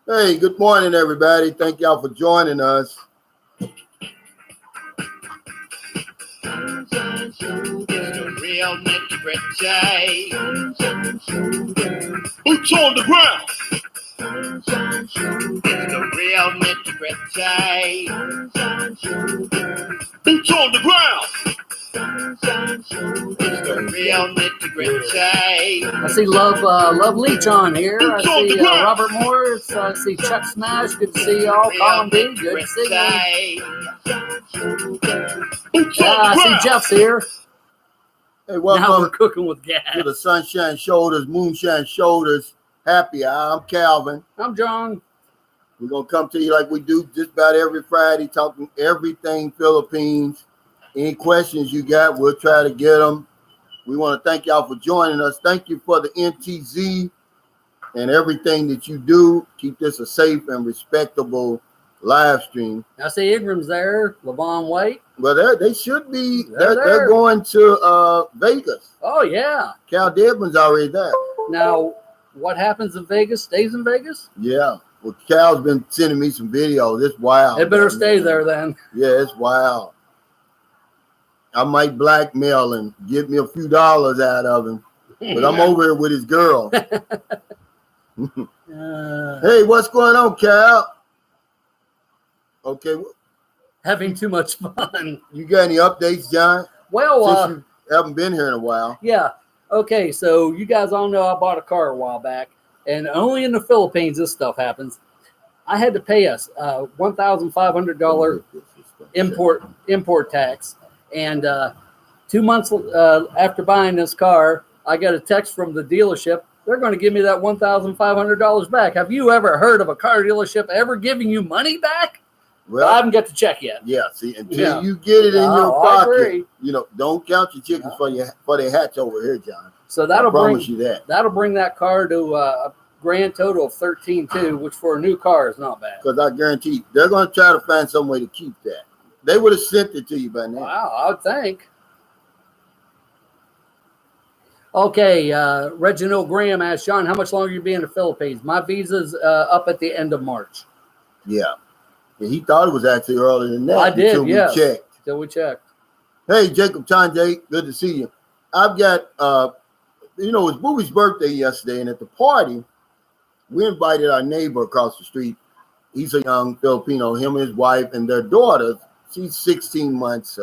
Hey, good morning, everybody. Thank y'all for joining us. The real nitty gritty. Boots on the ground. The real nitty gritty. Boots on the ground. The real nitty gritty. I see Love Leach on here. I see Robert Morris. I see Chuck Smash. Good to see y'all. Colin B. Good to see you. I see Jeff's here. Hey, welcome. Now we're cooking with gas. To the Sunshine Shoulders, Moonshine Shoulders Happy Hour. I'm Calvin. I'm John. We're going to come to you like we do just about every Friday, talking everything Philippines. Any questions you got, we'll try to get them. We want to thank y'all for joining us. Thank you for the NTZ and everything that you do. Keep this a safe and respectable live stream. I see Ingram's there. Levon White. Well, they should be. They're going to Vegas. Oh, yeah. Cal Dedman's already there. Now, what happens in Vegas stays in Vegas? Yeah. Well, Cal's been sending me some videos. It's wild. It better stay there then. Yeah, it's wild. I might blackmail him, give me a few dollars out of him. But I'm over here with his girl. Hey, what's going on, Cal? Okay. Having too much fun. You got any updates, John? Well, since you haven't been here in a while. Yeah. Okay, so you guys all know I bought a car a while back, and only in the Philippines this stuff happens. I had to pay us $1,500 import tax, and 2 months after buying this car, I got a text from the dealership. They're going to give me that $1,500 back. Have you ever heard of a car dealership ever giving you money back? Well, I haven't got the check yet. Yeah, see, until you get it in your pocket, don't count your chickens for their hatch over here, John. So that'll bring that car to a grand total of $13,200, which for a new car is not bad. Because I guarantee they're going to try to find some way to keep that. They would have sent it to you by now. Wow, I would think. Okay, Reginald Graham asked John, how much longer you be in the Philippines? My visa's up at the end of March. Yeah. He thought it was actually earlier than that. I did, yes. Until we checked. Hey, Jacob Tanjay, good to see you. I've got, it was Booby's birthday yesterday, and at the party, we invited our neighbor across the street. He's a young Filipino, him and his wife and their daughter. She's 18 months.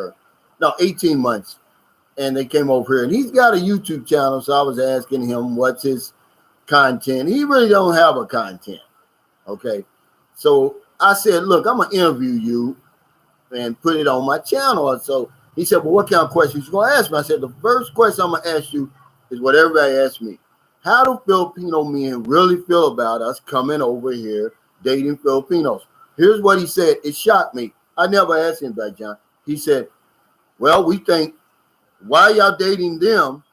And they came over here, and he's got a YouTube channel. So I was asking him what's his content. He really don't have a content. Okay. So I said, look, I'm going to interview you and put it on my channel. And so he said, well, what kind of questions you going to ask me? I said, the first question I'm going to ask you is what everybody asks me. How do Filipino men really feel about us coming over here dating Filipinos? Here's what he said. It shocked me. I never asked him that, John. He said, well, we think, why y'all dating them?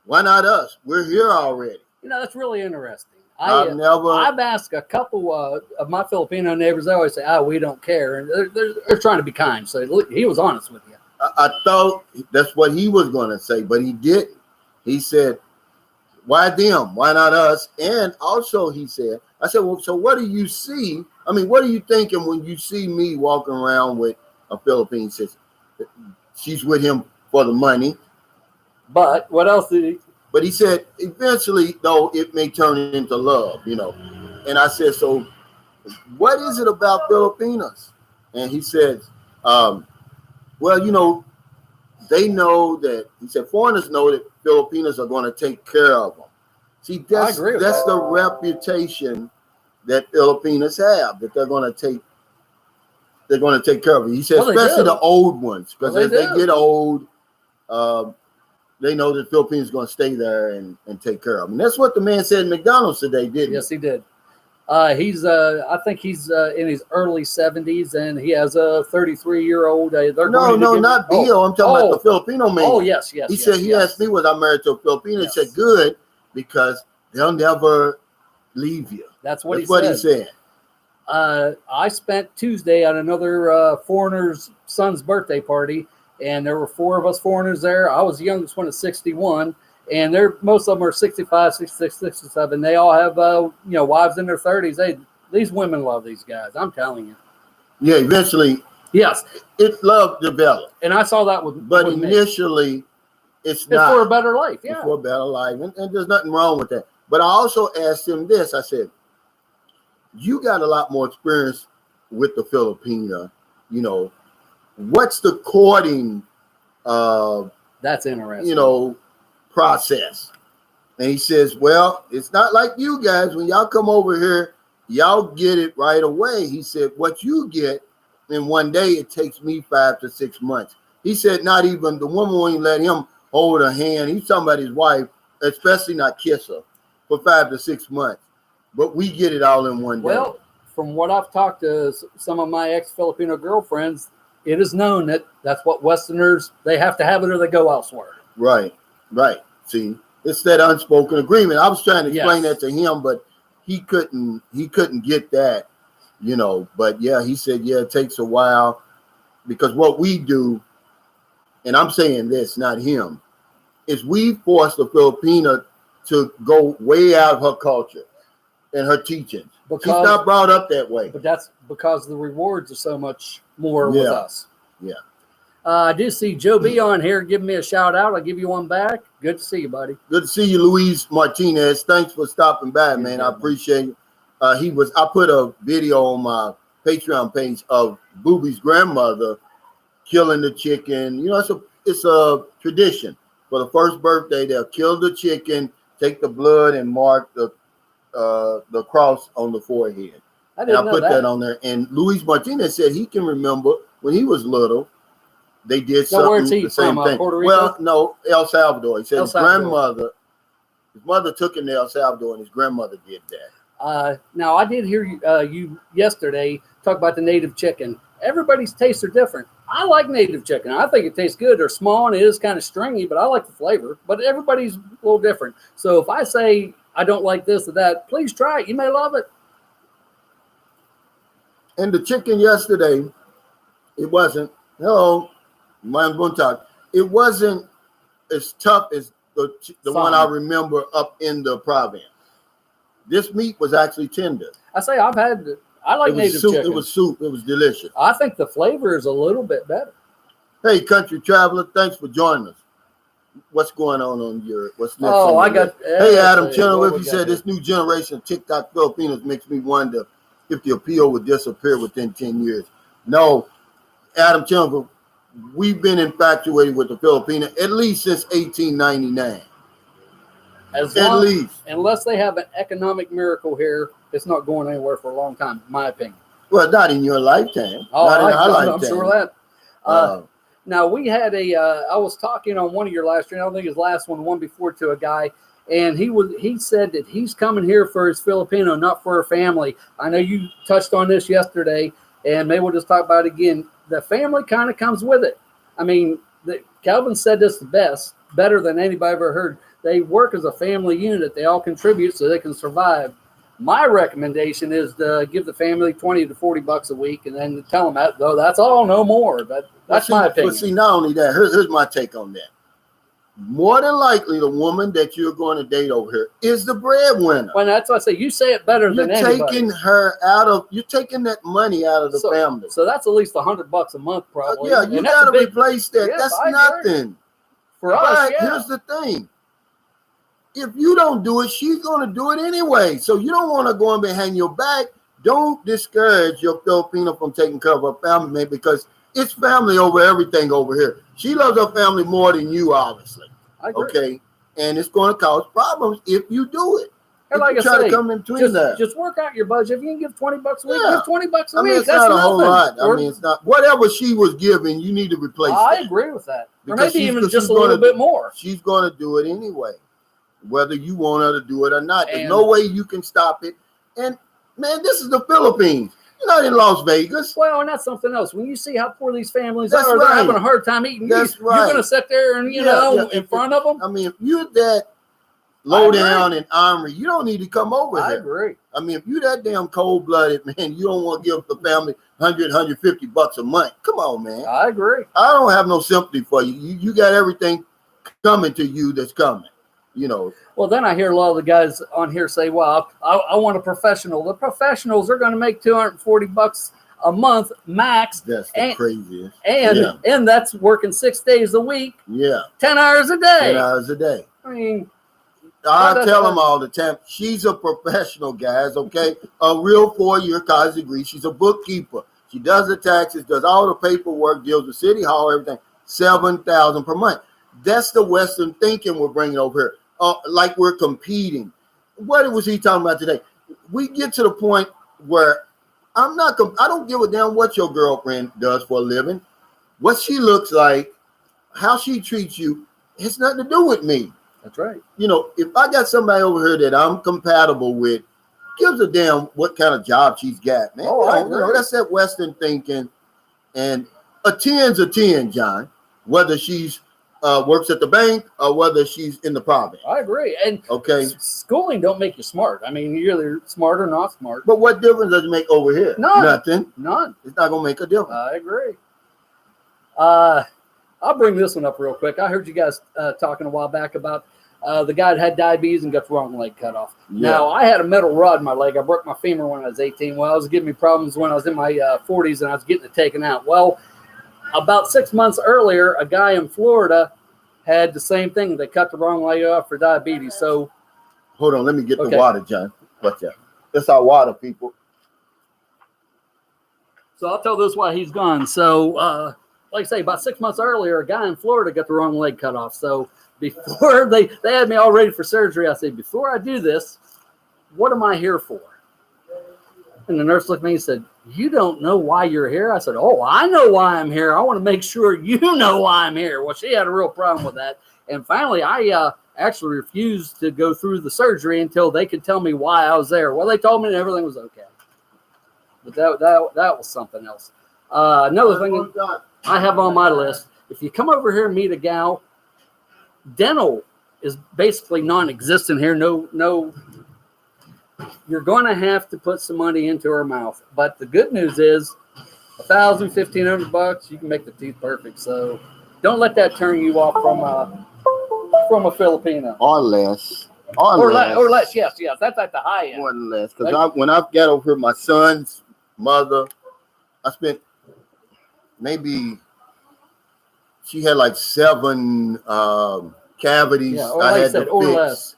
Why not us? We're here already. That's really interesting. I've asked a couple of my Filipino neighbors. They always say, we don't care. And they're trying to be kind. So he was honest with you. I thought that's what he was going to say, but he didn't. He said, why them? Why not us? And also he said, I said, well, so what do you see? I mean, what are you thinking when you see me walking around with a Philippine citizen? She's with him for the money. But what else did he? But he said, eventually, though, it may turn into love, And I said, so what is it about Filipinos? And he said, well, they know that, he said, foreigners know that Filipinos are going to take care of them. See, that's the reputation that Filipinos have, that they're going to take care of you. He said, especially the old ones, because as they get old, they know that Filipinos are going to stay there and take care of them. And that's what the man said at McDonald's today, didn't he? Yes, he did. I think he's in his early 70s, and he has a 33-year-old. Not Bill. I'm talking about the Filipino man. Oh, yes. He said, he asked me, was I married to a Filipino? He said, good, because they'll never leave you. That's what he said. I spent Tuesday at another foreigner's son's birthday party, and there were 4 of us foreigners there. I was the youngest one at 61, and most of them are 65, 66, 67. They all have wives in their 30s. These women love these guys. I'm telling you. Yeah, eventually, Yes, it's love developed, and I saw that with. but with me. initially, it's It's not for a better life. Yeah. It's for a better life, and there's nothing wrong with that. But I also asked him this. I said, "You got a lot more experience with the Filipina. You know, what's the courting, That's interesting. you know, process?" And he says, "Well, it's not like you guys. When y'all come over here, y'all get it right away." He said, "What you get in one day, it takes me 5 to 6 months." He said, "Not even the woman won't even let him hold her hand." He's talking about his wife, especially not kiss her, for 5 to 6 months. But we get it all in one day. Well, from what I've talked to some of my ex-Filipino girlfriends, it is known that that's what Westerners, they have to have it or they go elsewhere. Right. See, it's that unspoken agreement. I was trying to explain Yes. that to him, but he couldn't get that, you know. But yeah, he said, yeah, it takes a while because what we do, and I'm saying this, not him, is we force the Filipina to go way out of her culture and her teachings. She's not brought up that way. But that's because the rewards are so much more with Yeah. us. Yeah. I do see Joe B on here giving me a shout out. I'll give you one back. Good to see you, buddy. Good to see you, Luis Martinez. Thanks for stopping by, man. I appreciate it. I put a video on my Patreon page of Booby's grandmother killing the chicken. You know, it's a tradition. For the first birthday, they'll kill the chicken, take the blood, and mark the cross on the forehead. I put that on there. And Luis Martinez said he can remember when he was little, they did something the same thing. Puerto Rico? Well, no, El Salvador. He said his Salvador. mother took him to El Salvador, and his grandmother did that. Now, I did hear you yesterday talk about the native chicken. Everybody's tastes are different. I like native chicken. I think it tastes good. They're small and it is kind of stringy, but I like the flavor. But everybody's a little different. So if I say I don't like this or that, please try it. You may love it. And the chicken yesterday, it wasn't. Hello, my Buntak. It wasn't as tough as the one I remember up in the province. This meat was actually tender. I like native soup. chicken. It was soup. It was delicious. I think the flavor is a little bit better. Hey, country traveler, thanks for joining us. What's going on your? What's next? Oh, I got. Hey, Adam Chenoweth, he said this new generation of TikTok Filipinos makes me wonder if the appeal would disappear within 10 years. No, Adam Chenoweth, we've been infatuated with the Filipina at least since 1899. At least. Unless they have an economic miracle here, it's not going anywhere for a long time, in my opinion. Well, not in your lifetime. Oh, not in our lifetime. I'm sure of that. Now, we had I was talking on one of your live streams, I don't think his last one before, to a guy, and he said that he's coming here for his Filipino, not for a family. I know you touched on this yesterday, and maybe we'll just talk about it again. The family kind of comes with it. I mean, Calvin said this better than anybody ever heard. They work as a family unit. They all contribute so they can survive. My recommendation is to give the family $20 to $40 a week, and then tell them that, though, that's all, no more. That's my opinion. But see, not only that, here's my take on that. More than likely, the woman that you're going to date over here is the breadwinner. Well, that's why I say you say it better than anybody. You're taking that money out of the family. So that's at least $100 a month, probably. Yeah, you got to replace that. Yes, that's nothing. For us, but here's the thing. If you don't do it, she's going to do it anyway. So you don't want to go behind your back. Don't discourage your Filipino from taking care of her family, man, because it's family over everything over here. She loves her family more than you, obviously. I agree. Okay, and it's going to cause problems if you do it. And like I try say, to come in between that. Just work out your budget. If you can give $20 a week, give $20 a week. I mean, it's that's not a nothing. whole lot. I mean, it's not whatever she was giving. You need to replace. I that. agree with that. Or Because maybe even just a little bit more. She's going to do it anyway, whether you want her to do it or not. There's no way you can stop it. And man, this is the Philippines. You're not in Las Vegas. Well, and that's something else. When you see how poor these families are, right. they're having a hard time eating. You're going to sit there and, in front of them. I mean, if you're that low down and ornery, you don't need to come over here. I agree. I mean, if you're that damn cold-blooded, man, you don't want to give the family $150 a month. Come on, man. I agree. I don't have no sympathy for you. You got everything coming to you that's coming. you know. Well, then I hear a lot of the guys on here say, well, I want a professional. The professionals are going to make $240 a month max. That's the craziest. And that's working 6 days a week. Yeah. 10 hours a day. 10 hours a day. I mean, I tell them all the time, she's a professional, guys, okay? A real 4-year college degree. She's a bookkeeper. She does the taxes, does all the paperwork, deals with City Hall, everything. $7,000 per month. That's the Western thinking we're bringing over here. Like we're competing. What was he talking about today? We get to the point where I don't give a damn what your girlfriend does for a living. What she looks like, how she treats you, it's nothing to do with me. That's right. You know, if I got somebody over here that I'm compatible with, gives a damn what kind of job she's got, man. You know, that's that Western thinking. And a 10's a 10, John, whether she's works at the bank or whether she's in the province. I agree. And okay, schooling don't make you smart. I mean, you're either smart or not smart. But what difference does it make over here? None. Nothing. None. It's not going to make a difference. I agree. I'll bring this one up real quick. I heard you guys talking a while back about the guy that had diabetes and got the wrong leg cut off. Yeah. Now, I had a metal rod in my leg. I broke my femur when I was 18. Well, it was giving me problems when I was in my 40s and I was getting it taken out. Well, about 6 months earlier, a guy in Florida had the same thing. They cut the wrong leg off for diabetes. So, hold on. Let me get the water, John. Watch out. That's our water, people. So I'll tell this why he's gone. So, like I say, about 6 months earlier, a guy in Florida got the wrong leg cut off. So before they had me all ready for surgery, I said, before I do this, what am I here for? And the nurse looked at me and said, you don't know why you're here? I said, oh, I know why I'm here. I want to make sure you know why I'm here. Well, she had a real problem with that. And finally, I actually refused to go through the surgery until they could tell me why I was there. Well, they told me that everything was okay. But that was something else. Another thing I have on my list, if you come over here and meet a gal, dental is basically non-existent here. No. You're going to have to put some money into her mouth. But the good news is $1,000, $1,500, you can make the teeth perfect. So don't let that turn you off from a Filipino. Or less. Or less. Yes. That's at the high end. More than less. Because when I've got over here, my son's mother, I spent maybe, she had like 7 cavities. Yeah, or I like had said, to or fix. less.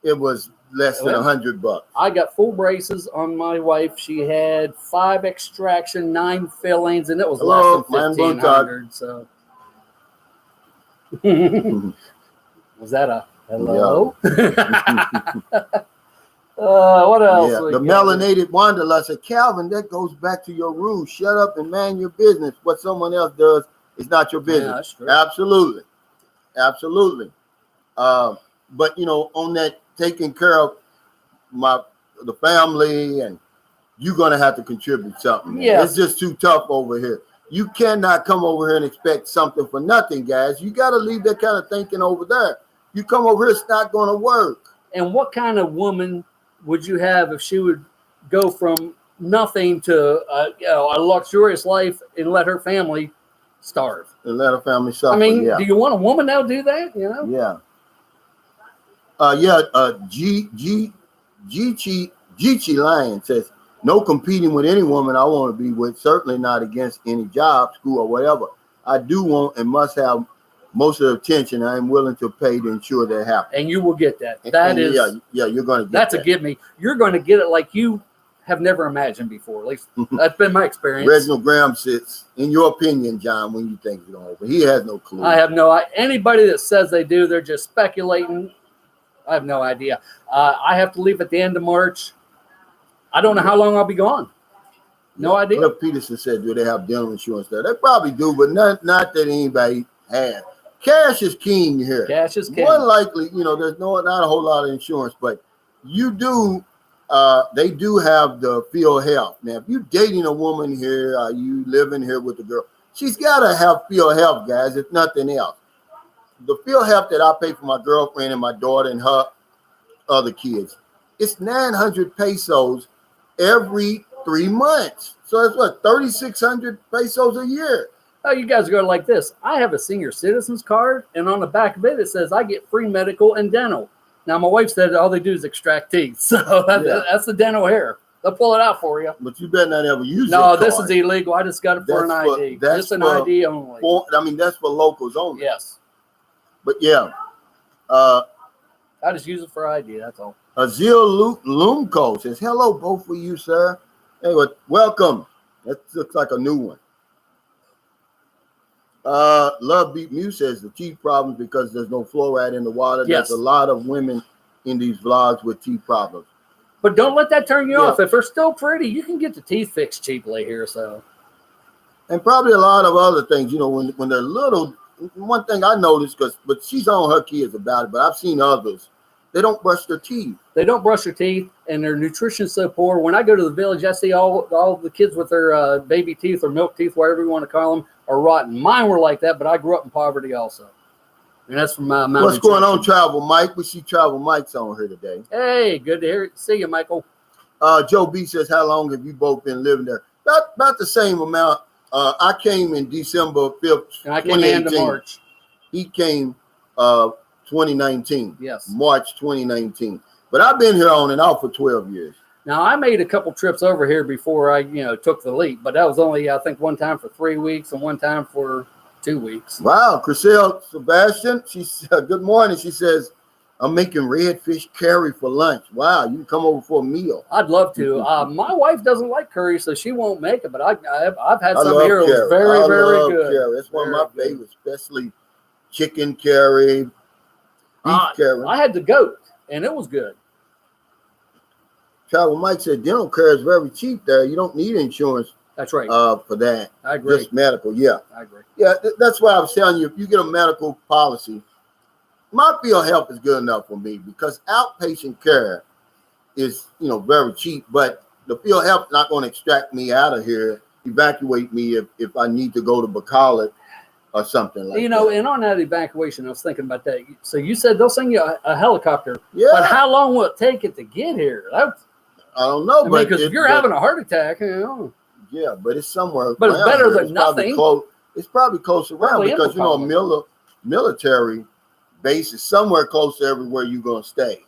It was less than $100. I got full braces on my wife. She had 5 extraction, 9 fillings, and it was less than $1,500. So, was that a hello? Yeah. What else? Yeah. The melanated wanderlust said, Calvin, that goes back to your rule. Shut up and mind your business. What someone else does is not your business. Yeah, that's true. Absolutely. But you know, on that taking care of the family, and you're gonna have to contribute something. Yeah, it's just too tough over here. You cannot come over here and expect something for nothing, guys. You got to leave that kind of thinking over there. You come over here, it's not going to work. And what kind of woman would you have if she would go from nothing to a luxurious life and let her family starve? And let her family suffer. I mean, yeah. Do you want a woman that'll do that? You know? Yeah. G Lion says, no competing with any woman I want to be with, certainly not against any job, school, or whatever. I do want and must have most of the attention I am willing to pay to ensure that happens. And you will get that. You're going to get that's a give me. You're going to get it like you have never imagined before. At least that's been my experience. Reginald Graham sits, in your opinion, John, when you think it's going over. He has no clue. I have anybody that says they do, they're just speculating. I have no idea. I have to leave at the end of March. I don't know how long I'll be gone. No idea. Cliff Peterson said, do they have dental insurance there? They probably do, but not that anybody has. Cash is king here. Cash is king. More likely, there's not a whole lot of insurance, but you do. They do have the field health. Now, if you're dating a woman here, you living here with a girl, she's got to have field health, guys, if nothing else. The field health that I pay for my girlfriend and my daughter and her other kids, it's 900 pesos every 3 months. So that's what, 3,600 pesos a year. Oh, you guys go like this. I have a senior citizens card, and on the back of it, it says I get free medical and dental. Now, my wife said all they do is extract teeth. So that's the dental hair. They'll pull it out for you. But you better not ever use it. No, this is illegal. I just got it for an ID. Just an ID only. That's for locals only. Yes. But yeah. I just use it for ID. That's all. Azil Lumco says, hello, both of you, sir. Anyway, welcome. That looks like a new one. Love Beat Muse says the teeth problems because there's no fluoride in the water. Yes. There's a lot of women in these vlogs with teeth problems. But don't let that turn you off. If they're still pretty, you can get the teeth fixed cheaply here. So, and probably a lot of other things. You know, when they're little, one thing I noticed, but she's on her kids about it, but I've seen others. They don't brush their teeth. They don't brush their teeth, and their nutrition's so poor. When I go to the village, I see all the kids with their baby teeth or milk teeth, whatever you want to call them, are rotten. Mine were like that, but I grew up in poverty also. And that's from my What's going on, Travel Mike? We see Travel Mike's on here today. Hey, good to hear it. See you, Michael. Joe B says, how long have you both been living there? About the same amount. I came in December 5th, and I came in March. He came 2019. Yes. March 2019. But I've been here on and off for 12 years. Now, I made a couple trips over here before I, took the leap, but that was only, I think, one time for 3 weeks and one time for 2 weeks. Wow. Chriselle Sebastian, she's good morning. She says, I'm making redfish curry for lunch. Wow, you can come over for a meal. I'd love to. My wife doesn't like curry, so she won't make it, but I've had some here. It was very, very good. Curry. It's one of my favorites, especially chicken curry, beef curry. I had the goat, and it was good. Travel Mike said dental care is very cheap there. You don't need insurance. That's right. For that. I agree. Just medical, yeah. I agree. Yeah, that's why I was telling you, if you get a medical policy, my field health is good enough for me because outpatient care is, very cheap, but the field health is not going to extract me out of here, evacuate me if I need to go to Bacala or something like that. And on that evacuation, I was thinking about that. So you said they'll send you a helicopter. Yeah. But how long will it take it to get here? I don't know. Because if you're having a heart attack, Yeah, but it's somewhere. But it's better than nothing. It's probably close around because, a military base is somewhere close to everywhere you're going to stay.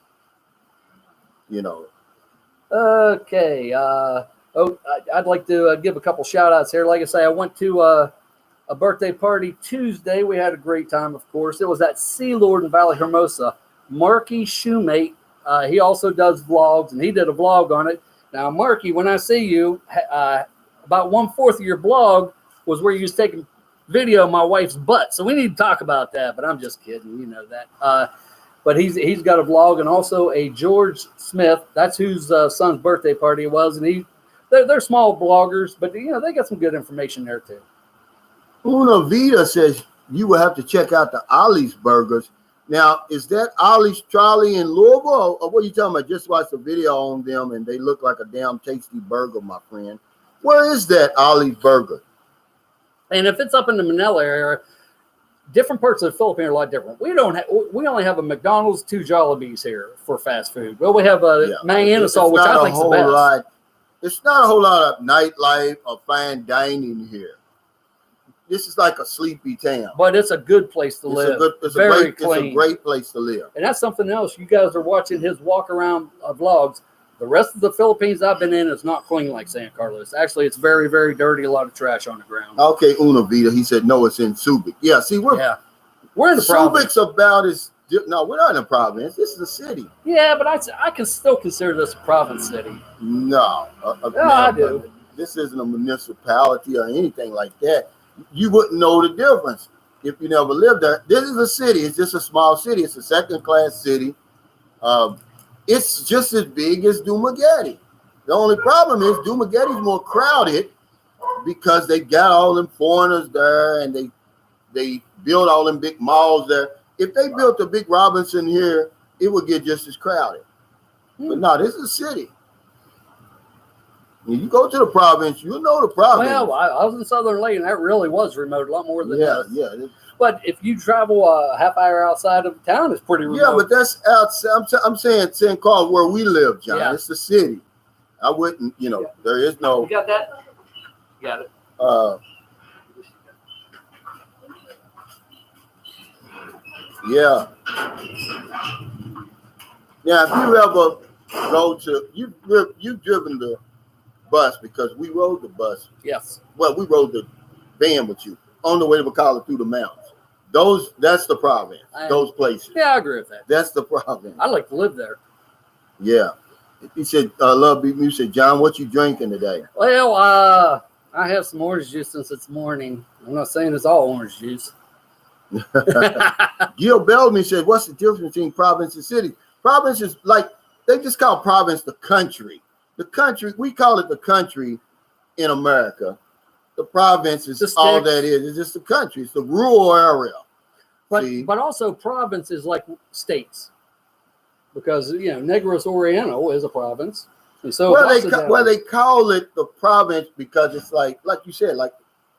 Okay. I'd like to give a couple shout outs here. Like I say, I went to a birthday party Tuesday. We had a great time, of course. It was at Sea Lord in Valley Hermosa. Marky Shoemate, he also does vlogs, and he did a vlog on it. Now, Marky, when I see you, about 1/4 of your blog was where you was taking video of my wife's butt. So we need to talk about that, but I'm just kidding. You know that. But he's got a vlog and also a George Smith. That's whose son's birthday party it was. And they're small bloggers, but they got some good information there too. Una Vida says you will have to check out the Ollie's Burgers. Now, is that Ollie's Trolley in Louisville? Or what are you talking about? Just watched a video on them and they look like a damn tasty burger, my friend. Where is that Ollie's Burger? And if it's up in the Manila area, different parts of the Philippines are a lot different. We only have a McDonald's, 2 Jollibees here for fast food. Well, we have a Mang Inasal, which I think is the best. It's not a whole lot of nightlife or fine dining here. This is like a sleepy town. But it's a good place to live. It's a great place to live. And that's something else. You guys are watching his walk-around vlogs. The rest of the Philippines I've been in is not clean like San Carlos. Actually, it's very, very dirty. A lot of trash on the ground. Okay, Una Vida. He said, no, it's in Subic. Yeah, see, we're in the province. Subic's about as... No, we're not in a province. This is a city. Yeah, but I can still consider this a province city. No. I do. This isn't a municipality or anything like that. You wouldn't know the difference if you never lived there. This is a city. It's just a small city. It's a second-class city. It's just as big as Dumaguete. The only problem is Dumaguete's more crowded because they got all them foreigners there and they built all them big malls there. If they built a big Robinson here, it would get just as crowded. But no, this is a city. When you go to the province, you'll know the province. Well, I was in Southern Lake, and that really was remote, a lot more than this. Yeah. But if you travel a half hour outside of town, it's pretty remote. Yeah, but that's outside. I'm saying St. Carl, where we live, John. Yeah. It's the city. I wouldn't, there is no. You got that? You got it. Yeah. Now, if you ever go to you've driven the bus because we rode the bus. Yes. Well, we rode the van with you on the way to Bacala through the mountains. That's the province. Those places. Yeah, I agree with that. That's the province. I'd like to live there. Yeah. He said, "Love beat me." Said, "John, what you drinking today?" Well, I have some orange juice since it's morning. I'm not saying it's all orange juice. Gil Bellamy said, "What's the difference between province and city? Province is like they just call province the country. The country, we call it the country in America. The province is all that is. It's just the country. It's the rural area. But also province is like states, because Negros Oriental is a province. And so they call it the province because it's like you said,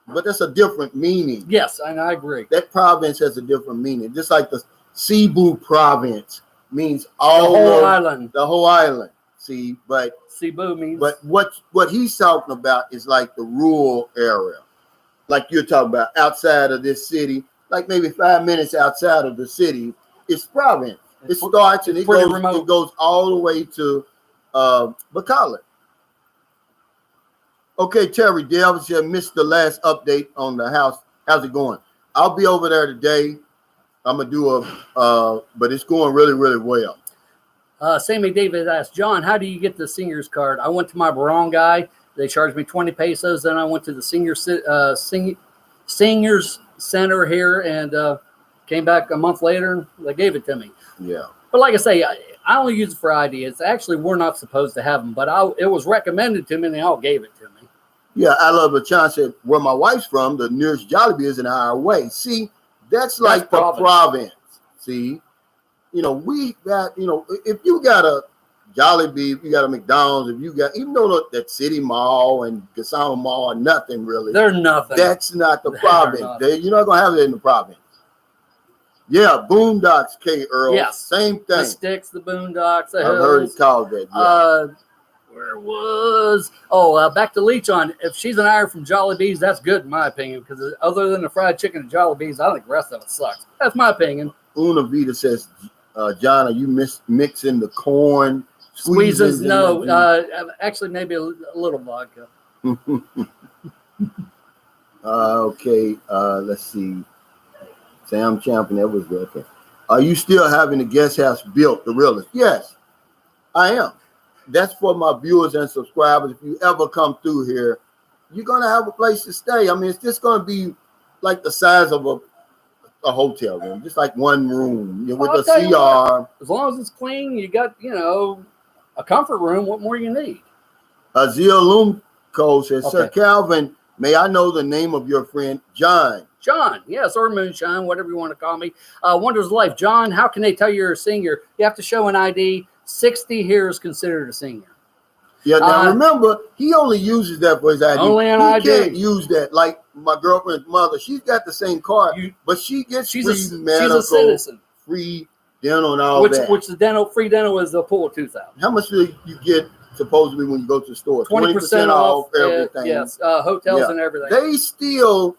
but that's a different meaning. Yes, and I agree. That province has a different meaning. Just like the Cebu province means the whole island. The whole island. See, but Cebu means. But what he's talking about is like the rural area, like you're talking about outside of this city, like maybe 5 minutes outside of the city. It's province. It starts and it goes all the way to Bacala. Okay, Terry, Dale just missed the last update on the house. How's it going? I'll be over there today. I'm gonna do but it's going really, really well. Sammy David asked, John, how do you get the seniors card? I went to my barangay. They charged me 20 pesos. Then I went to the seniors center here and came back a month later. They gave it to me. Yeah. But like I say, I only use it for ID. It's actually, we're not supposed to have them, but it was recommended to me and they all gave it to me. Yeah, I love what John said. Where my wife's from, the nearest Jollibee is an hour away. See, that's like the province. See? We got, if you got a Jollibee, if you got a McDonald's, if you got, even though that City Mall and Gasama Mall are nothing really. They're nothing. That's not the province. You're not going to have it in the province. Yeah, Boondocks, K. Earl. Yes. Same thing. The sticks, the Boondocks, the I've hills. heard it called that. Yeah. Back to Leech on. If she's an Irish from Jollibee's, that's good in my opinion, because other than the fried chicken at Jollibee's, I think the rest of it sucks. That's my opinion. Una Vita says, John, are you mixing the corn squeezes? No, actually, maybe a little vodka. Okay, let's see. Sam Champion, that was good. Okay. Are you still having the guest house built, the realest? Yes, I am. That's for my viewers and subscribers. If you ever come through here, you're going to have a place to stay. I mean, it's just going to be like the size of a hotel room, just like one room with a CR. As long as it's clean, you got, a comfort room. What more you need? Azia Lumco says, Sir Calvin, may I know the name of your friend, John? John, yes, or Moonshine, whatever you want to call me. Wonders of Life. John, how can they tell you're a senior? You have to show an ID. 60 here is considered a senior. Yeah, now remember, he only uses that for his ID. Only an ID. He can't use that. Like my girlfriend's mother, she's got the same card, but she gets free medical, she's a citizen. Free dental and all that. Which the free dental is the pull 2,000. How much do you get supposedly when you go to the store? 20% off everything. Yes, hotels and everything. They still,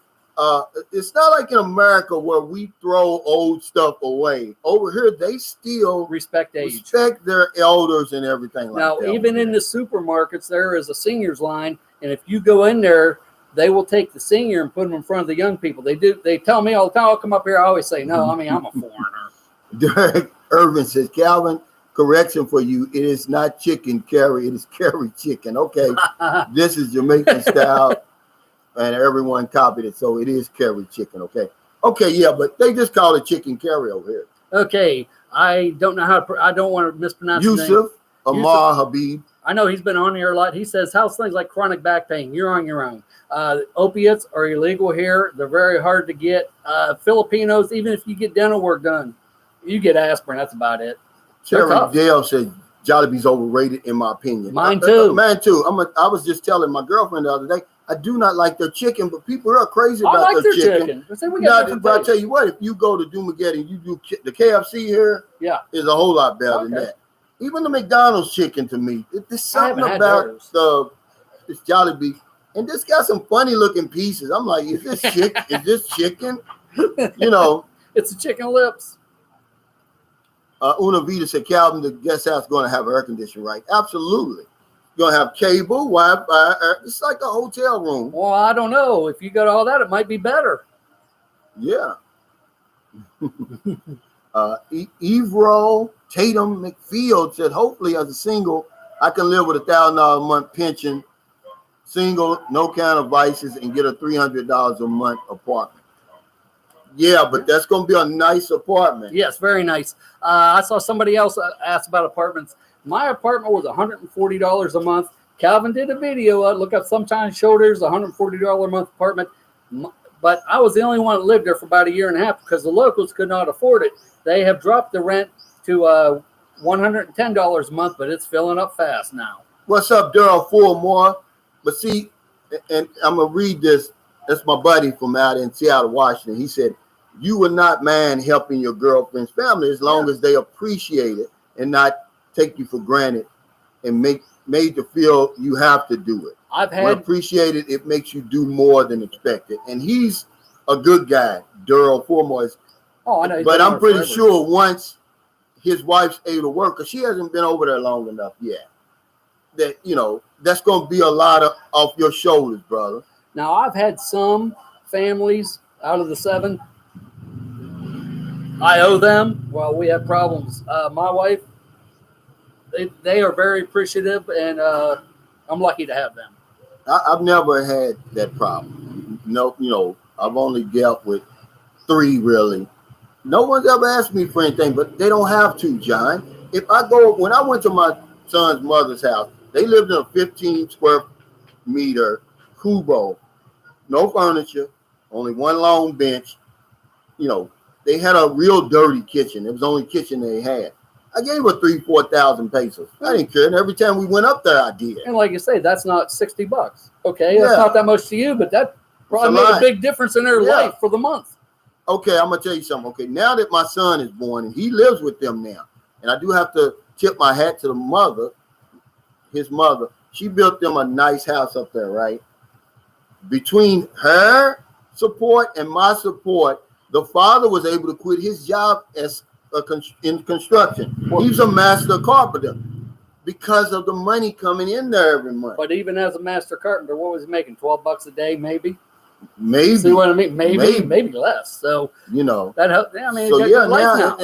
it's not like in America where we throw old stuff away. Over here, they still respect their elders and everything like that. Now, even in the supermarkets, there is a seniors line, and if you go in there, they will take the senior and put them in front of the young people. They do. They tell me all the time, I'll come up here. I always say, no, I mean, I'm a foreigner. Derek Irvin says, Calvin, correction for you. It is not chicken curry. It is curry chicken. Okay. This is Jamaican style, and everyone copied it. So it is curry chicken. Okay. Okay. Yeah, but they just call it chicken curry over here. Okay. I don't know how I don't want to mispronounce Yusuf Amar Habib. I know he's been on here a lot. He says, how's things like chronic back pain? You're on your own. Opiates are illegal here. They're very hard to get. Filipinos, even if you get dental work done, you get aspirin. That's about it. Terry Dale said Jollibee's overrated, in my opinion. Mine too. Mine too. I was just telling my girlfriend the other day, I do not like their chicken, but people are crazy about their chicken. But I tell you what, if you go to Dumaguete and you do the KFC here, is a whole lot better than that. Even the McDonald's chicken to me, there's something about this Jollibee, and this got some funny looking pieces. I'm like, is this chicken? Is this chicken? It's the chicken lips. Una Vida said, Calvin, the guest house going to have air conditioning, right? Absolutely. You're going to have cable, Wi-Fi. It's like a hotel room. Well, I don't know. If you got all that, it might be better. Yeah. Evro Tatum McField said, hopefully as a single, I can live with $1,000 a month pension, single, no kind of vices, and get a $300 a month apartment. Yeah, but that's going to be a nice apartment. Yes, very nice. I saw somebody else ask about apartments. My apartment was $140 a month. Calvin did a video. Look up Sometimes Shoulders, $140 a month apartment. But I was the only one that lived there for about a year and a half because the locals could not afford it. They have dropped the rent to $110 a month, but it's filling up fast now. What's up, Daryl Fillmore? But see, and I'm going to read this. That's my buddy from out in Seattle, Washington. He said, you would not mind helping your girlfriend's family as long as they appreciate it and not take you for granted and made you feel you have to do it. When appreciated, it makes you do more than expected. And he's a good guy, Daryl Fillmore. Oh, I know. But I'm pretty sure once his wife's able to work, because she hasn't been over there long enough yet, that, you know, that's going to be a lot off your shoulders, brother. Now, I've had some families out of the 7. I owe them. Well, we have problems. My wife, they are very appreciative, and I'm lucky to have them. I've never had that problem. No, you know, I've only dealt with 3 really. No one's ever asked me for anything, but they don't have to, John. When I went to my son's mother's house, they lived in a 15 square meter kubo, no furniture, only one long bench. You know, they had a real dirty kitchen. It was the only kitchen they had. I gave her 3,000-4,000 pesos. I didn't care. And every time we went up there, I did. And like you say, that's not $60. Okay, that's not that much to you, but that probably made a big difference in their life for the month. Okay, I'm gonna tell you something. Okay, now that my son is born and he lives with them now, and I do have to tip my hat to the mother, his mother. She built them a nice house up there, right? Between her support and my support, the father was able to quit his job as in construction. He's a master carpenter because of the money coming in there every month. But even as a master carpenter, what was he making? $12 a day, maybe? Maybe. See what I mean? Maybe less. So you know that helped. I mean, so yeah, now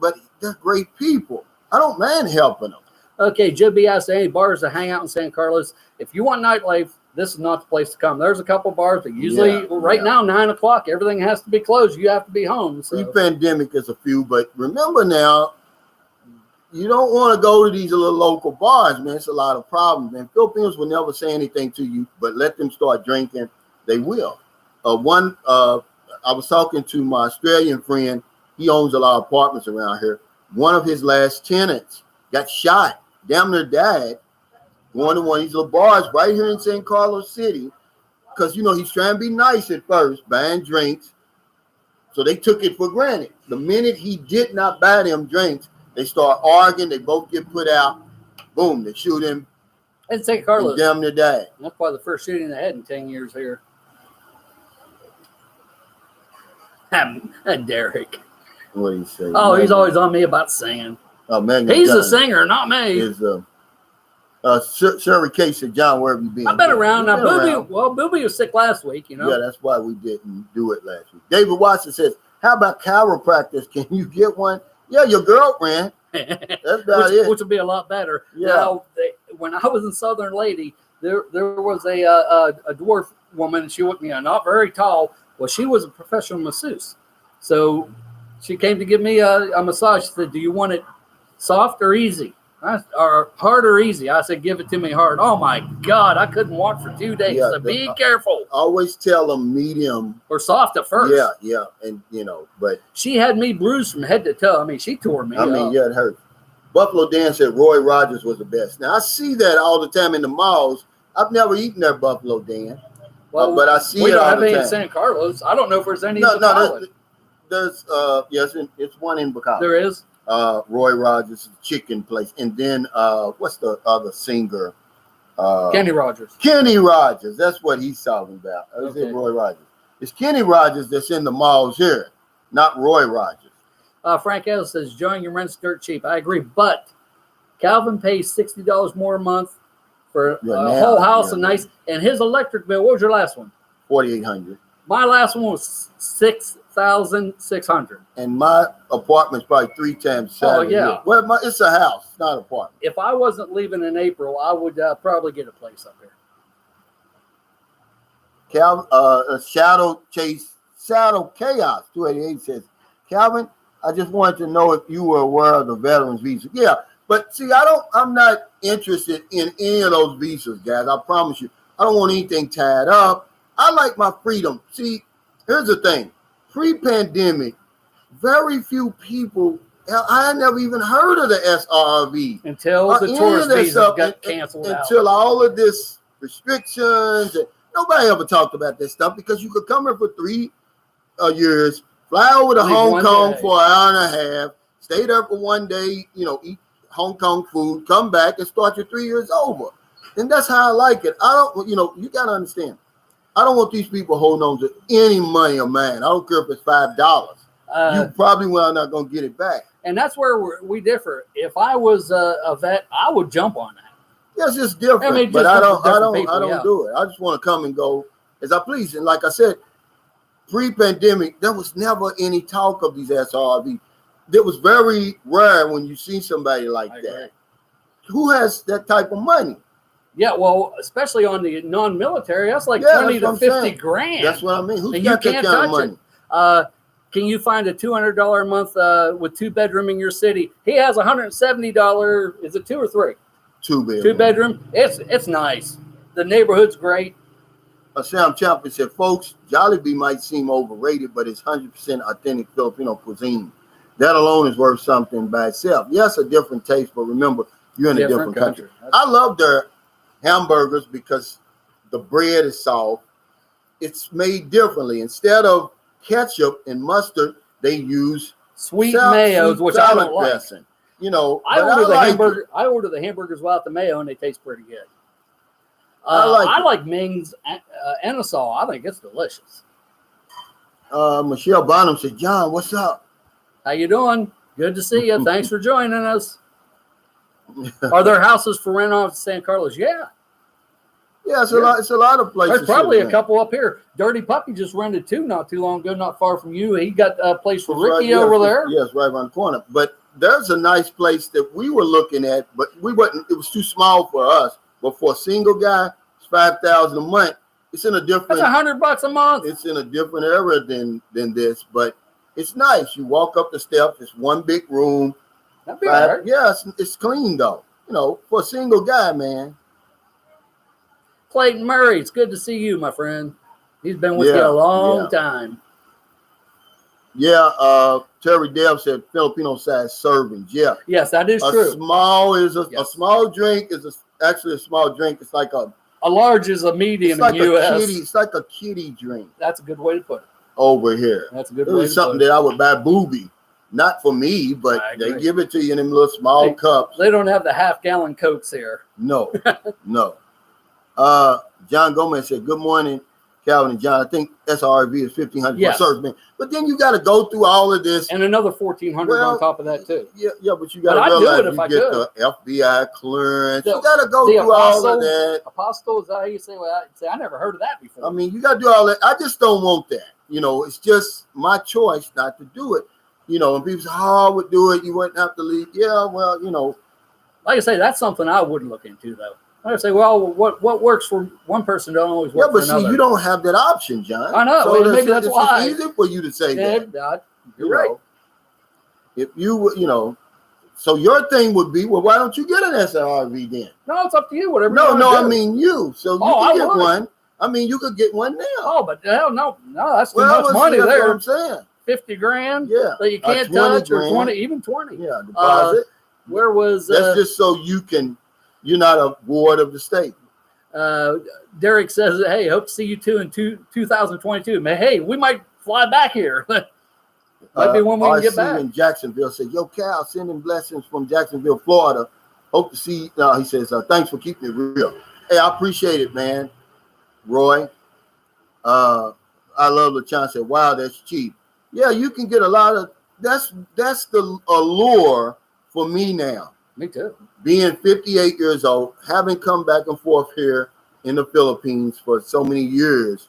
but they're great people. I don't mind helping them. Okay, Joe B asked any bars to hang out in San Carlos. If you want nightlife, this is not the place to come. There's a couple bars, but usually now 9 o'clock, everything has to be closed. You have to be home. So. Pre-pandemic is a few, but remember now, you don't want to go to these little local bars, man. It's a lot of problems, man. Filipinos will never say anything to you, but let them start drinking, they will. I was talking to my Australian friend. He owns a lot of apartments around here. One of his last tenants got shot, damn near died, going to one of these little bars right here in San Carlos City, because, you know, he's trying to be nice at first, buying drinks. So they took it for granted. The minute he did not buy them drinks, they start arguing. They both get put out. Boom, they shoot him. And San Carlos. Damn near died. That's probably the first shooting they had in 10 years here. Derek. What do you say? Oh, he's always on me about singing. Oh, man. He's a singer, not me. Sherry K said, John, where have you been? I've been around. Now, Booby was sick last week, you know. Yeah, that's why we didn't do it last week. David Watson says, how about chiropractors? Can you get one? Yeah, your girlfriend. That's about it. Which would be a lot better. Yeah. Now, when I was in Southern Lady, there was a dwarf woman, and she looked me not very tall. Well, she was a professional masseuse. So she came to give me a massage. She said, do you want it soft or easy? Or hard or easy? I said, give it to me hard. Oh, my God. I couldn't walk for 2 days. So be careful. Always tell them medium. Or soft at first. Yeah. And, you know, but. She had me bruised from head to toe. I mean, she tore me up. It hurt. Buffalo Dan said Roy Rogers was the best. Now, I see that all the time in the malls. I've never eaten their Buffalo Dan. Well, but I see it all the time. We don't have any in San Carlos. I don't know if there's any in Bacala. There's yes, it's one in Bacala. There is? Roy Rogers' chicken place. And then what's the other singer? Kenny Rogers. Kenny Rogers. That's what he's talking about. Is it Roy Rogers? It's Kenny Rogers that's in the malls here, not Roy Rogers. Frank Ellis says, John, your rent's dirt cheap. I agree, but Calvin pays $60 more a month for a whole house and nice. And his electric bill, what was your last one? $4,800. My last one was $6,600. And my apartment's probably 3 times Saturday. Oh, yeah. Well, it's a house, it's not an apartment. If I wasn't leaving in April, I would probably get a place up here. Shadow Chaos 288 says, Calvin, I just wanted to know if you were aware of the veterans visa. Yeah, but see, I'm not interested in any of those visas, guys. I promise you. I don't want anything tied up. I like my freedom. See, here's the thing. Pre-pandemic, very few people, I never even heard of the SRV. Until the tourist visa got canceled Until all of this restrictions. And nobody ever talked about this stuff because you could come here for 3 years, fly over to Hong Kong for an hour and a half, stay there for 1 day, eat Hong Kong food, come back and start your 3 years over. And that's how I like it. I don't, you got to understand. I don't want these people holding on to any money of mine. I don't care if it's $5. You probably well not going to get it back. And that's where we differ. If I was a vet, I would jump on that. Yes, it's different, I mean, but I don't people, do it. I just want to come and go as I please. And like I said, pre-pandemic, there was never any talk of these SRV. It was very rare when you see somebody like that. Who has that type of money? Yeah, well, especially on the non-military, that's like 20 to 50 grand. That's what I mean. Who's and got you that can't kind of touch money? it. Can you find a $200 a month with 2-bedroom in your city? He has $170. Is it 2 or 3? 2-bedroom. 2-bedroom. It's nice. The neighborhood's great. Sam Champion said, folks, Jollibee might seem overrated, but it's 100% authentic Filipino cuisine. That alone is worth something by itself. Yes, a different taste, but remember, you're in a different country. I love their hamburgers because the bread is soft. It's made differently. Instead of ketchup and mustard, they use sweet mayos, which I don't like. Dressing. I order the hamburgers without the mayo, and they taste pretty good. I like Ming's Anasol. I think it's delicious. Michelle Bonham said, John, what's up? How you doing? Good to see you. Thanks for joining us. Are there houses for rent off San Carlos? Yeah. Yeah, it's a lot of places. There's probably a couple up here. Dirty Puppy just rented 2 not too long ago, not far from you. He got a place for Ricky over there. Yes, right around the corner. But there's a nice place that we were looking at, but we wasn't. It was too small for us. But for a single guy, it's $5,000 a month. It's in a different. That's $100 a month. It's in a different era than this, but it's nice. You walk up the steps. It's one big room. That'd be all right. Yeah, it's clean though. For a single guy, man. Clayton Murray, it's good to see you, my friend. He's been with you a long time. Yeah, Terry Dale said Filipino size servings. Yeah. Yes, that is true. A small drink is actually a small drink. It's like a large is a medium in the U.S. It's like a kiddie drink. That's a good way to put it. Over here. That's a good way to put it. It was something that I would buy booby. Not for me, but they give it to you in them little small cups. They don't have the half-gallon Cokes here. No, no. John Gomez said, good morning, Calvin and John. I think SRV is $1,500 for service. But then you got to go through all of this. And another $1,400 on top of that, too. Yeah, but you got to realize you get the FBI clearance. You got to go through all of that. Apostle, is that how you say? Well, I never heard of that before. I mean, you got to do all that. I just don't want that. It's just my choice not to do it. And people say, I would do it. You wouldn't have to leave. Yeah, well, Like I say, that's something I would look into, though. I would say, well, what works for one person don't always work for another. Yeah, but see, you don't have that option, John. I know. So maybe that's why. It's easy for you to say that. You're right. If you, so your thing would be, well, why don't you get an SRV then? No, it's up to you. Whatever. I mean you. So you can get one. I mean, you could get one now. Oh, but hell no, that's too much money there. That's what I'm saying. 50 grand. Yeah. That you can't touch, or 20, even 20. Yeah, deposit. Where was that's just so you're not a ward of the state. Derek says, hey, hope to see you too in 2022. Man, hey, we might fly back here. Might be one we can get back. In Jacksonville said, yo, Cal, sending blessings from Jacksonville, Florida. Hope to see you. He says, thanks for keeping it real. Hey, I appreciate it, man. Roy. I love LaChan said, wow, that's cheap. Yeah, you can get a lot of that's the allure for me now. Me too. Being 58 years old, having come back and forth here in the Philippines for so many years,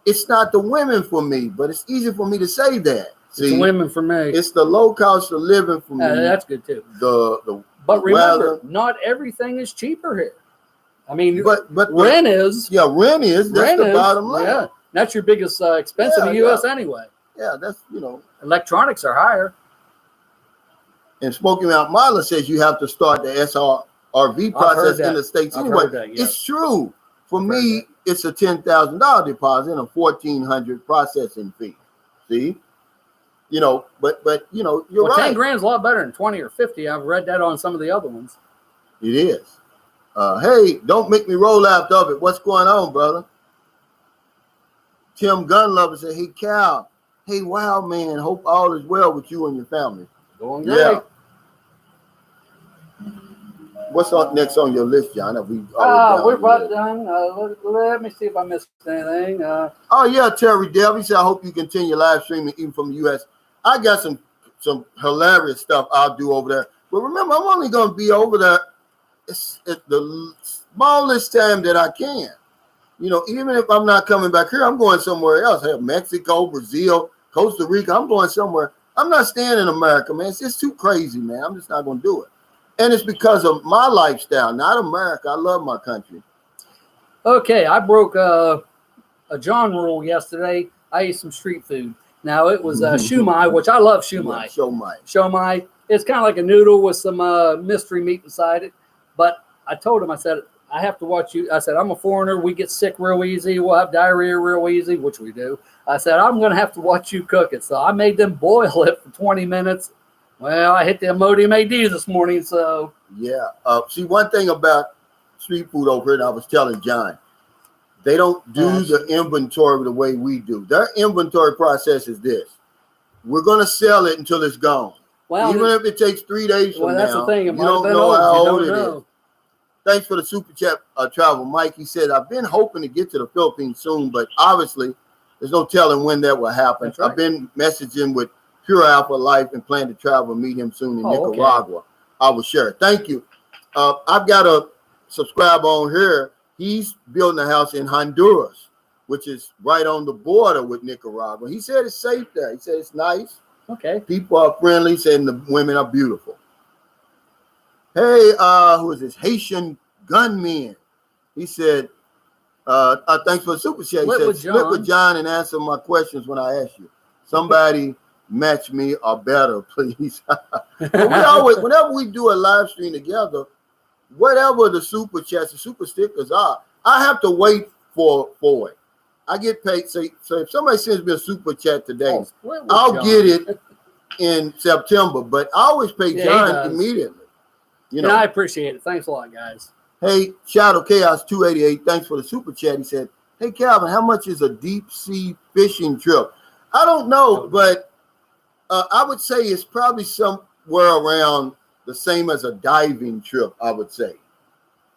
it's not the women for me, but it's easy for me to say that. See, It's women for me. it's the low cost of living for me. That's good too. But remember, not everything is cheaper here. I mean, but rent is. Yeah, rent is. That's the bottom line. Yeah, that's your biggest expense in the U.S. anyway. Yeah, that's Electronics are higher. And Smoky Mountain Miler says you have to start the SRV process in the States anyway. It's true. For me, it's a $10,000 deposit and a $1,400 processing fee. See? But you're right. 10 grand is a lot better than 20 or 50. I've read that on some of the other ones. It is. Hey, don't make me roll out of it. What's going on, brother? Tim Gunlover said, hey, Cal. Hey, wow, man. Hope all is well with you and your family. Going great. Yeah. What's next on your list, John? We're about done. Let me see if I missed anything. Oh, yeah, Terry Dell. He said, I hope you continue live streaming even from the U.S. I got some hilarious stuff I'll do over there. But remember, I'm only going to be over there at the smallest time that I can. Even if I'm not coming back here, I'm going somewhere else. Hell, Mexico, Brazil, Costa Rica. I'm going somewhere. I'm not staying in America, man. It's just too crazy, man. I'm just not going to do it. And it's because of my lifestyle, not America. I love my country. Okay, I broke a John rule yesterday. I ate some street food. Now, it was shumai, which I love shumai. Shumai. It's kind of like a noodle with some mystery meat inside it. But I told him, I said, I have to watch you. I said, I'm a foreigner. We get sick real easy. We'll have diarrhea real easy, which we do. I said, I'm going to have to watch you cook it. So I made them boil it for 20 minutes. Well, I hit the Imodium AD this morning, so. Yeah. See, one thing about street food over here, and I was telling John, they don't do the inventory the way we do. Their inventory process is this. We're going to sell it until it's gone. Well, even if it takes 3 days from now, that's the thing. You don't know how old it is. Thanks for the super chat, Travel Mike. He said, I've been hoping to get to the Philippines soon, but obviously there's no telling when that will happen. Right. I've been messaging with Pure Alpha Life and plan to travel and meet him soon in Nicaragua. Okay. I will share it. Thank you. I've got a subscribe on here. He's building a house in Honduras, which is right on the border with Nicaragua. He said it's safe there. He said it's nice. Okay. People are friendly, saying the women are beautiful. Hey, who is this? Haitian gunman. He said, thanks for the super chat. He said, split with John and answer my questions when I ask you. Somebody match me or better, please. Whenever we do a live stream together, whatever the super chats, the super stickers are, I have to wait for it. I get paid. So if somebody sends me a super chat today, I'll get it in September, but I always pay John immediately. And I appreciate it. Thanks a lot, guys. Hey, Shadow Chaos 288, thanks for the super chat. He said, hey, Calvin, how much is a deep sea fishing trip? I don't know, but I would say it's probably somewhere around the same as a diving trip, I would say.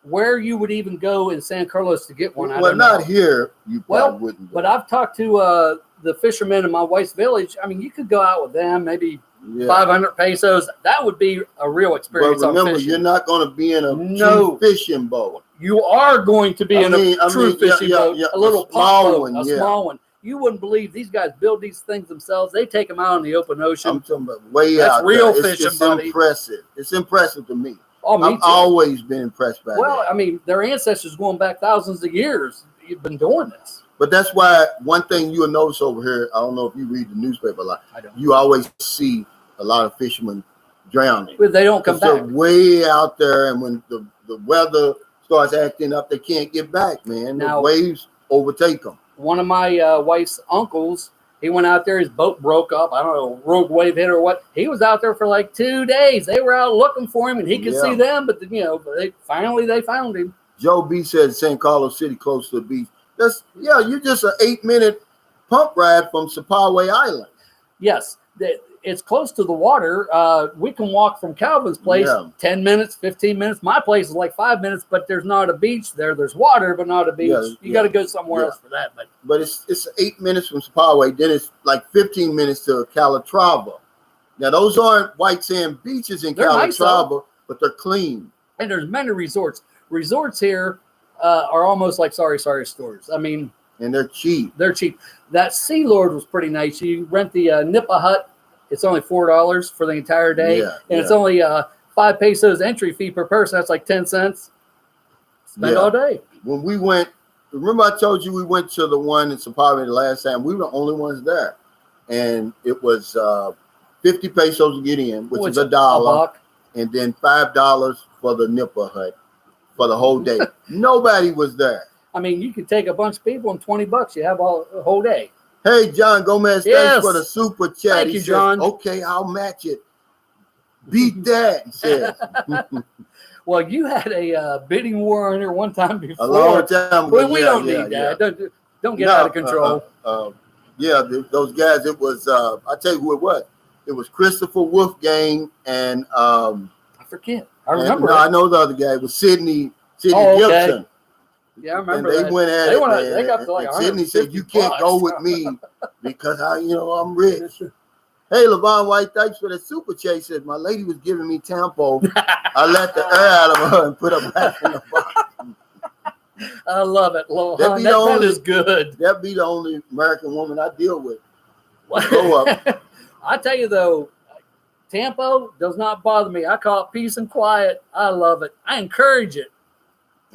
Where you would even go in San Carlos to get one? Well, not here. You probably wouldn't. But I've talked to the fishermen in my wife's village. I mean, you could go out with them, maybe 500 pesos. That would be a real experience. But remember, you're not going to be in a true fishing boat. You are going to be in a true fishing boat, a little small one, small one. You wouldn't believe these guys build these things themselves. They take them out in the open ocean. I'm talking about way out. That's real fishing, it's impressive. It's impressive to me. Oh, me I've always been impressed by that. Well, I mean, their ancestors going back thousands of years. You've been doing this. But that's why one thing you'll notice over here, I don't know if you read the newspaper a lot. I don't. You always see a lot of fishermen drowning. But they don't come back. They're way out there, and when the weather starts acting up, they can't get back, man. The waves overtake them. One of my wife's uncles, he went out there. His boat broke up. I don't know, rogue wave hit or what. He was out there for like 2 days. They were out looking for him, and he could see them. But they found him. Joe B said San Carlos City, close to the beach. You're just an 8-minute pump ride from Sapaway Island. Yes, it's close to the water. We can walk from Calvin's place 10 minutes, 15 minutes. My place is like 5 minutes, but there's not a beach there. There's water, but not a beach. You got to go somewhere else for that. But it's 8 minutes from Sapaway. Then it's like 15 minutes to Calatrava. Now those aren't white sand beaches in They're nice, Calatrava, but they're clean. And there's many resorts. Resorts here are almost like sorry stores. I mean, And they're cheap. they're cheap. That Sea Lord was pretty nice. You rent the Nipa hut. It's only $4 for the entire day, and it's only 5 pesos entry fee per person. That's like 10 cents. Spend all day. When we went, remember I told you we went to the one in Sapari the last time. We were the only ones there, and it was 50 pesos to get in, which is $1, and then $5 for the Nipa hut for the whole day. Nobody was there. I mean, you could take a bunch of people and $20. You have a whole day. Hey, John Gomez, Yes. thanks for the super chat. Thank you, John. Okay, I'll match it. Beat that, he said. Well, you had a bidding war on here one time before. A long time ago. We don't need that. Don't get out of control. Those guys, it was, I'll tell you who it was. It was Christopher Wolfgang and I forget. I remember. I know the other guy. It was Sidney okay. Gibson. Yeah, I remember. And they went at it, man. They got to like and Sidney said, "You can't $150. go with me because I'm rich." Hey, Levon White, thanks for the super chat. He said, "My lady was giving me Tampo. I let the air out of her and put her back in the box." I love it, Levon. That is good. That be the only American woman I deal with. Grow up. I tell you though, Tampo does not bother me. I call it peace and quiet. I love it. I encourage it.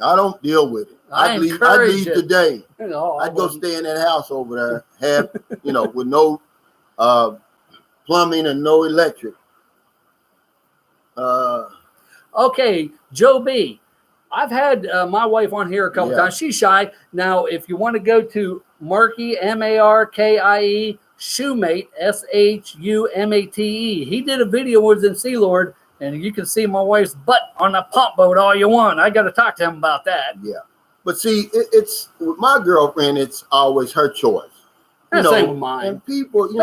I don't deal with it. I'd leave today. I'd go stay in that house over there, with no plumbing and no electric. Okay, Joe B. I've had my wife on here a couple times. She's shy. Now, if you want to go to Markie, Markie, Shoemate, Shumate. He did a video with in Sea Lord, and you can see my wife's butt on a pump boat all you want. I got to talk to him about that. Yeah. But see, it's with my girlfriend, it's always her choice. Same with mine. And people, you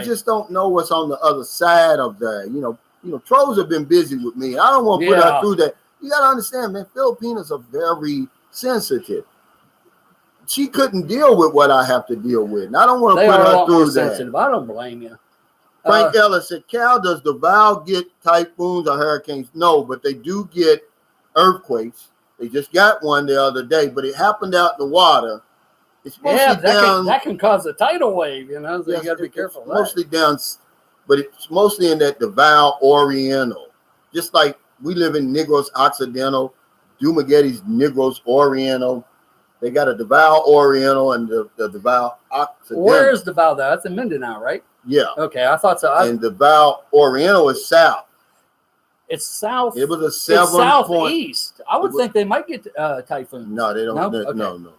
just don't know what's on the other side of that. Trolls have been busy with me. I don't want to put her through that. You got to understand, man, Filipinos are very sensitive. She couldn't deal with what I have to deal with. And I don't want to put her through that. Sensitive. I don't blame you. Frank Ellis said, Cal, does Davao get typhoons or hurricanes? No, but they do get earthquakes. They just got one the other day, but it happened out in the water. It's mostly down. That can cause a tidal wave, so you got to be careful. It's mostly down, but it's mostly in that Davao Oriental. Just like we live in Negros Occidental, Dumagueti's Negros Oriental. They got a Davao Oriental and the Davao Occidental. Where is Davao, though? That's in Mindanao, right? Yeah. Okay, I thought so. And Davao Oriental is south. It's south. It was a 7 It's southeast. I would think they might get typhoons. No, they don't. No.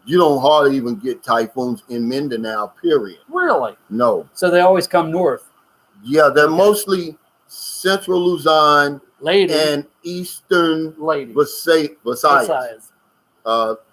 You don't hardly even get typhoons in Mindanao, period. Really? No. So they always come north. Yeah, they're mostly central Luzon and eastern Visayas.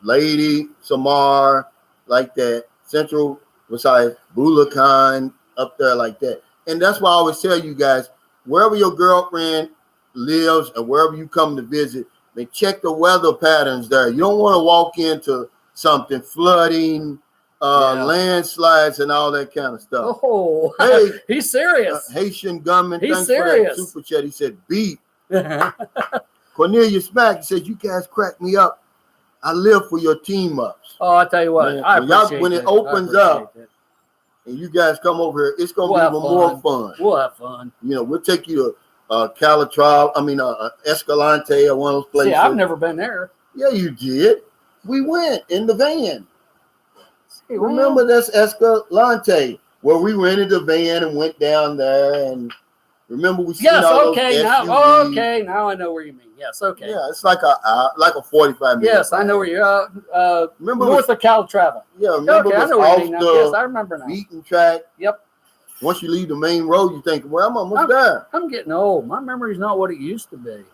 Lady, Samar, like that. Central Visayas, Bulacan, up there like that. And that's why I always tell you guys, wherever your girlfriend lives and wherever you come to visit, they check the weather patterns there. You don't want to walk into something flooding, landslides, and all that kind of stuff. Oh, hey, he's serious. Haitian gunman, he's thanks serious. For that super chat. He said, beat. Cornelius Mack, he said, you guys crack me up. I live for your team ups. Oh, I tell you what, man, when it opens up and you guys come over here, it's going to be even more fun. We'll have fun. We'll take you to Calatrava, Escalante or one of those places. Yeah, I've never been there. Yeah, you did. We went in the van. Remember that's Escalante, where we rented the van and went down there and remember we now I know where you mean. Yes, okay. Yeah, it's like a 45 minutes. Yes, I know where you're remember north of Calatrava. Yeah, remember I know where you mean now. Yes, I remember now. Beaten track. Yep. Once you leave the main road, you think, well, I'm almost there. I'm getting old. My memory's not what it used to be.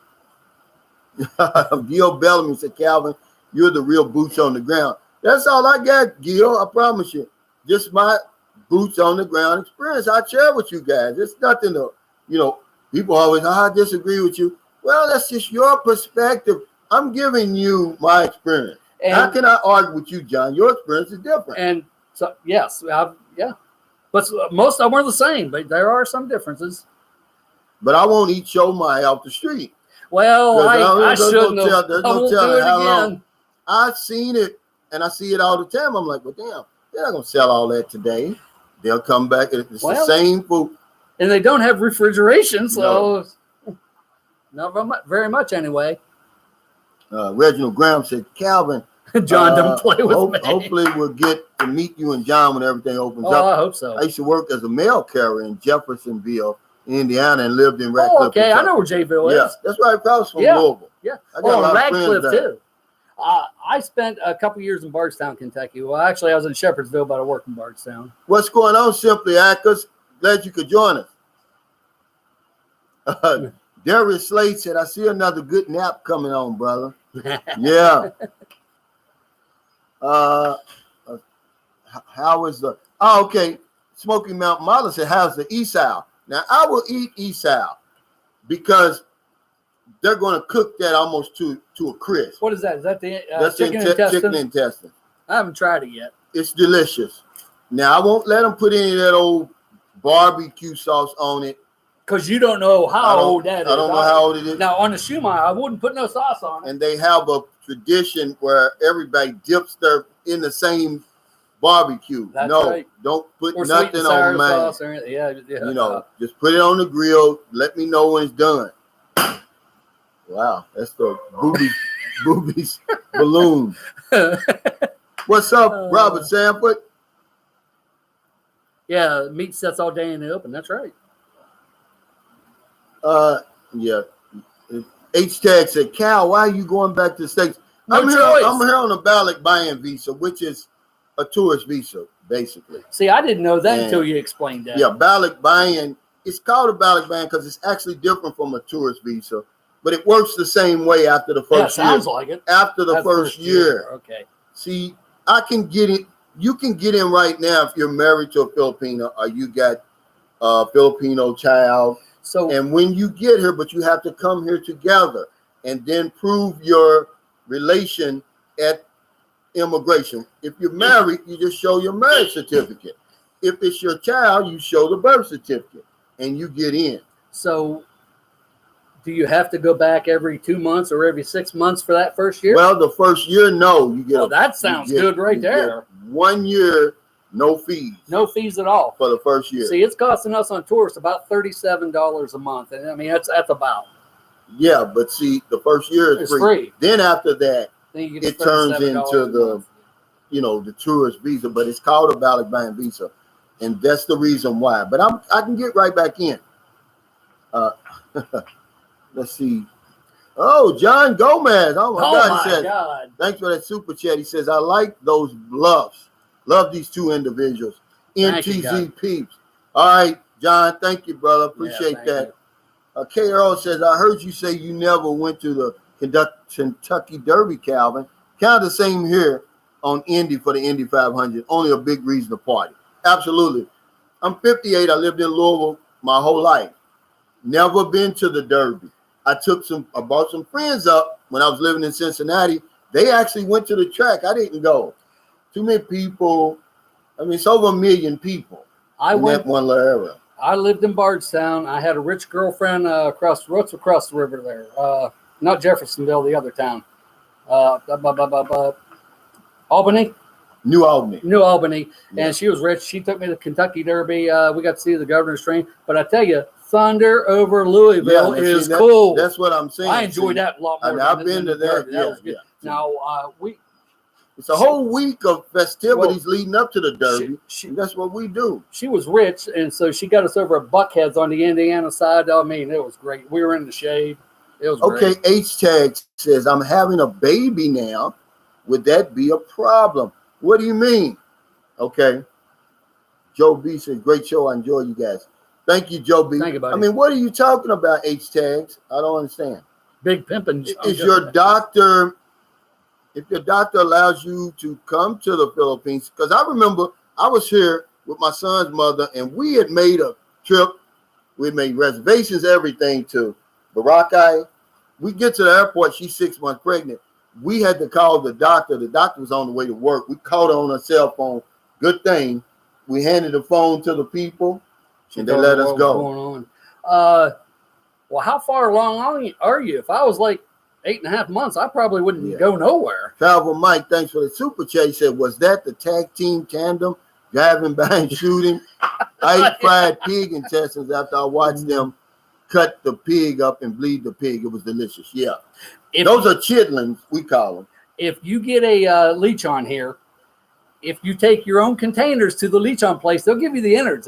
Gil Bellamy said, Calvin, you're the real boots on the ground. That's all I got, Gil. I promise you. Just my boots on the ground experience. I share with you guys. It's nothing to, people always, I disagree with you. Well, that's just your perspective. I'm giving you my experience. And how can I argue with you, John? Your experience is different. And so, yes, but But most of them are the same, but there are some differences. But I won't eat shomai off the street. Well, I shouldn't have. There's I no won't do telling it how again. long. I've seen it, and I see it all the time. I'm like, well, damn, they're not going to sell all that today. They'll come back. It's the same food. And they don't have refrigeration, so not very much anyway. Reginald Graham said, Calvin, John, don't play with me. Hopefully we'll get to meet you and John when everything opens up. I hope so. I used to work as a mail carrier in Jeffersonville, Indiana, and lived in Radcliffe. Oh, okay. I know where Jayville is. Yeah, that's right across from Louisville. Yeah. I got a lot of Radcliffe, friends there. too. I spent a couple years in Bardstown, Kentucky. Well, actually, I was in Shepherdsville, but I worked in Bardstown. What's going on, Simply Actors? Glad you could join us. Darius Slade said, I see another good nap coming on, brother. Yeah. How is the... Oh, okay. Smoky Mountain Model said, how's the esau? Now, I will eat esau because they're going to cook that almost to a crisp. What is that? Is that the That's chicken intestine? Chicken intestine. I haven't tried it yet. It's delicious. Now, I won't let them put any of that old barbecue sauce on it. Because you don't know how old that is. I don't know how old it is. Now, on the shumai, I wouldn't put no sauce on it. And they have a tradition where everybody dips their in the same barbecue. That's no, right. don't put Or nothing sweet and sour on mine. sauce or anything. Yeah. You know, just put it on the grill. Let me know when it's done. Wow, that's the boobies balloon. What's up, Robert Sanford? Yeah, meat sets all day in the open. That's right. Yeah. H-Tag said, Cal, why are you going back to the States? I'm here on a ballot buying visa, which is a tourist visa, basically. See, I didn't know that until you explained that. Yeah, ballot buying. It's called a ballot buying because it's actually different from a tourist visa, but it works the same way after the first year. Sounds like it. After the first year. Okay. See, I can get it. You can get in right now if you're married to a Filipino or you got a Filipino child. So, and when you get here, but you have to come here together and then prove your relation at immigration. If you're married, you just show your marriage certificate. If it's your child, you show the birth certificate and you get in. So do you have to go back every 2 months or every 6 months for that first year? Well, the first year, no. You get. Well, that sounds good right there. 1 year, no fees. No fees at all for the first year. See, it's costing us on tourists about $37 a month, and I mean that's about. Yeah, but see, the first year is free. Then after that, it turns into the, the tourist visa, but it's called a ballot buying visa, and that's the reason why. But I can get right back in. Let's see. Oh, John Gomez. Oh my God! He says, thanks for that super chat. He says, I like those bluffs. Love these two individuals. NTZ peeps. All right, John. Thank you, brother. Appreciate that. KRO says, I heard you say you never went to the Kentucky Derby, Calvin. Kind of the same here on Indy for the Indy 500. Only a big reason to party. Absolutely. I'm 58. I lived in Louisville my whole life. Never been to the Derby. I brought some friends up when I was living in Cincinnati. They actually went to the track. I didn't go. Too many people. I mean, it's over 1 million people in that one little area. I lived in Bardstown. I had a rich girlfriend across the river there. Not Jeffersonville, the other town. Albany? New Albany. Yeah. And she was rich. She took me to the Kentucky Derby. We got to see the governor's train. But I tell you, Thunder over Louisville is cool. That's what I'm saying. I enjoyed that a lot more. I've been to that. That was good. Yeah. Now, it's a whole week of festivities leading up to the Derby. That's what we do. She was rich, and so she got us over at Buckhead's on the Indiana side. I mean, it was great. We were in the shade. It was great. H-Tag says, I'm having a baby now. Would that be a problem? What do you mean? Okay. Joe B says, great show. I enjoy you guys. Thank you, Joe B. Thank you, buddy. I mean, what are you talking about, H-Tags? I don't understand. Big pimping. Is your doctor... If your doctor allows you to come to the Philippines, because I remember I was here with my son's mother and we had made a trip. We made reservations, everything to Boracay. We get to the airport. She's 6 months pregnant. We had to call the doctor. The doctor was on the way to work. We called her on her cell phone. Good thing. we handed the phone to the people, and they told let me us what was go. going on. Well, how far along are you? If I was like 8.5 months, I probably wouldn't go nowhere. Calvin Mike, thanks for the super chat. He said, was that the tag team tandem driving by and shooting? I ate fried pig intestines after I watched them cut the pig up and bleed the pig. It was delicious. Yeah. Those are chitlins, we call them. If you get a leech on here, if you take your own containers to the leech on place, they'll give you the innards.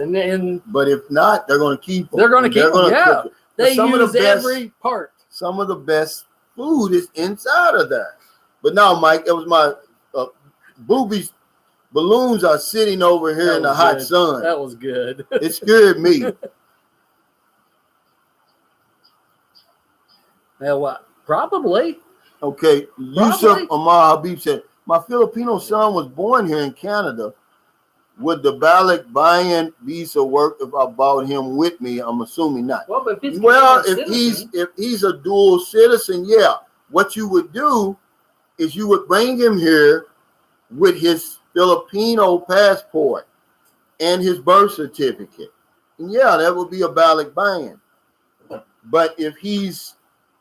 But if not, they're going to keep them. They're going to keep them, yeah. They use every part. Some of the best food is inside of that. But now, Mike, it was my boobies. Balloons are sitting over here in the hot sun. That was good. It scared me. Now what? Probably. Okay. Yusuf Amar Habib said, my Filipino son was born here in Canada. Would the ballot buy-in visa work if I brought him with me? I'm assuming not. Well, but if he's a dual citizen, yeah. What you would do is you would bring him here with his Filipino passport and his birth certificate. And yeah, that would be a ballot buy-in. But if he's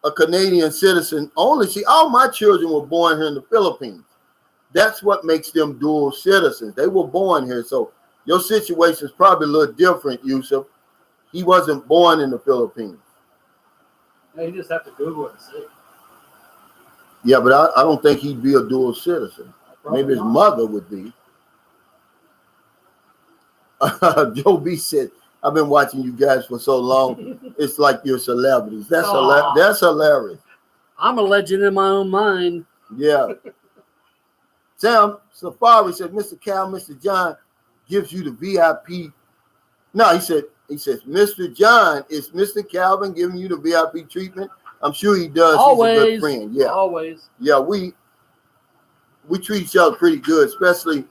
a Canadian citizen only, see, all my children were born here in the Philippines. That's what makes them dual citizens. They were born here. So your situation is probably a little different, Yusuf. He wasn't born in the Philippines. You just have to Google it and see. Yeah, but I don't think he'd be a dual citizen. Probably maybe his mother would be. Joe B said, I've been watching you guys for so long. It's like you're celebrities. That's hilarious. I'm a legend in my own mind. Yeah. Sam Safari said, Mr. Cal, Mr. John gives you the VIP. No, he says, Mr. John, is Mr. Calvin giving you the VIP treatment? I'm sure he does. Always. He's a good friend. Yeah. Always. Yeah, we treat each other pretty good, especially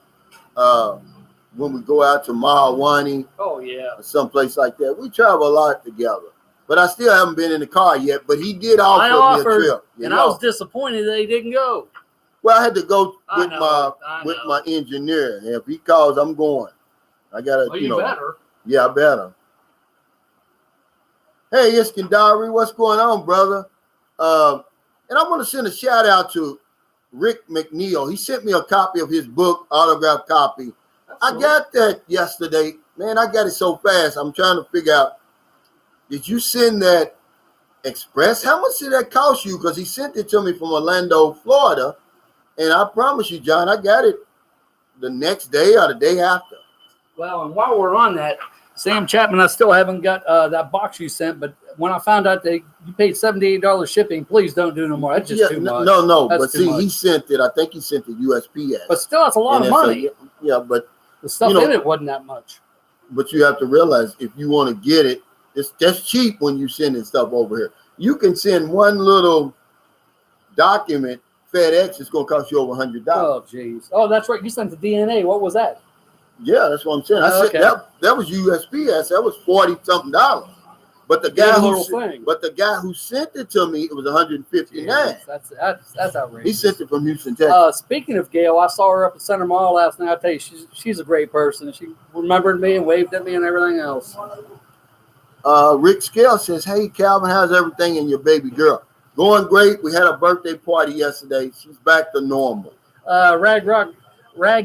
when we go out to Mahawani. Oh, yeah. Or someplace like that. We travel a lot together. But I still haven't been in the car yet, but he did offer me a trip. I was disappointed that he didn't go. Well, I had to go with my engineer. And if he calls, I'm going. I gotta, well, you better. Yeah, I better. Hey, Iskandari, what's going on, brother? And I want to send a shout out to Rick McNeil. He sent me a copy of his book, autographed copy. I got that yesterday. Man, I got it so fast. I'm trying to figure out, did you send that express? How much did that cost you? Because he sent it to me from Orlando, Florida. And I promise you, John, I got it the next day or the day after. Well, and while we're on that, Sam Chapman, I still haven't got that box you sent, but when I found out that you paid $78 shipping, please don't do no more. That's just too much. No. That's but see, he sent it. I think he sent it USPS. But still, that's a lot of money. Yeah, but the stuff in it wasn't that much. But you have to realize, if you want to get it, it's just cheap when you sending stuff over here. You can send one little document. FedEx is going to cost you over $100. Oh, jeez. Oh, that's right. You sent the DNA. What was that? Yeah, that's what I'm saying. I said that was USPS. That was $40-something. But the guy who sent it to me, it was $159. That's outrageous. He sent it from Houston, Texas. Speaking of Gail, I saw her up at Center Mall last night. I tell you, she's a great person. She remembered me and waved at me and everything else. Rick Scale says, "Hey Calvin, how's everything and your baby girl?" Going great. We had a birthday party yesterday. She's back to normal. Rag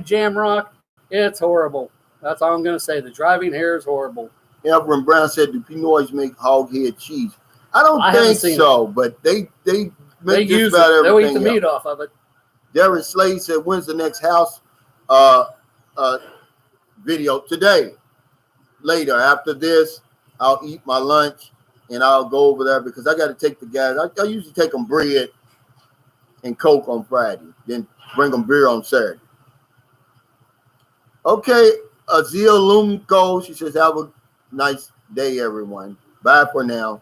Jam Rock. It's horrible. That's all I'm going to say. The driving here is horrible. Evelyn Brown said, "Do Pinoys make hog head cheese?" I don't think so, but they make just about everything. They'll eat the meat off of it. Derek Slade said, "When's the next house video?" Today. Later, after this, I'll eat my lunch. And I'll go over there because I got to take the guys. I usually take them bread and Coke on Friday, then bring them beer on Saturday. Okay, Azil Lumko, she says, "Have a nice day, everyone. Bye for now."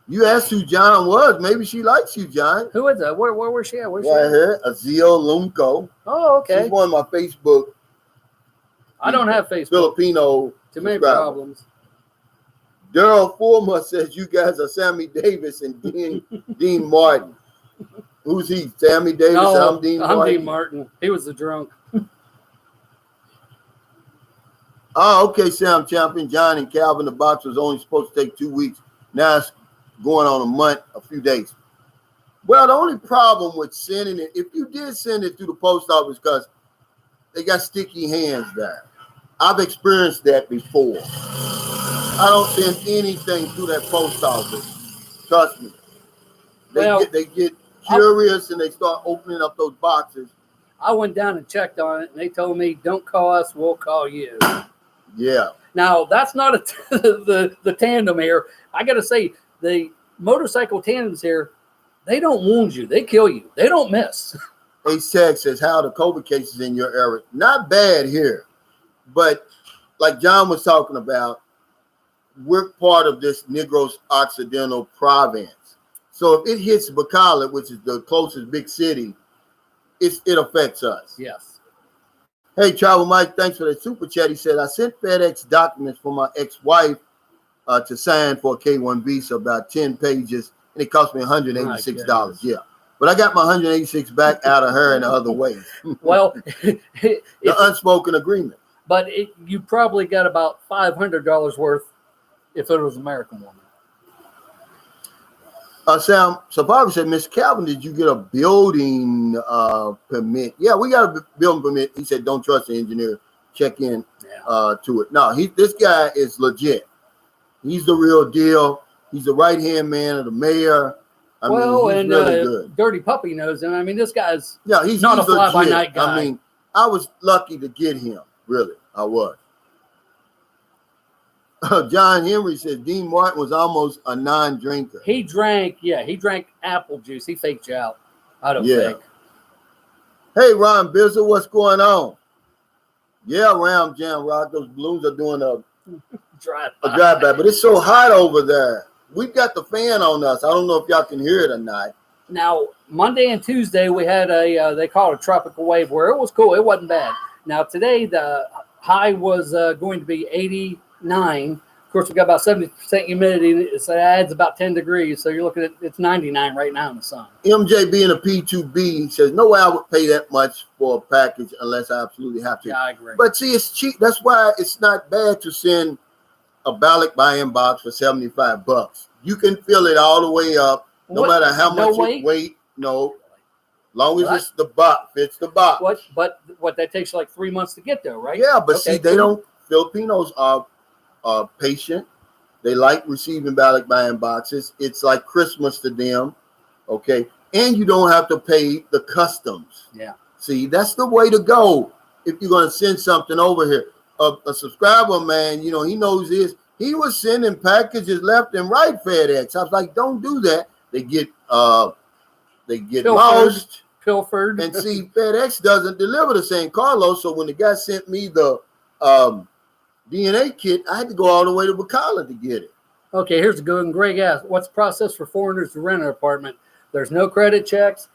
You asked who John was. Maybe she likes you, John. Who is that? Where was she at? Where's she right at? here, Azil Lumko. Oh, okay. She's one of my Facebook. I don't have Facebook. Filipino. Too many problems. Daryl Former says you guys are Sammy Davis and Dean Martin. Who's he? Sammy Davis? No, I'm Dean Martin. Dean Martin. He was the drunk. Oh, okay, Sam Champion, John and Calvin. The box was only supposed to take 2 weeks. Now it's going on a month, a few days. Well, the only problem with sending it, if you did send it through the post office, because they got sticky hands there. I've experienced that before. I don't send anything through that post office. Trust me. They get curious and they start opening up those boxes. I went down and checked on it, and they told me, "Don't call us, we'll call you." Yeah. Now that's not the tandem here. I got to say, the motorcycle tandems here, they don't wound you, they kill you, they don't miss. A-Tech says, how are the COVID cases in your area? Not bad here, but like John was talking about, we're part of this Negros Occidental province. So if it hits Bacala, which is the closest big city, it affects us. Yes. Hey, Travel Mike, thanks for the super chat. He said, I sent FedEx documents for my ex-wife to sign for a K-1 visa, about 10 pages, and it cost me $186. Yeah. But I got my $186 back out of her in other ways. Well, the unspoken agreement. But you probably got about $500 worth if it was American woman. Sam, so Bobby said, Mr. Calvin, did you get a building permit? Yeah, we got a building permit. He said, don't trust the engineer. Check in to it. No, this guy is legit. He's the real deal. He's the right-hand man of the mayor. I mean, he's really good. Dirty Puppy knows him. I mean, this guy's he's not a fly-by-night guy. I mean, I was lucky to get him. Really, I was. John Henry says Dean Martin was almost a non-drinker. He drank apple juice. He faked you out. I don't think. Hey, Ron Bizzle, what's going on? Yeah, Ram Jam Rock. Those balloons are doing a drive-by, but it's so hot over there. We've got the fan on us. I don't know if y'all can hear it or not. Now, Monday and Tuesday, we had they call it a tropical wave where it was cool. It wasn't bad. Now, today, the high was going to be 89. Of course, we got about 70% humidity. So it adds about 10 degrees. So you're looking at it's 99 right now in the sun. MJ being a P2B says, no way I would pay that much for a package unless I absolutely have to. Yeah, I agree. But see, it's cheap. That's why it's not bad to send a ballot by inbox for $75. You can fill it all the way up, no matter how much you weight. No, long as it's the box, fits the box. But that takes like 3 months to get there, right? Yeah, but see, they don't. Filipinos are patient. They like receiving ballot by inboxes. It's like Christmas to them. Okay, and you don't have to pay the customs. Yeah. See, that's the way to go if you're going to send something over here. A subscriber, man, you know, he knows this. He was sending packages left and right, FedEx. I was like, don't do that. They get lost, pilfered. And see, FedEx doesn't deliver to San Carlos. So when the guy sent me the DNA kit, I had to go all the way to Bacala to get it. Okay, here's a good one. Greg asked, what's the process for foreigners to rent an apartment? There's no credit checks.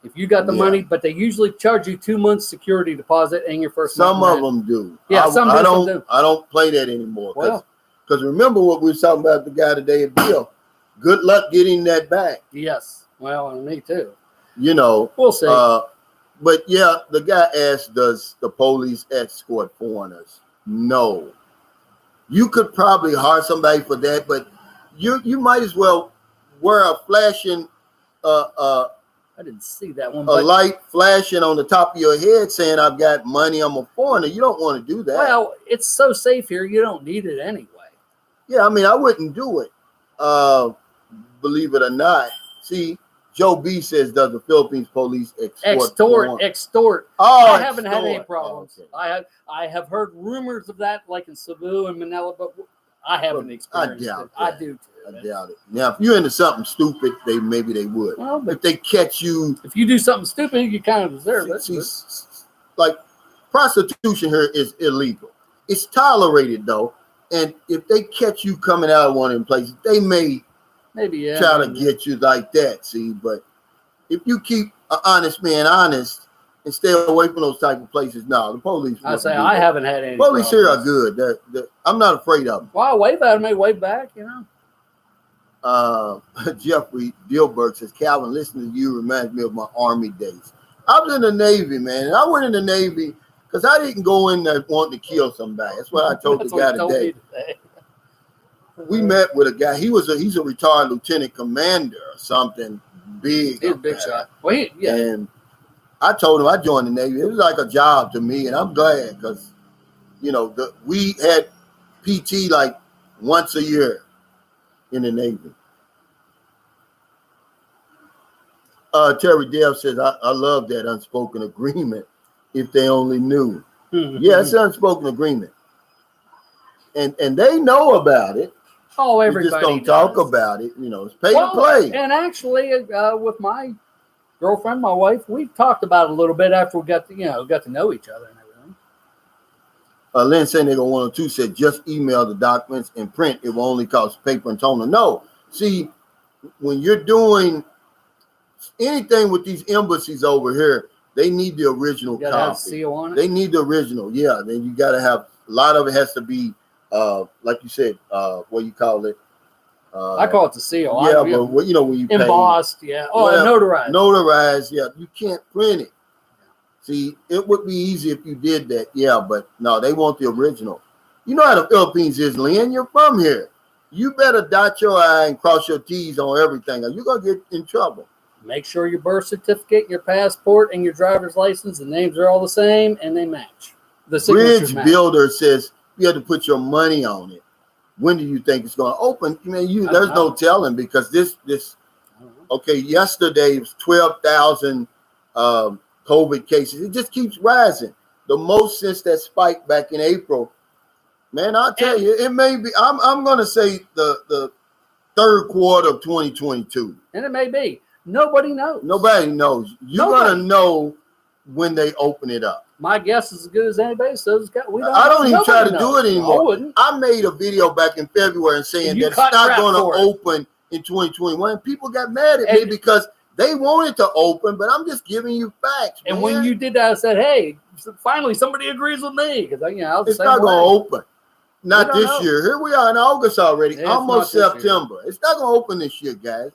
If you got the money, but they usually charge you 2 months security deposit and your first month. Some of them do. Yeah, I don't play that anymore. Because remember what we were talking about the guy today at Bill. Good luck getting that back. Yes. Well, and me too. You know. We'll see. But yeah, the guy asked, does the police escort foreigners? No. You could probably hire somebody for that, but you might as well wear a flashing I didn't see that one. A light flashing on the top of your head saying, I've got money, I'm a foreigner. You don't want to do that. Well, it's so safe here, you don't need it anyway. Yeah, I mean, I wouldn't do it. Believe it or not. See, Joe B says, does the Philippines police extort? Oh, I haven't had any problems. Okay. I have heard rumors of that, like in Cebu and Manila, but I haven't experienced it. I do too. I doubt it. Now, if you're into something stupid, maybe they would. Well, if they catch you, if you do something stupid, you kind of deserve it. Like prostitution here is illegal. It's tolerated though, and if they catch you coming out of one of them places, they may try to get you like that. See, but if you keep an honest man honest and stay away from those type of places, no, the police. I haven't had any. Police here are good. I'm not afraid of them. Well, wave at them, they wave back, you know. Jeffrey Gilbert says, Calvin, listening to you reminds me of my Army days. I was in the Navy, man. And I went in the Navy. Because I didn't go in there wanting to kill somebody. That's what I told That's the what guy he told today. me today. We met with a guy. He's a retired lieutenant commander or something big. He's a up big there. shot. Well, yeah. And I told him I joined the Navy. It was like a job to me, and I'm glad because, we had PT like once a year in the Navy. Terry Dale says, I love that unspoken agreement. If they only knew. Yeah, it's an unspoken agreement. And they know about it. Oh, We everybody just don't does. talk about it. It's pay to play. And actually, with my girlfriend, my wife, we talked about it a little bit after we got to know each other and everything. Lynn San Diego 102 said, just email the documents and print. It will only cost paper and toner. No. See, when you're doing anything with these embassies over here, they need the original You gotta have a copy. seal on it. They need the original. Yeah. Then you got to have, a lot of it has to be, like you said, what you call it? I call it the seal. Yeah, but when you pay, embossed. Yeah. Oh, notarized. Notarized. Yeah, you can't print it. See, it would be easy if you did that. Yeah, but no, they want the original. You know how the Philippines is, Lynn. You're from here. You better dot your I and cross your T's on everything, or you're gonna get in trouble. Make sure your birth certificate, your passport, and your driver's license, the names are all the same and they match. The signatures Bridge match. Builder says you have to put your money on it. When do you think it's going to open? There's no telling because this. Okay, yesterday it was 12,000 COVID cases. It just keeps rising. The most since that spike back in April. Man, I'll tell you, it may be. I'm going to say the third quarter of 2022. And it may be. Nobody knows. Nobody knows. You're going to know when they open it up. My guess is as good as anybody. So I don't even try to do it anymore. I wouldn't. I made a video back in February saying that it's not going to open in 2021. People got mad at me because they wanted to open, but I'm just giving you facts. And when you did that, I said, "Hey, finally somebody agrees with me." Because it's not going to open. Not this year. Here we are in August already, almost September. It's not going to open this year, guys.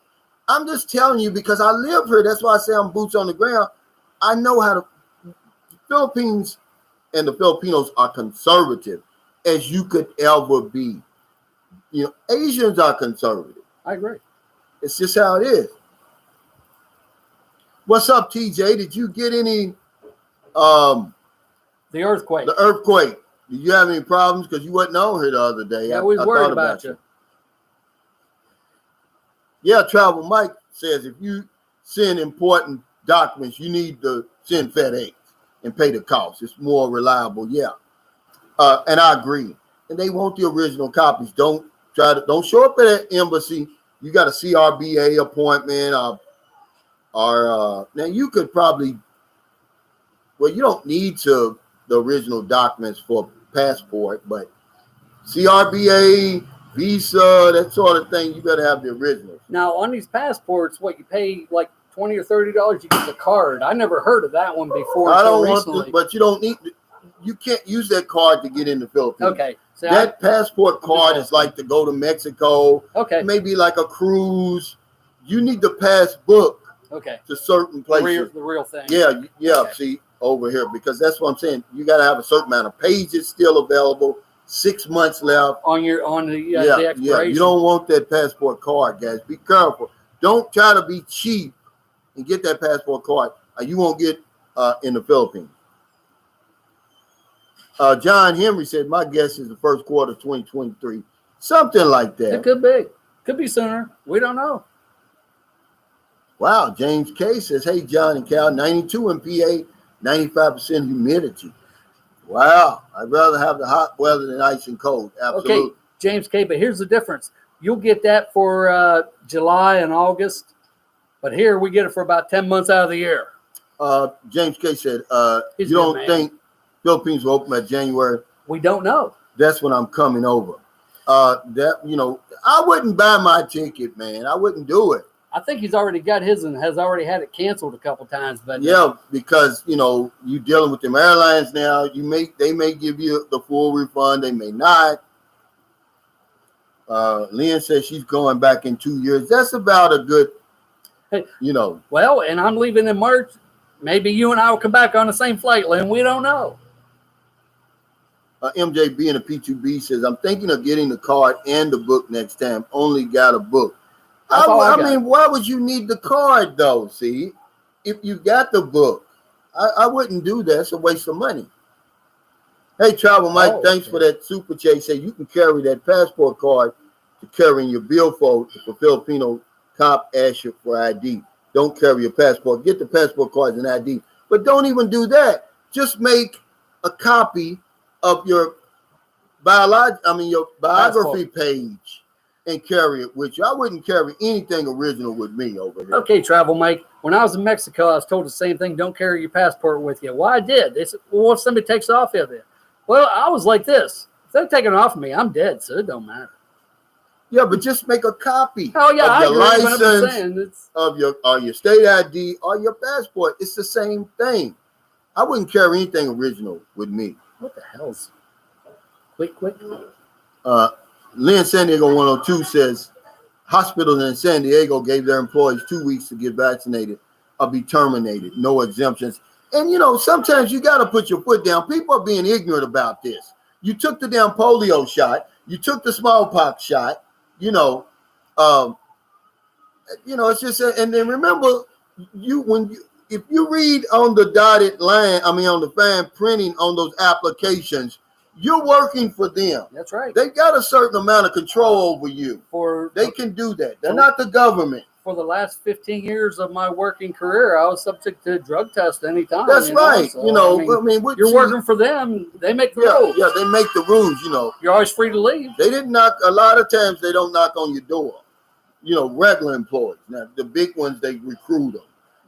I'm just telling you because I live here. That's why I say I'm boots on the ground. I know how to. Philippines and the Filipinos are conservative as you could ever be. Asians are conservative. I agree. It's just how it is. What's up, TJ? Did you get any the earthquake? The earthquake. Did you have any problems? Because you wasn't on here the other day. Yeah, we was worried about you. Yeah, Travel Mike says if you send important documents, you need to send FedEx and pay the cost. It's more reliable. Yeah. And I agree. And they want the original copies. Don't show up at an embassy. You got a CRBA appointment or now you could probably, you don't need the original documents for passport, but CRBA, visa, that sort of thing, you better have the original. Now on these passports, you pay like $20 or $30, you get the card. I never heard of that one before. I don't want to, but you don't need. You can't use that card to get in the Philippines. Okay, so that passport card is like to go to Mexico. Okay, maybe like a cruise. You need the passbook. Okay, to certain places. The real thing. Yeah. Okay. See over here because that's what I'm saying. You got to have a certain amount of pages still available. 6 months left on the expiration. Yeah. You don't want that passport card, guys. Be careful. Don't try to be cheap and get that passport card. You won't get in the Philippines. John Henry said, my guess is the first quarter of 2023. Something like that. It could be. Could be sooner. We don't know. Wow. James K says, hey, John and Cal, 92 in PA, 95% humidity. Wow. I'd rather have the hot weather than ice and cold. Absolutely. Okay, James K, but here's the difference. You'll get that for July and August, but here we get it for about 10 months out of the year. James K said, you don't think Philippines will open by January? We don't know. That's when I'm coming over. I wouldn't buy my ticket, man. I wouldn't do it. I think he's already got his and has already had it canceled a couple times. But yeah, because you're dealing with them airlines now. They may give you the full refund. They may not. Lynn says she's going back in 2 years. That's about a good, Well, and I'm leaving in March. Maybe you and I will come back on the same flight, Lynn. We don't know. MJB and a P2B says, I'm thinking of getting the card and the book next time. Only got a book. I mean, why would you need the card though? See, if you got the book, I wouldn't do that. It's a waste of money. Hey, Travel Mike, thanks for that super chat. Say you can carry that passport card to carry in your billfold if a Filipino cop asks you for ID. Don't carry your passport. Get the passport cards and ID. But don't even do that. Just make a copy of your biography page and carry it with you. I wouldn't carry anything original with me over here. Okay, Travel Mike. When I was in Mexico, I was told the same thing. Don't carry your passport with you. Well, I did. They said, well, what if somebody takes it off of you? Well, I was like this. If they're taking it off of me, I'm dead, so it don't matter. Yeah, but just make a copy of your license, of your state ID, or your passport. It's the same thing. I wouldn't carry anything original with me. What the hell's quick? Lynn San Diego 102 says hospitals in San Diego gave their employees 2 weeks to get vaccinated or be terminated. No exemptions. And, sometimes you got to put your foot down. People are being ignorant about this. You took the damn polio shot. You took the smallpox shot. It's just, and then remember, if you read on the dotted line, on the fine printing on those applications, you're working for them. That's right. They got a certain amount of control over you. They can do that. They're not the government. For the last 15 years of my working career, I was subject to drug test anytime. That's right. You're working for them. They make the rules. Yeah, they make the rules, You're always free to leave. They didn't knock. A lot of times they don't knock on your door. Regular employees. Now, the big ones, they recruit them.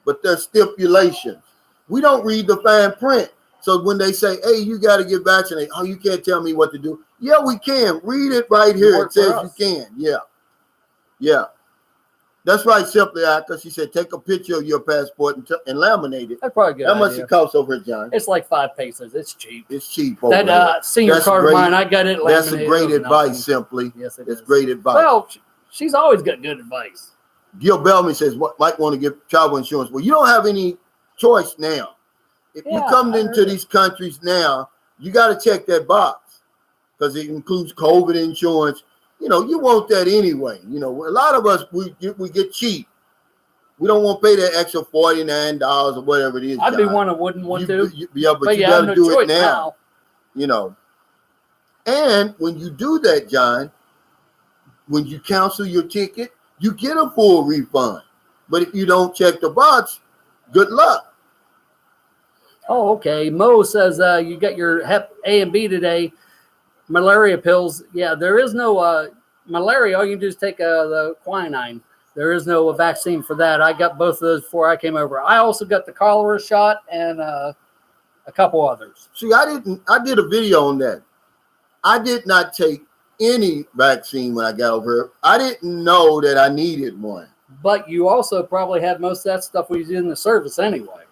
But there's stipulations. We don't read the fine print. So when they say, hey, you got to get vaccinated. Oh, you can't tell me what to do. Yeah, we can. Read it right here. It says you can. Yeah. That's right, Simply Actor. She said, take a picture of your passport and laminate it. That's probably good. How much it costs over here, John? It's like 5 pesos. It's cheap. It's cheap over that senior card of mine, I got it laminated. That's a great advice, Simply. Yes, it's great advice. Well, she's always got good advice. Gil Bellamy says, might want to get travel insurance. Well, you don't have any choice now. If you come into these countries now, you got to check that box because it includes COVID insurance. You want that anyway. A lot of us, we get cheap. We don't want to pay that extra $49 or whatever it is. I'd be one who wouldn't want to. But you got to do it now. And when you do that, John, when you cancel your ticket, you get a full refund. But if you don't check the box, good luck. Oh, okay. Mo says you got your Hep A and B today. Malaria pills. Yeah, there is no malaria. All you can do is take the quinine. There is no vaccine for that. I got both of those before I came over. I also got the cholera shot and a couple others. See, I did a video on that. I did not take any vaccine when I got over here. I didn't know that I needed one. But you also probably had most of that stuff we did in the service anyway.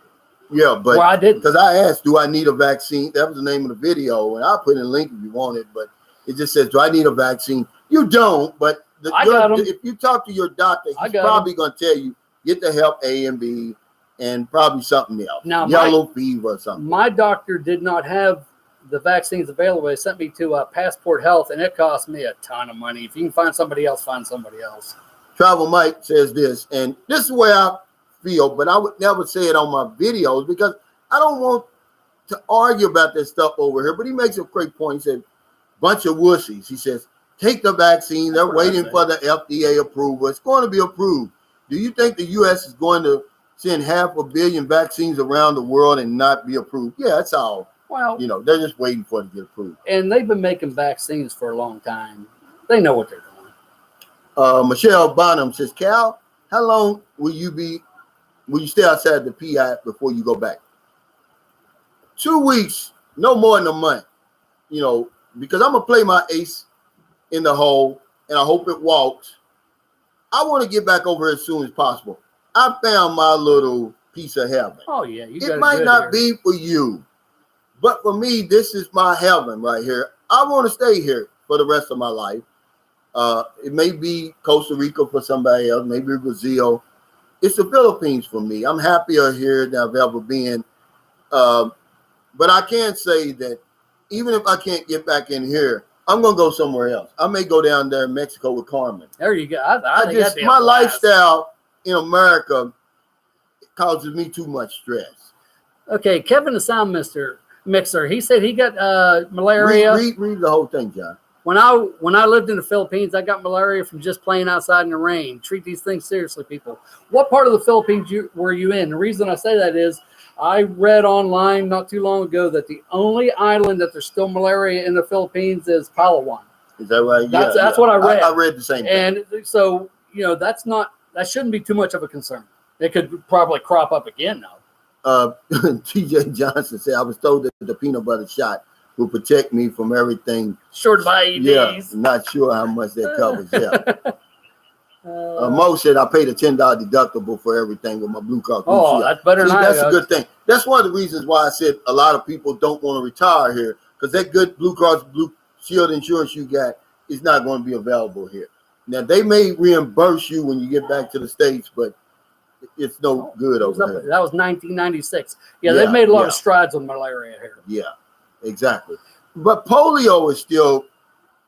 Yeah, but I didn't. Because I asked, do I need a vaccine? That was the name of the video, and I'll put in a link if you want it, but it just says, do I need a vaccine? You don't, but if you talk to your doctor, he's probably going to tell you, get the Hep A and B and probably something else. Now, yellow fever or something. My doctor did not have the vaccines available. They sent me to Passport Health, and it cost me a ton of money. If you can find somebody else, find somebody else. Travel Mike says this, and this is where I feel, but I would never say it on my videos because I don't want to argue about this stuff over here. But he makes a great point. He said, bunch of wussies. He says, take the vaccine. They're waiting for the FDA approval. It's going to be approved. Do you think the U.S. is going to send 500 million vaccines around the world and not be approved? Yeah, that's all. Well, they're just waiting for it to get approved. And they've been making vaccines for a long time. They know what they're doing. Michelle Bonham says, Cal, how long will you stay outside the PI before you go back? 2 weeks, no more than a month, because I'm going to play my ace in the hole, and I hope it walks. I want to get back over here as soon as possible. I found my little piece of heaven. Oh, yeah. It might not be for you, but for me, this is my heaven right here. I want to stay here for the rest of my life. It may be Costa Rica for somebody else, maybe Brazil. It's the Philippines for me. I'm happier here than I've ever been. But I can say that even if I can't get back in here, I'm gonna go somewhere else. I may go down there in Mexico with Carmen. There you go. I think just that'd be a my blast. lifestyle in America causes me too much stress. Okay, Kevin the Sound Mixer. He said he got malaria. Read the whole thing, John. When I lived in the Philippines, I got malaria from just playing outside in the rain. Treat these things seriously, people. What part of the Philippines were you in? The reason I say that is I read online not too long ago that the only island that there's still malaria in the Philippines is Palawan. Is that right? That's what I read. I read the same thing. And so, that shouldn't be too much of a concern. It could probably crop up again now. TJ Johnson said, I was told that the peanut butter shot will protect me from everything. Short by EDs. Yeah, not sure how much that covers. Yeah. Mo said I paid a $10 deductible for everything with my Blue Cross Blue Shield. That's better than that's a good thing. That's one of the reasons why I said a lot of people don't want to retire here, because that good Blue Cross Blue Shield insurance you got is not going to be available here. Now, they may reimburse you when you get back to the States, but it's no good over here. That was 1996. Yeah, they've made a lot of strides on malaria here. Yeah, exactly. But polio is still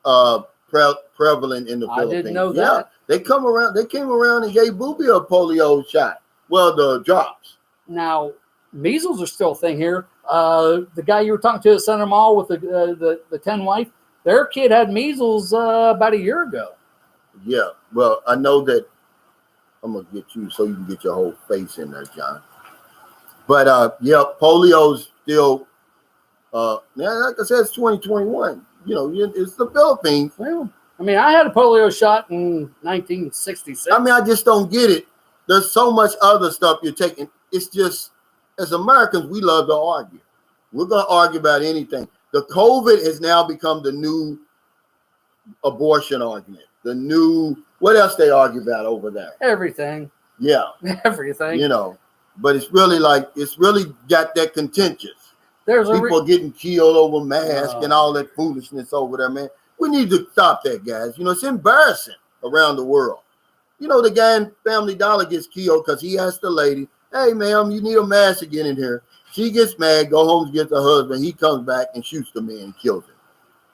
prevalent in the Philippines. I didn't know that. They came around and gave Boobie a polio shot. Well, the drops. Now, measles are still a thing here. The guy you were talking to at Center Mall with the 10 wife, their kid had measles about a year ago. Yeah, well, I know that. I'm gonna get you so you can get your whole face in there, John. But polio's still. Like I said, it's 2021. It's the Philippines. Well, I mean, I had a polio shot in 1966. I mean, I just don't get it. There's so much other stuff you're taking. It's just, as Americans, we love to argue. We're going to argue about anything. The COVID has now become the new abortion argument. The new, what else they argue about over there? Everything. Yeah. Everything. But it's really got that contentious. There's people getting killed over masks and all that foolishness over there, man. We need to stop that, guys. It's embarrassing around the world. The guy in Family Dollar gets killed because he asked the lady, hey, ma'am, you need a mask to get in here. She gets mad, go home to get the husband. He comes back and shoots the man and kills him.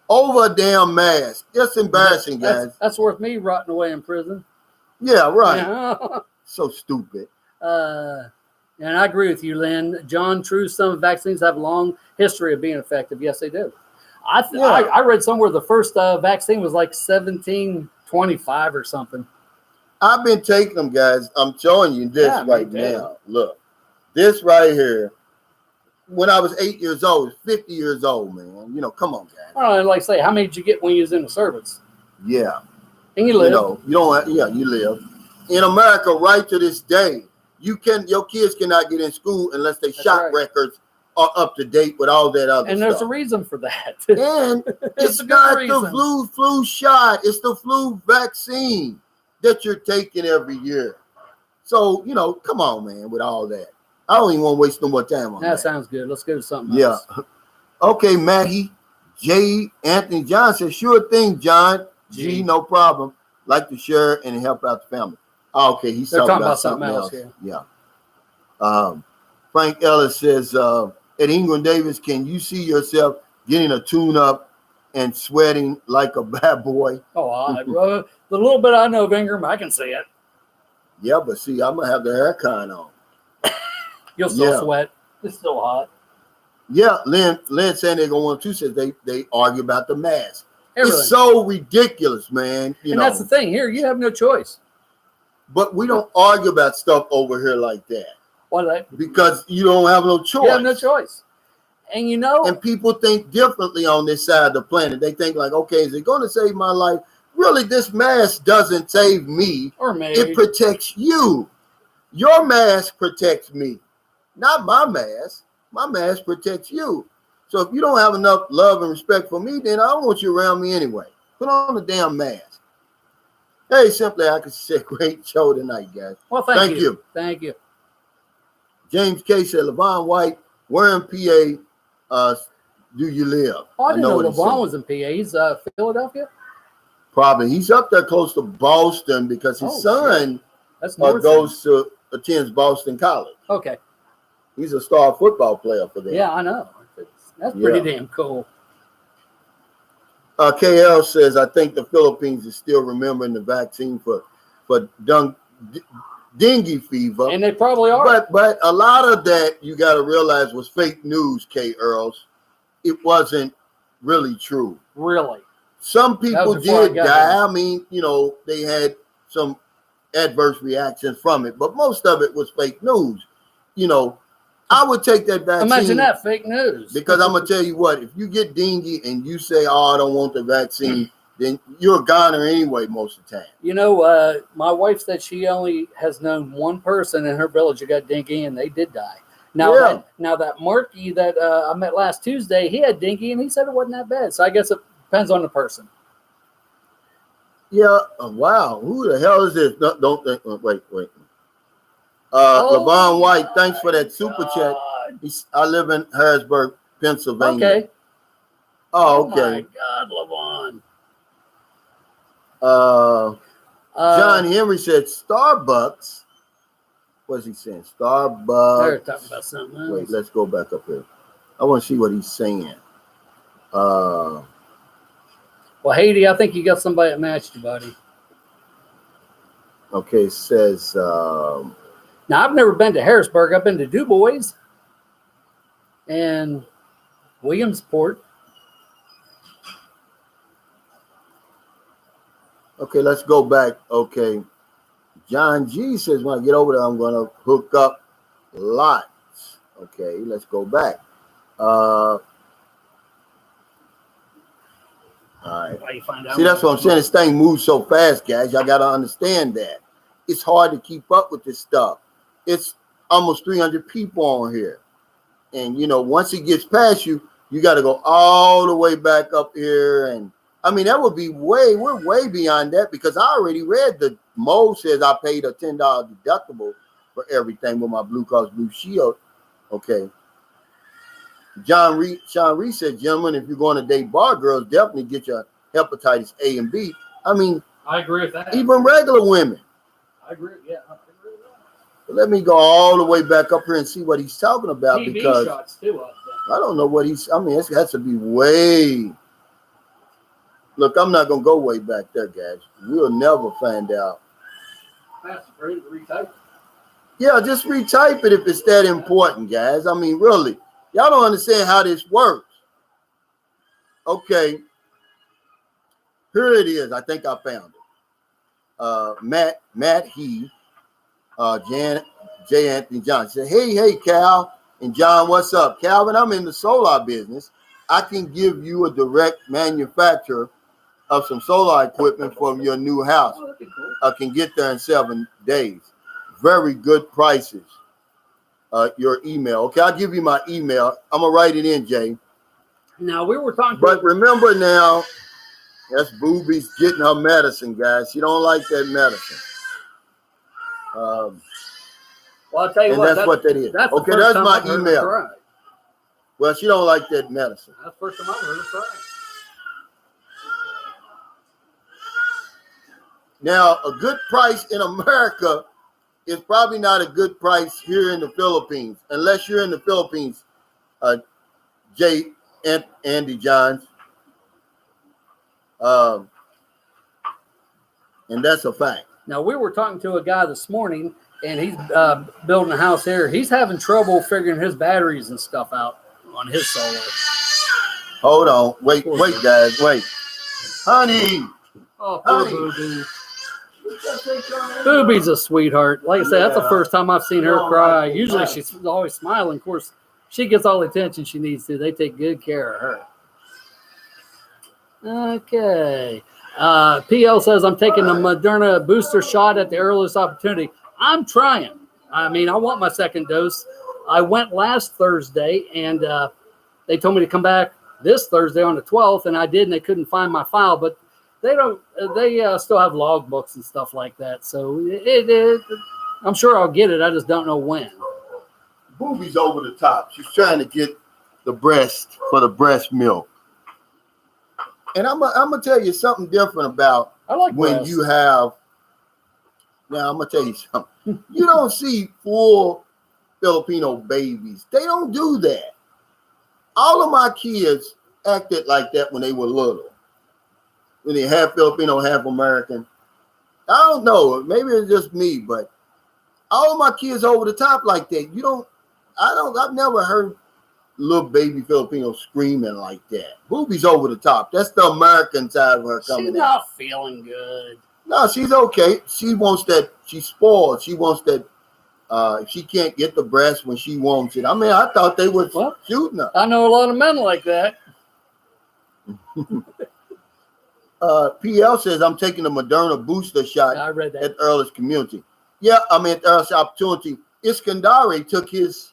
Over a damn mask. That's embarrassing, guys. That's worth me rotting away in prison. Yeah, right. So stupid. And I agree with you, Lynn. John, true, some vaccines have a long history of being effective. Yes, they do. I read somewhere the first vaccine was like 1725 or something. I've been taking them, guys. I'm showing you this now. Look, this right here. When I was 8 years old, 50 years old, man. Come on, guys. I don't know, like say, how many did you get when you was in the service? Yeah. And you live. You live. In America, right to this day, your kids cannot get in school unless they shot records are up to date with all that other stuff. And there's a reason for that. And it's not the flu shot. It's the flu vaccine that you're taking every year. So, come on, man, with all that. I don't even want to waste no more time on that. That sounds good. Let's go to something else. Yeah. Okay, Maggie. J. Anthony John says, sure thing, John. G, no problem. Like to share and help out the family. Oh, okay, he's talking about something else. Yeah. Frank Ellis says, at Ingram Davis, can you see yourself getting a tune-up and sweating like a bad boy? The little bit I know of Ingram, I can see it. Yeah, but see, I'm going to have the hair con on. You'll still sweat. It's still hot. Yeah, Lynn San Diego 1-2 says they argue about the mask. Everything. It's so ridiculous, man. And that's the thing. Here, you have no choice. But we don't argue about stuff over here like that. Why? Because you don't have no choice. You have no choice. And And people think differently on this side of the planet. They think like, okay, is it going to save my life? Really, this mask doesn't save me. Or maybe. It protects you. Your mask protects me. Not my mask. My mask protects you. So if you don't have enough love and respect for me, then I don't want you around me anyway. Put on the damn mask. Hey, simply, I could say great show tonight, guys. Well, thank you. Thank you. James K said, LeVon White, where in PA do you live? Oh, I didn't know LeVon was in PA. He's Philadelphia? Probably. He's up there close to Boston because his son attends Boston College. Okay. He's a star football player for them. Yeah, I know. That's pretty damn cool. KL says, I think the Philippines is still remembering the vaccine for dengue fever. And they probably are. But a lot of that, you got to realize, was fake news, K. Earls. It wasn't really true. Really? Some people did die. I mean, they had some adverse reactions from it, but most of it was fake news. I would take that vaccine. Imagine that, fake news. Because I'm going to tell you what, if you get dengue and you say, I don't want the vaccine, then you're a goner anyway most of the time. My wife said she only has known one person in her village who got dengue, and they did die. Now that Marky that I met last Tuesday, he had dengue, and he said it wasn't that bad. So I guess it depends on the person. Yeah. Wow. Who the hell is this? Don't think. Wait. LeVon White, thanks for that super chat. I live in Harrisburg, Pennsylvania. Okay. Oh, okay. Oh my God, LeVon. John Henry said Starbucks. What's he saying? Starbucks. They're talking about something else. Wait, let's go back up here. I want to see what he's saying. Well, Haiti, I think you got somebody that matched you, buddy. Okay, it says. Now, I've never been to Harrisburg. I've been to Du Bois and Williamsport. Okay, let's go back. Okay. John G says, when I get over there, I'm going to hook up lots. Okay, let's go back. All right. See, that's what I'm saying. This thing moves so fast, guys. Y'all got to understand that. It's hard to keep up with this stuff. It's almost 300 people on here. And, once it gets past you, you got to go all the way back up here. And, that would be we're way beyond that because I already read Mo says I paid a $10 deductible for everything with my Blue Cross Blue Shield. Okay. Sean Reed said, gentlemen, if you're going to date bar girls, definitely get your hepatitis A and B. I agree with that. Even regular women. I agree. Yeah, I agree with that. But let me go all the way back up here and see what he's talking about TV because shots too, I don't know what it has to be way. Look, I'm not going to go way back there, guys. We'll never find out. That's great. Retype. Yeah, just retype it if it's that important, guys. Really. Y'all don't understand how this works. Okay. Here it is. I think I found it. Matt He, J. Anthony Johnson said, hey, Cal and John, what's up? Calvin, I'm in the solar business. I can give you a direct manufacturer of some solar equipment for your new house. Oh, that'd be cool. I can get there in 7 days. Very good prices. Your email. Okay, I'll give you my email. I'm going to write it in, Jay. Now, we were talking. But remember now, that's Boobies getting her medicine, guys. She don't like that medicine. Well, I'll tell you and what. that's what that is. That's okay, that's my email. Well, she don't like that medicine. That's the first time I've heard her try. Now, a good price in America is probably not a good price here in the Philippines, unless you're in the Philippines, Jay and Andy Johns. And that's a fact. Now, we were talking to a guy this morning, and he's building a house here. He's having trouble figuring his batteries and stuff out on his solar. Hold on. Wait, guys. Wait. Honey. Oh, poor Booby. Booby's a sweetheart. Like I said, that's the first time I've seen her cry. Usually she's always smiling. Of course, she gets all the attention she needs to. They take good care of her. Okay. PL says, I'm taking the Moderna booster shot at the earliest opportunity. I'm trying. I want my second dose. I went last Thursday, and they told me to come back this Thursday on the 12th, and I did, and they couldn't find my file. But they still have logbooks and stuff like that. So I'm sure I'll get it. I just don't know when. Booby's over the top. She's trying to get the breast for the breast milk. And I'm gonna tell you something different about when breast. You have. Now I'm gonna tell you something. You don't see full Filipino babies. They don't do that. All of my kids acted like that when they were little. Really half Filipino, half American. I don't know. Maybe it's just me, but all my kids over the top like that. I've never heard little baby Filipino screaming like that. Booby's over the top. That's the American side of her coming She's not feeling good. No, she's okay. She wants that. She's spoiled. She wants that. She can't get the breast when she wants it. I mean, I thought they were shooting her. I know a lot of men like that. PL says, I'm taking the Moderna booster shot I read that. at the earliest community. Yeah, I mean, at the earliest opportunity. Iskandari took his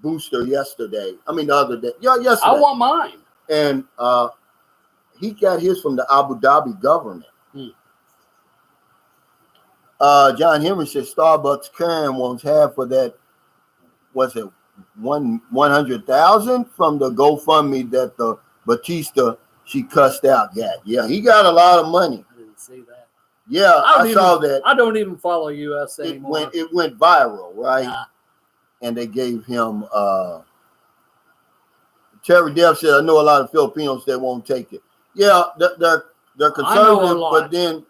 booster yesterday. I mean, the other day. Yeah, yesterday. I want mine. And he got his from the Abu Dhabi government. John Henry says Starbucks Karen wants half of that. Was it 100,000 from the GoFundMe that the Batista she cussed out got? Yeah, he got a lot of money. I didn't see that. Yeah, I saw that. I don't even follow US anymore. It went viral, right? And they gave him. Terry Dev said, "I know a lot of Filipinos that won't take it." Yeah, they're conservative, but then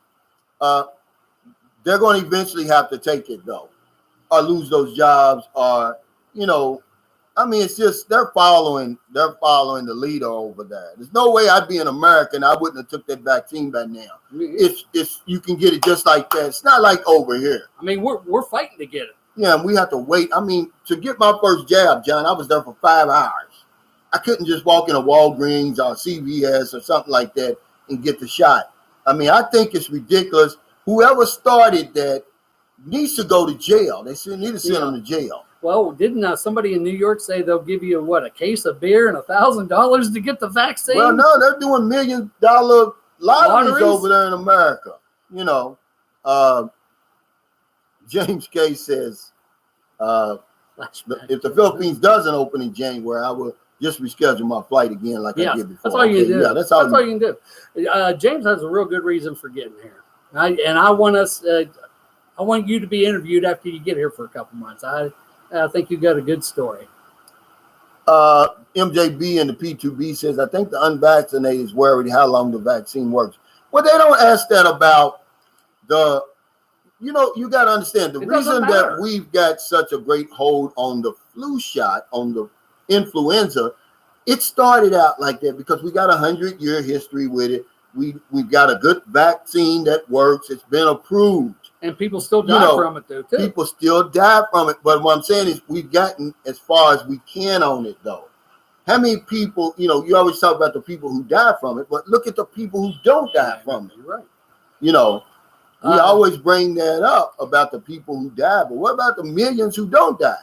they're going to eventually have to take it though, or lose those jobs, or I mean, it's just they're following the leader over there. There's no way I'd be an American. I wouldn't have took that vaccine by now. It's you can get it just like that. It's not like over here. I mean, we're fighting to get it. Yeah, and we have to wait. I mean, to get my first jab, John, I was there for 5 hours. I couldn't just walk in a Walgreens or CVS or something like that and get the shot. I mean, I think it's ridiculous. Whoever started that needs to go to jail. They need to send them to jail. Well, didn't somebody in New York say they'll give you a case of beer and $1,000 to get the vaccine? Well, no, they're doing $1 million lotteries over there in America. James K says, if the Philippines doesn't open in January, I will just reschedule my flight again like I did before. That's all you do. Yeah, that's all you can do. James has a real good reason for getting here. I want you to be interviewed after you get here for a couple months. I think you got a good story. MJB and the P2B says, I think the unvaccinated is worried how long the vaccine works. Well, they don't ask that about you got to understand the reason that we've got such a great hold on the flu shot, on the influenza, it started out like that because we got 100-year history with it. We've got a good vaccine that works. It's been approved. And people still die from it, though, too. People still die from it. But what I'm saying is we've gotten as far as we can on it, though. How many people, you always talk about the people who die from it, but look at the people who don't die from it. Right. We always bring that up about the people who die, but what about the millions who don't die?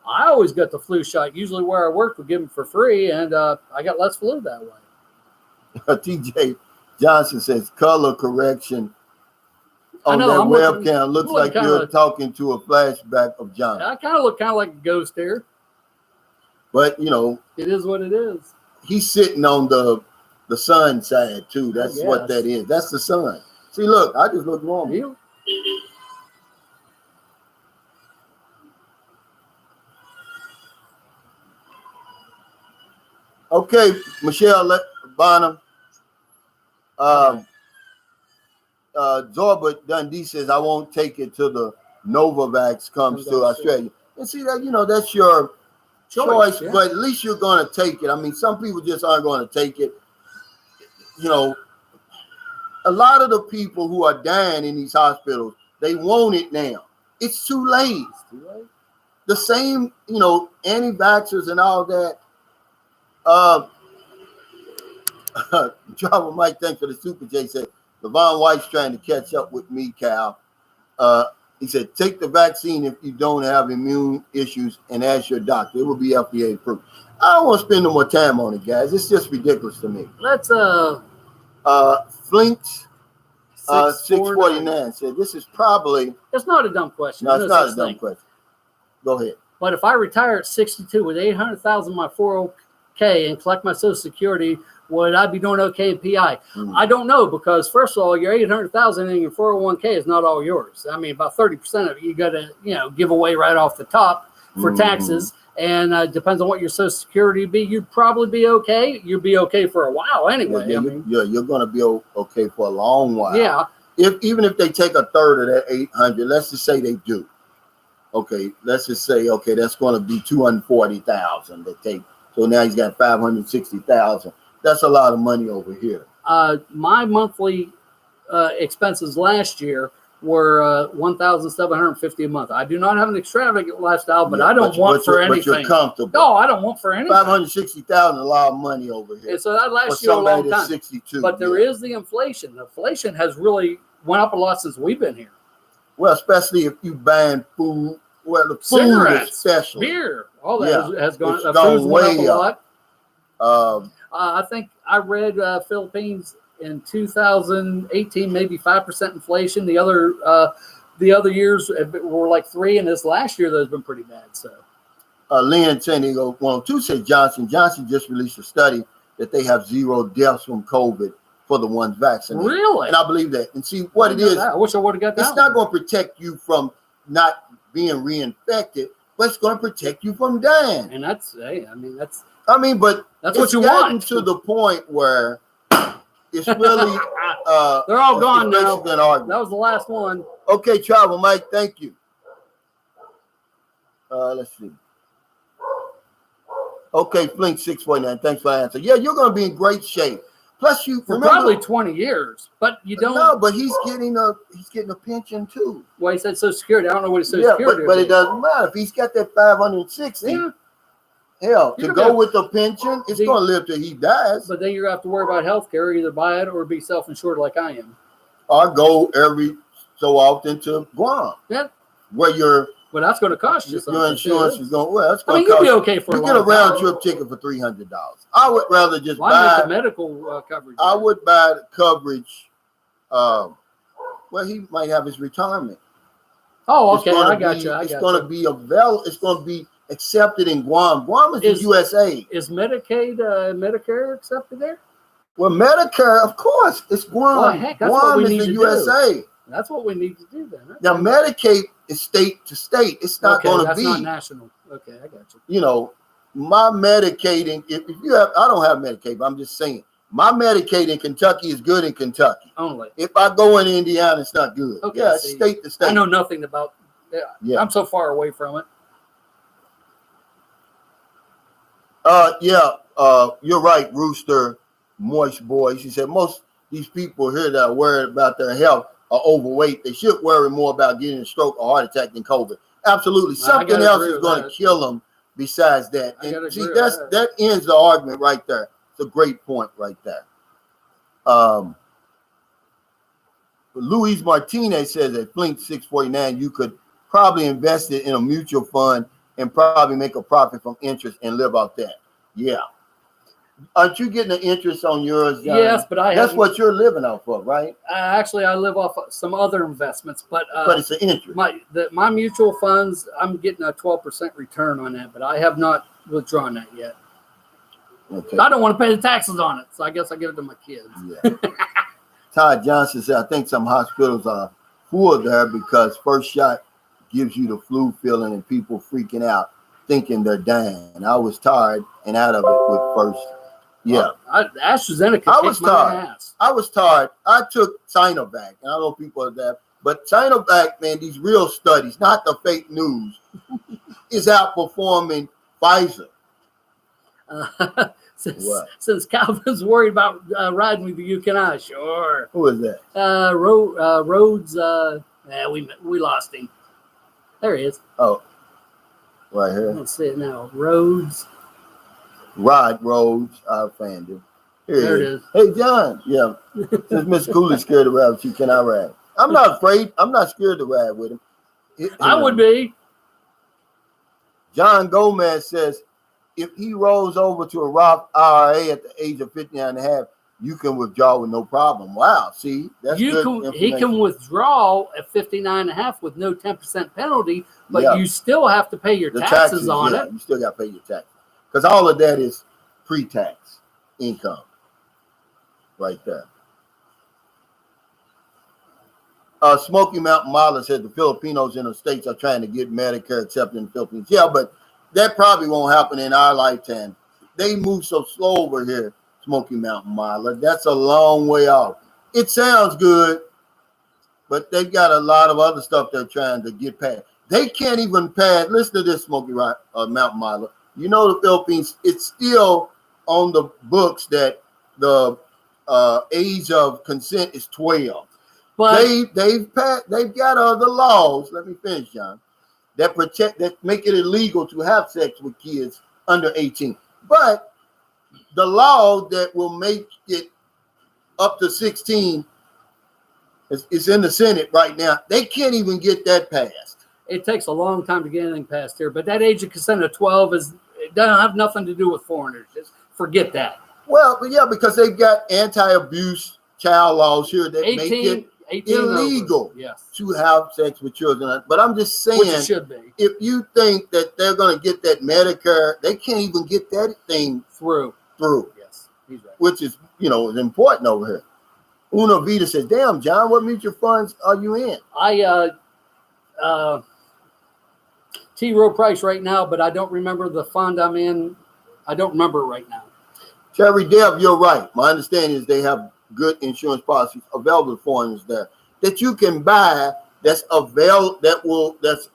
I always got the flu shot. Usually where I work, we give them for free, and I got less flu that way. TJ Johnson says color correction on that webcam looks like you're talking to a flashback of John. I kind of look like a ghost here. But, it is what it is. He's sitting on the sun side, too. That's what that is. That's the sun. See, look, I just look normal. Okay, Michelle Bonham. Zorba Dundee says, I won't take it till the Novavax comes to Australia. And see, that that's your choice, but at least you're going to take it. I mean, some people just aren't going to take it. A lot of the people who are dying in these hospitals, they want it now. It's too late. The same, anti-vaxxers and all that. Java Mike, thanks for the super J said, Levon White's trying to catch up with me, Cal. He said, take the vaccine if you don't have immune issues and ask your doctor. It will be FDA approved. I don't want to spend no more time on it, guys. It's just ridiculous to me. Let's Flinks 649 said, this is probably... It's not a dumb question. No, it's not a dumb question. Go ahead. But if I retire at 62 with $800,000 in my 401k and collect my Social Security, would I be doing okay in PI? I don't know, because first of all, your $800,000 in your 401k is not all yours. I mean, about 30% of it you got to, give away right off the top for taxes. And depends on what your Social Security be. You'd probably be okay. You'd be okay for a while anyway. You're going to be okay for a long while. Yeah. Even if they take a third of that 800, let's just say they do. Okay, let's just say that's going to be 240,000 to take. So now he's got 560,000. That's a lot of money over here. My monthly expenses last year were $1,750 a month. I do not have an extravagant lifestyle, but I don't want for anything. But you're comfortable. No, I don't want for anything. 560,000 a lot of money over here. And so that lasts you a long time. 62. But there is the inflation. The inflation has really went up a lot since we've been here. Well, especially if you buying food. Well, the food cigarettes, especially beer, all that has gone. It's Food's went up a lot. I think I read Philippines in 2018, maybe 5% inflation. The other years were like 3%, and this last year there's been pretty bad. So, Lynn San Diego 102 said Johnson just released a study that they have 0 deaths from COVID for the ones vaccinated. Really? And I believe that. And see what it is. I wish I would have got that. It's not going to protect you from not being reinfected, but it's going to protect you from dying. And but that's what you want. To the point where it's really they're all gone now. That was the last one. Okay, Travel Mike, thank you. Let's see. Okay, Flink 649, thanks for the answer. Yeah, you're going to be in great shape. Plus, for probably 20 years, but you don't. No, but he's getting a pension too. Well, he said Social Security. I don't know what his Social Security. But it doesn't matter if he's got that 560. Yeah. Hell, to go with the pension, it's going to live till he dies. But then you're going to have to worry about health care, either buy it or be self-insured like I am. Or go every so often to Guam. Yeah. Where your that's going to cost you something. Your insurance is going. Well, that's going to you'll cost be okay for a long time. You get a round trip ticket for $300. I would rather just buy the medical coverage. I would buy the coverage. Well, he might have his retirement. Oh, okay. I got you. It's going to be It's going to be accepted in Guam. Guam is the USA. Is Medicaid, Medicare accepted there? Well, Medicare, of course, it's Guam. Well, heck, that's Guam what we is need the to USA. Do. That's what we need to do then. Okay. Now, Medicaid is state to state. It's not going to be. That's not national. Okay, I got you. You know, my Medicaid, if you have, I don't have Medicaid, but I'm just saying, my Medicaid in Kentucky is good in Kentucky. Only. If I go in Indiana, it's not good. Okay, yeah, it's state to state. I know nothing about. Yeah, I'm so far away from it. You're right, Rooster, Moist Boy. She said most these people here that are worried about their health are overweight. They should worry more about getting a stroke or heart attack than COVID. Absolutely, something else is going to kill them besides that. And see, that ends the argument right there. It's a great point right there. Luis Martinez says at Flink 649, you could probably invest it in a mutual fund and probably make a profit from interest and live off that. Yeah. Aren't you getting an interest on yours, John? Yes, but that's what you're living off of, right? Actually, I live off of some other investments, but it's an interest. My mutual funds, I'm getting a 12% return on that, but I have not withdrawn that yet. Okay. I don't want to pay the taxes on it, so I guess I give it to my kids. Yeah. Todd Johnson said, I think some hospitals are full there because first shot gives you the flu feeling and people freaking out, thinking they're dying. I was tired and out of it with first. Yeah. AstraZeneca I was kicked my ass. I was tired. I took Sinovac. And I know people are that, but Sinovac, man, these real studies, not the fake news, is outperforming Pfizer. Since Calvin's worried about riding with you, can I? Sure. Who is that? Rhodes. We lost him. There he is. Oh, right here. Let's see it now. Rhodes. Rod Rhodes. I found him. There it is. Hey, John. Yeah. Since Miss Cooley's scared to ride with you, can I ride? I'm not afraid. I'm not scared to ride with him. I would be. John Gomez says, if he rolls over to a Roth IRA at the age of 59 and a half, you can withdraw with no problem. Wow. See, that's good. He can withdraw at 59 and a half with no 10% penalty, but you still have to pay your taxes on it. You still got to pay your taxes. Because all of that is pre-tax income right there. Smoky Mountain Model said the Filipinos in the States are trying to get Medicare accepted in the Philippines. Yeah, but that probably won't happen in our lifetime. They move so slow over here, Smoky Mountain Miler. That's a long way off. It sounds good, but they've got a lot of other stuff they're trying to get past. They can't even pass. Listen to this, Smoky Mountain Miler. You know, the Philippines, it's still on the books that the age of consent is 12. But They've got other laws. Let me finish, John. That make it illegal to have sex with kids under 18. But the law that will make it up to 16 is in the Senate right now. They can't even get that passed. it takes a long time to get anything passed here. But that age of consent of 12 it doesn't have nothing to do with foreigners. Just forget that. Well, yeah, because they've got anti-abuse child laws here that 18, make it illegal yes. to have sex with children. But I'm just saying, Which it should be. If you think that they're going to get that Medicare, they can't even get that thing Through. Yes, he's right. Which is, is important over here. Una Vita says, "Damn, John, what mutual funds are you in?" T. Rowe Price right now, but I don't remember the fund I'm in. I don't remember it right now. Terry Deb, you're right. My understanding is they have good insurance policies available to foreigners there that you can buy that's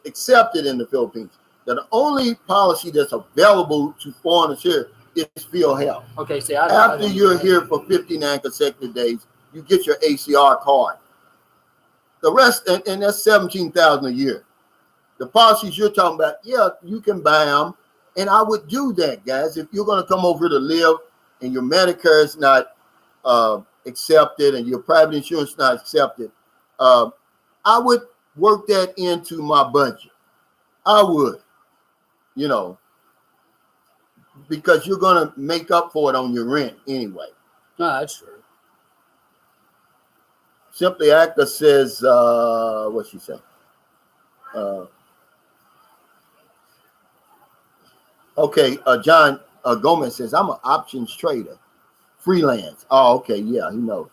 accepted in the Philippines. The only policy that's available to foreigners here is Field Health. Okay, see, After you're here for 59 consecutive days, you get your ACR card. The rest, and that's $17,000 a year. The policies you're talking about, yeah, you can buy them, and I would do that, guys. If you're going to come over to live and your Medicare is not accepted and your private insurance is not accepted, I would work that into my budget. I would, because you're going to make up for it on your rent anyway. No, that's true. Simply Actor says, what's she say? John Gomez says, I'm an options trader, freelance. Oh, okay, yeah, he knows.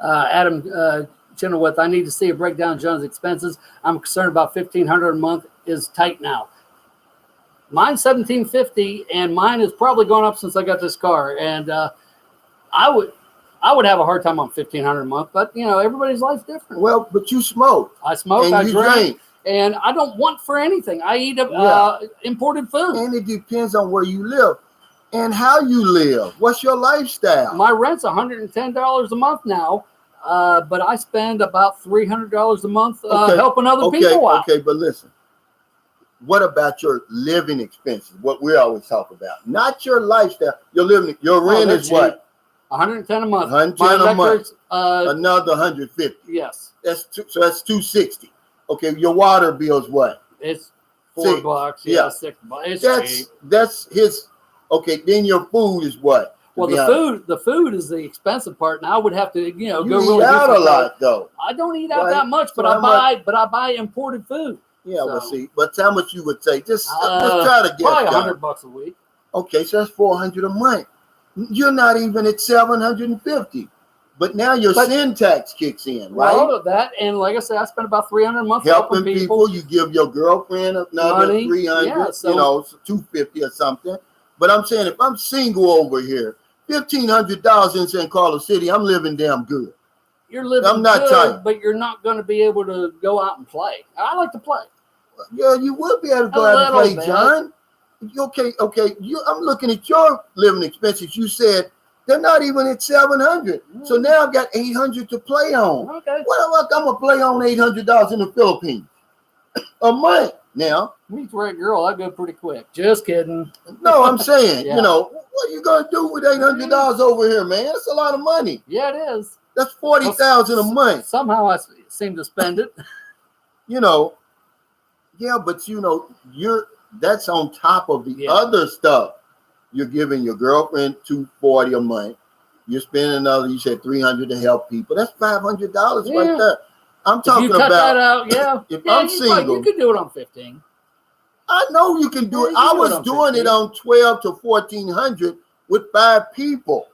Adam Chenoweth, I need to see a breakdown of John's expenses. I'm concerned about $1,500 a month is tight now. Mine's $1,750, and mine has probably gone up since I got this car. And I would have a hard time on $1,500 a month, but everybody's life's different. Well, but you smoke. I smoke. And I you drink. And I don't want for anything. I eat imported food. And it depends on where you live and how you live. What's your lifestyle? My rent's $110 a month now, but I spend about $300 a month helping other people out. Okay, but listen. What about your living expenses? What we always talk about, not your lifestyle. Your rent is what? $110 a month. $110 a month. Another $150. Yes. That's $260. Okay, your water bill's what? It's $4. Yeah, $6. It's cheap. That's his. Okay, then your food is what? Well, the food is the expensive part, and I would have to, go really out a lot though. I don't eat out that much, but I buy imported food. Yeah, so, well, see, but how much you would say? Just try to get probably $100 a week. Okay, so that's $400 a month. You're not even at $750. But now your sin tax kicks in, right? Well, that, and like I said, I spend about $300 a month helping people. You give your girlfriend another money. $300, yeah, so, $250 or something. But I'm saying if I'm single over here, $1,500 in San Carlos City, I'm living damn good. You're living I'm not good, tight. But you're not going to be able to go out and play. I like to play. Yeah, you would be able to go out and play, John. Okay. I'm looking at your living expenses. You said they're not even at $700. So now I've got $800 to play on. Okay. What I'm gonna play on $800 in the Philippines a month now? Meet the right girl, I go pretty quick. Just kidding. No, I'm saying, Yeah. what are you gonna do with $800 over here, man? That's a lot of money. Yeah, it is. That's $40,000 a month. Somehow I seem to spend it. Yeah, but that's on top of the other stuff. You're giving your girlfriend $240 a month. You're spending another, you said $300 to help people. That's $500 right there. I'm talking if you cut about that out, if I'm single. You could do it on 15. I know you can do it. I was doing it on 12 to 1,400 with 5 people.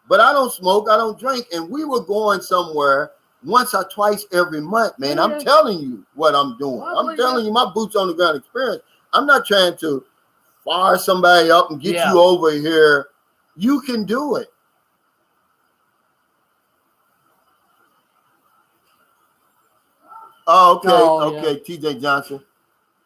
But I don't smoke, I don't drink. And we were going somewhere once or twice every month, man. Yeah. I'm telling you what I'm doing. Well, I'm telling you my boots on the ground experience. I'm not trying to fire somebody up and get you over here. You can do it. Oh, okay, TJ Johnson.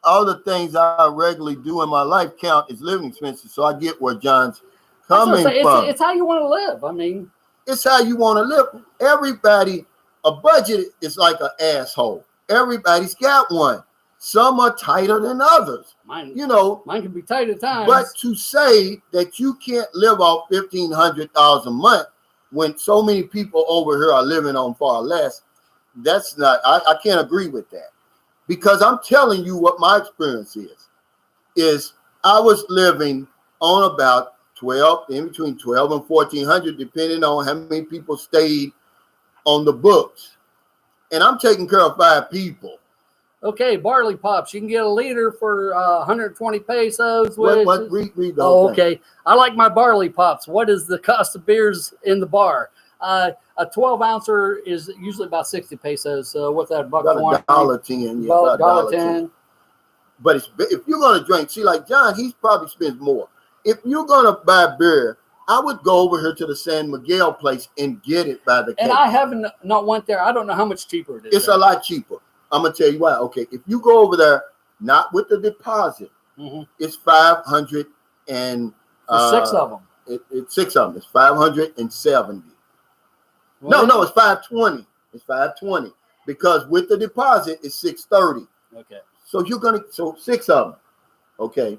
All the things I regularly do in my life count as living expenses, so I get where John's coming from. It's how you want to live. I mean, it's how you want to live. Everybody, a budget is like an asshole. Everybody's got one. Some are tighter than others. Mine can be tight at times. But to say that you can't live off $1,500 a month when so many people over here are living on far less, that's not. I can't agree with that, because I'm telling you what my experience is I was living on about 12, in between 12 and 1,400, depending on how many people stayed on the books, and I'm taking care of 5 people. Okay, barley pops. You can get a liter for 120 pesos. Read the okay. I like my barley pops. What is the cost of beers in the bar? A 12 ouncer is usually about 60 pesos. So what's that? About $1.10. Yeah, about $1.10. But if you're gonna drink, see, like John, he probably spends more. If you're gonna buy beer, I would go over here to the San Miguel place and get it by the case. And I haven't not went there. I don't know how much cheaper it is. It's a lot cheaper. I'm gonna tell you why. Okay, if you go over there, not with the deposit, it's 500 and 6 of them. It's 6 of them. It's 570. No, it's 520. It's 520 because with the deposit, it's 630. Okay. So 6 of them. Okay.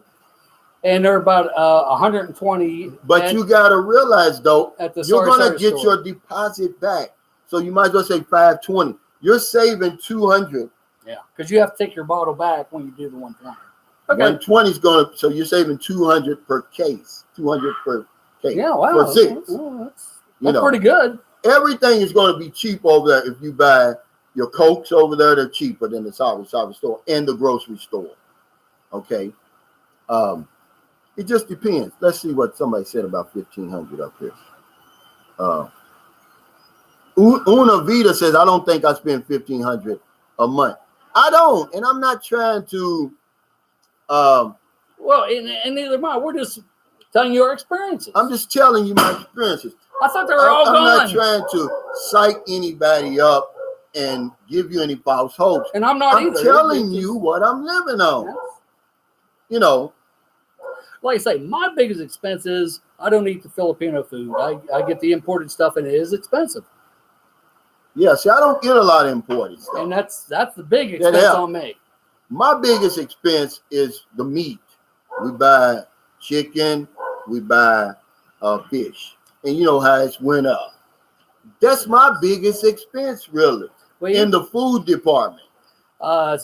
And they're about 120. But you gotta realize though, you're gonna get store. your deposit back. So you might as well say 520. You're saving 200. Yeah, because you have to take your bottle back when you do the 120. Okay. 120 is going to, so you're saving 200 per case. 200 per case. Yeah, wow. For 6. That's pretty good. Everything is going to be cheap over there if you buy your Cokes over there. They're cheaper than the Salvage store and the grocery store. Okay. It just depends. Let's see what somebody said about 1,500 up here. Una Vida says, I don't think I spend $1,500 a month. I don't, and I'm not trying to. Well, and neither am I. We're just telling you our experiences. I'm just telling you my experiences. I thought they were all gone. I'm not trying to psych anybody up and give you any false hopes. And I'm not either. I'm telling you what I'm living on. Yes. You know. Like I say, my biggest expense is I don't eat the Filipino food. I get the imported stuff, and it is expensive. Yeah, see, I don't get a lot of imported stuff. And that's the big expense on me. My biggest expense is the meat. We buy chicken, we buy fish. And you know how it's went up. That's my biggest expense, really, in the food department. I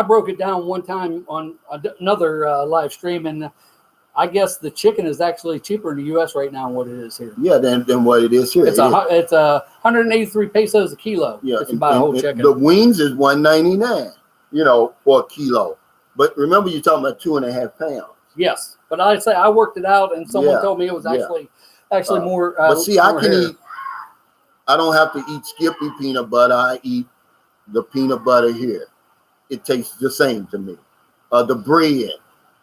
broke it down one time on another live stream, and I guess the chicken is actually cheaper in the U.S. right now than what it is here. Yeah, than what it is here. It's 183 pesos a kilo. Yeah, if you buy a whole chicken. The wings is $1.99, for a kilo. But remember, you're talking about 2.5 pounds. Yes, but I worked it out, and someone told me it was actually more. But see, I can eat. I don't have to eat Skippy peanut butter. I eat the peanut butter here. It tastes the same to me. The bread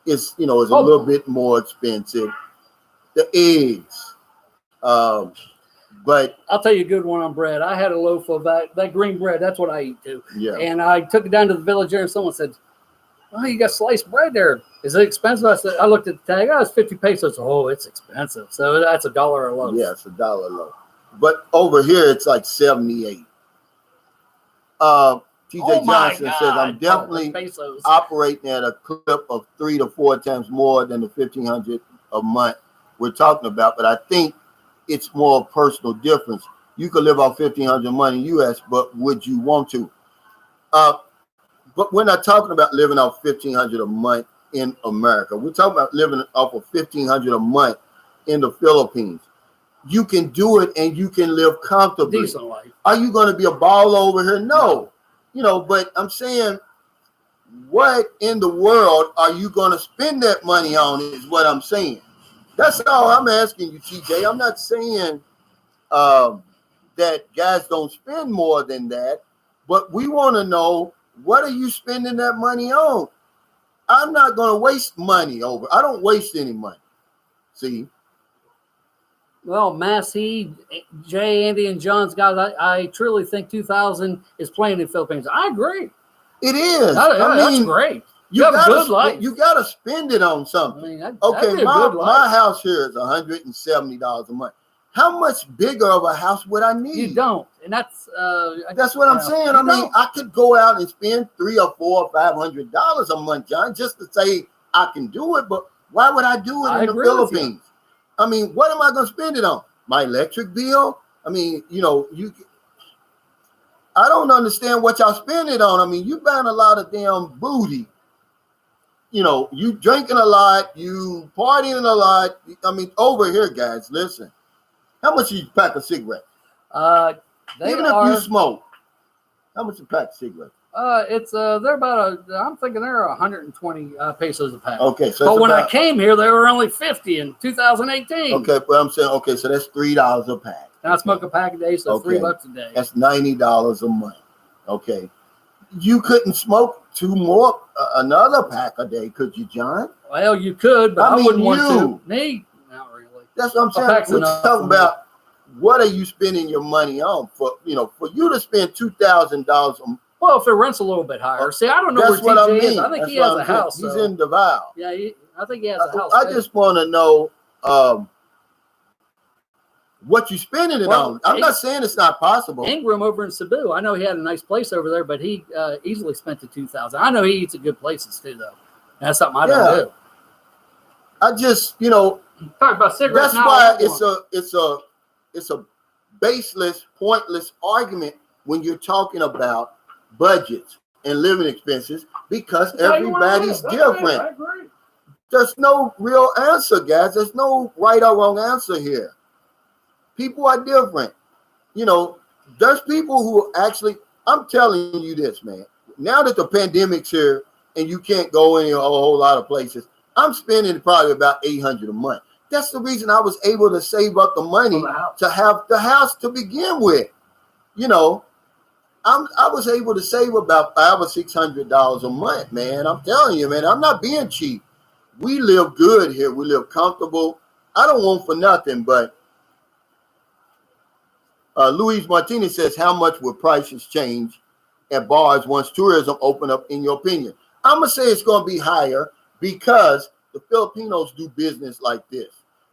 is, is a little bit more expensive. The eggs, but I'll tell you a good one on bread. I had a loaf of that green bread. That's what I eat too. Yeah. And I took it down to the village there, and someone said, "Oh, you got sliced bread there. Is it expensive?" I looked at the tag. Oh, it's 50 pesos. Oh, it's expensive. So that's $1 a loaf. Yeah, it's $1 a loaf. But over here, it's like 78. TJ Johnson says, I'm definitely operating at a clip of 3 to 4 times more than the $1,500 a month we're talking about. But I think it's more a personal difference. You could live off $1,500 a month in the U.S., but would you want to? But we're not talking about living off $1,500 a month in America. We're talking about living off of $1,500 a month in the Philippines. You can do it and you can live comfortably. Decent life. Are you going to be a baller over here? No. But I'm saying, what in the world are you going to spend that money on is what I'm saying. That's all I'm asking you, TJ. I'm not saying that guys don't spend more than that, but we want to know, what are you spending that money on? I'm not going to waste money over. I don't waste any money. See? Well, Massey, Jay, Andy, and John's guys, I truly think 2000 is playing in Philippines. I agree. It is. That's great. You have a good life. You got to spend it on something. I mean, that'd Okay, be a good life. my house here is $170 a month. How much bigger of a house would I need? You don't, and that's what I'm saying. I mean, I could go out and spend $300 or $400 or $500 a month, John, just to say I can do it. But why would I do it in the Philippines? I mean, what am I going to spend it on? My electric bill? I mean, I don't understand what y'all spend it on. I mean, you buying a lot of damn booty. You drinking a lot, you partying a lot. I mean, over here, guys, listen. How much you pack a cigarette? Even if you smoke, how much you pack a cigarette? They're about I'm thinking they're 120 pesos a pack. Okay, so but when I came here, they were only 50 in 2018. Okay, but I'm saying, okay, so that's $3 a pack. And I smoke a pack a day, so $3 a day. That's $90 a month. Okay, you couldn't smoke another pack a day, could you, John? Well, you could, but I wouldn't want to. Me, not really. That's what I'm saying. We're talking about what are you spending your money on for you to spend $2,000 a month. Well, if the rent's a little bit higher. See, I don't know where TJ is. I think he has a house. He's in Davao. Yeah, I think he has a house. I just want to know what you spending it on. I'm not saying it's not possible. Ingram over in Cebu, I know he had a nice place over there, but he easily spent the $2,000. I know he eats at good places too, though. That's something I don't do. I just, talk about cigarettes. That's why it's a baseless, pointless argument when you're talking about budgets and living expenses, because everybody's different. I agree. There's no real answer, guys. There's no right or wrong answer here. People are different. There's people who actually, I'm telling you this, man. Now that the pandemic's here and you can't go in a whole lot of places, I'm spending probably about $800 a month. That's the reason I was able to save up the money to have the house to begin with. I was able to save about $500 or $600 a month, man. I'm telling you, man, I'm not being cheap. We live good here. We live comfortable. I don't want for nothing, but Luis Martinez says, how much will prices change at bars once tourism open up, in your opinion? I'm going to say it's going to be higher because the Filipinos do business like this.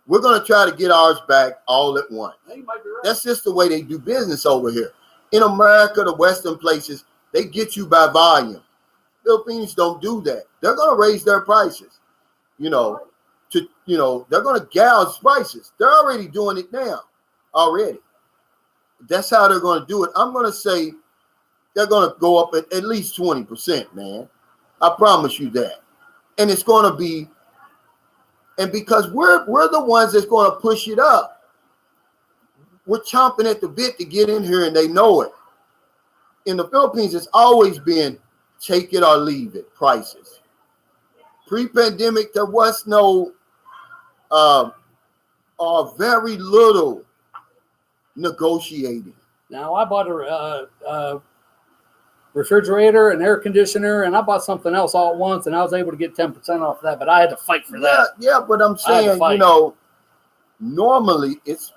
We're going to try to get ours back all at once. You might be right. That's just the way they do business over here. In America, the Western places, they get you by volume. Philippines don't do that. They're going to raise their prices. They're going to gouge prices. They're already doing it now. Already. That's how they're going to do it. I'm going to say they're going to go up at least 20%, man. I promise you that. And it's going to be, and because we're the ones that's going to push it up. We're chomping at the bit to get in here, and they know it. In the Philippines, it's always been take it or leave it prices. Pre-pandemic, there was no very little negotiating. Now, I bought a refrigerator, an air conditioner, and I bought something else all at once, and I was able to get 10% off that, but I had to fight for that. Yeah, but I'm saying, normally it's,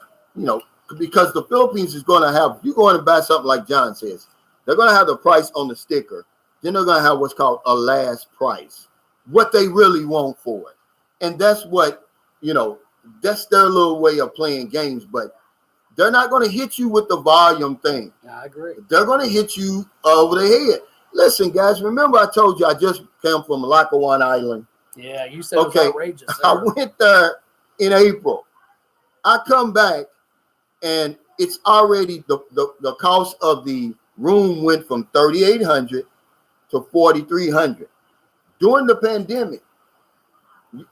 because the Philippines is going to have, you're going to buy something like John says, they're going to have the price on the sticker. Then they're going to have what's called a last price, what they really want for it. And that's what, that's their little way of playing games, but they're not going to hit you with the volume thing. Yeah, I agree. They're going to hit you over the head. Listen, guys, remember I told you I just came from Lakawan Island. Yeah, you said it was outrageous. I went there in April. I come back, and it's already the cost of the room went from $3,800 to $4,300 during the pandemic.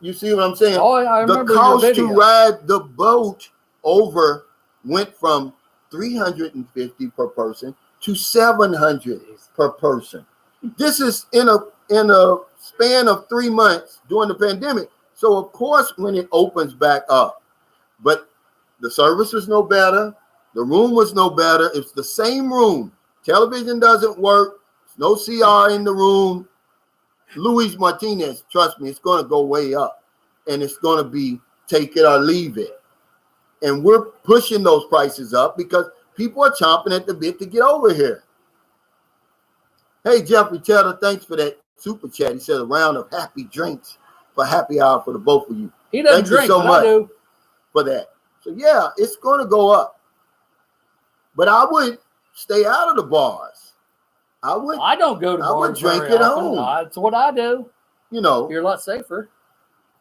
You see what I'm saying? Oh, I remember the cost to ride the boat over went from $350 per person to $700 per person. This is in a span of 3 months during the pandemic. So of course, when it opens back up, but the service is no better. The room was no better. It's the same room. Television doesn't work. No CR in the room. Luis Martinez, trust me, it's going to go way up. And it's going to be take it or leave it. And we're pushing those prices up because people are chomping at the bit to get over here. Hey, Jeffrey Taylor, thanks for that super chat. He said a round of happy drinks for happy hour for the both of you. He doesn't Thank drink, you so but much I do. for that. So, yeah, it's going to go up. But I would stay out of the bars. I don't go to bars. I would drink very at often. home. That's what I do. You know. You're a lot safer.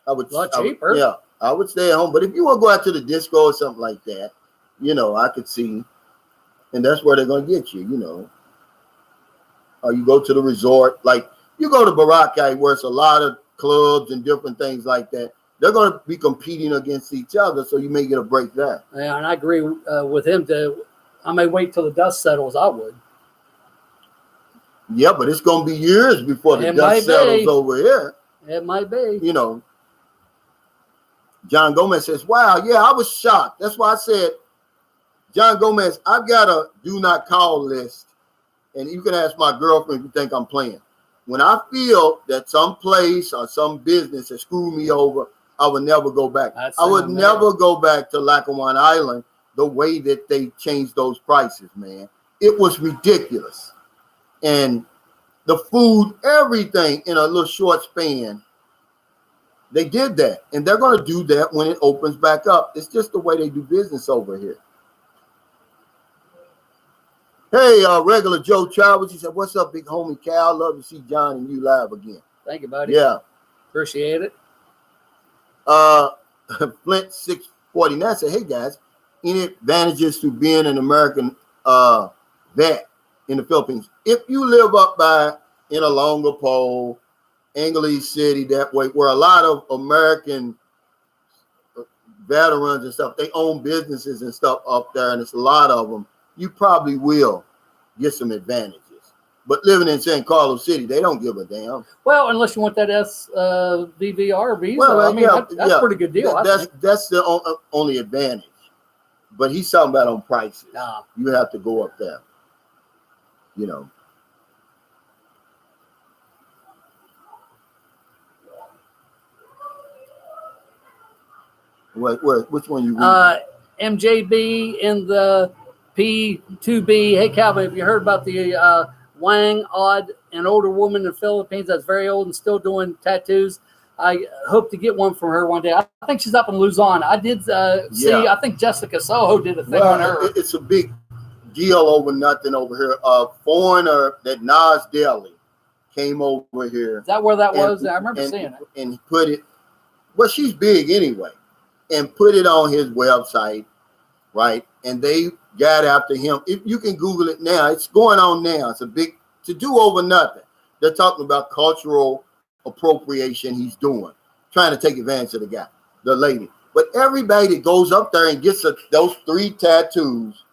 I would, a lot cheaper. Yeah, I would stay at home. But if you want to go out to the disco or something like that, you know, I could see. And that's where they're going to get you, you know. Or you go to the resort. Like, you go to Boracay where it's a lot of clubs and different things like that. They're going to be competing against each other, so you may get a break there. Yeah, and I agree with him. I may wait till the dust settles. I would. Yeah, but it's going to be years before the dust settles over here. It might be. You know. John Gomez says, wow, yeah, I was shocked. That's why I said, John Gomez, I've got a do not call list. And you can ask my girlfriend if you think I'm playing. When I feel that some place or some business has screwed me over, I would never go back. I would never go back to Lackawanna Island the way that they changed those prices, man. It was ridiculous. And the food, everything in a little short span, they did that. And they're going to do that when it opens back up. It's just the way they do business over here. Hey, regular Joe Chavez, he said, what's up, big homie Cal? Love to see John and you live again. Thank you, buddy. Yeah. Appreciate it. Flint 649 said, hey, guys, any advantages to being an American vet in the Philippines? If you live up by in a longer pole, Angeles City, that way, where a lot of American veterans and stuff, they own businesses and stuff up there, and it's a lot of them, you probably will get some advantages. But living in San Carlos City, they don't give a damn. Well, unless you want that VVR visa. Well, I mean, that's a pretty good deal. That's the only advantage. But he's talking about on prices. Nah. You have to go up there. You know. Which one you read? MJB in the P2B. Hey, Calvin, have you heard about the Wang Odd, an older woman in the Philippines that's very old and still doing tattoos? I hope to get one from her one day. I think she's up in Luzon. I did see, I think Jessica Soho did a thing on her. It's a big deal over nothing over here. A foreigner, that Nas Daly, came over here. Is that where that was? I remember seeing it. And put it, well, she's big anyway, and put it on his website, right? And they got after him. If you can Google it now, it's going on now. It's a big to do over nothing. They're talking about cultural appropriation he's doing, trying to take advantage of the lady. But everybody that goes up there and gets those 3 tattoos,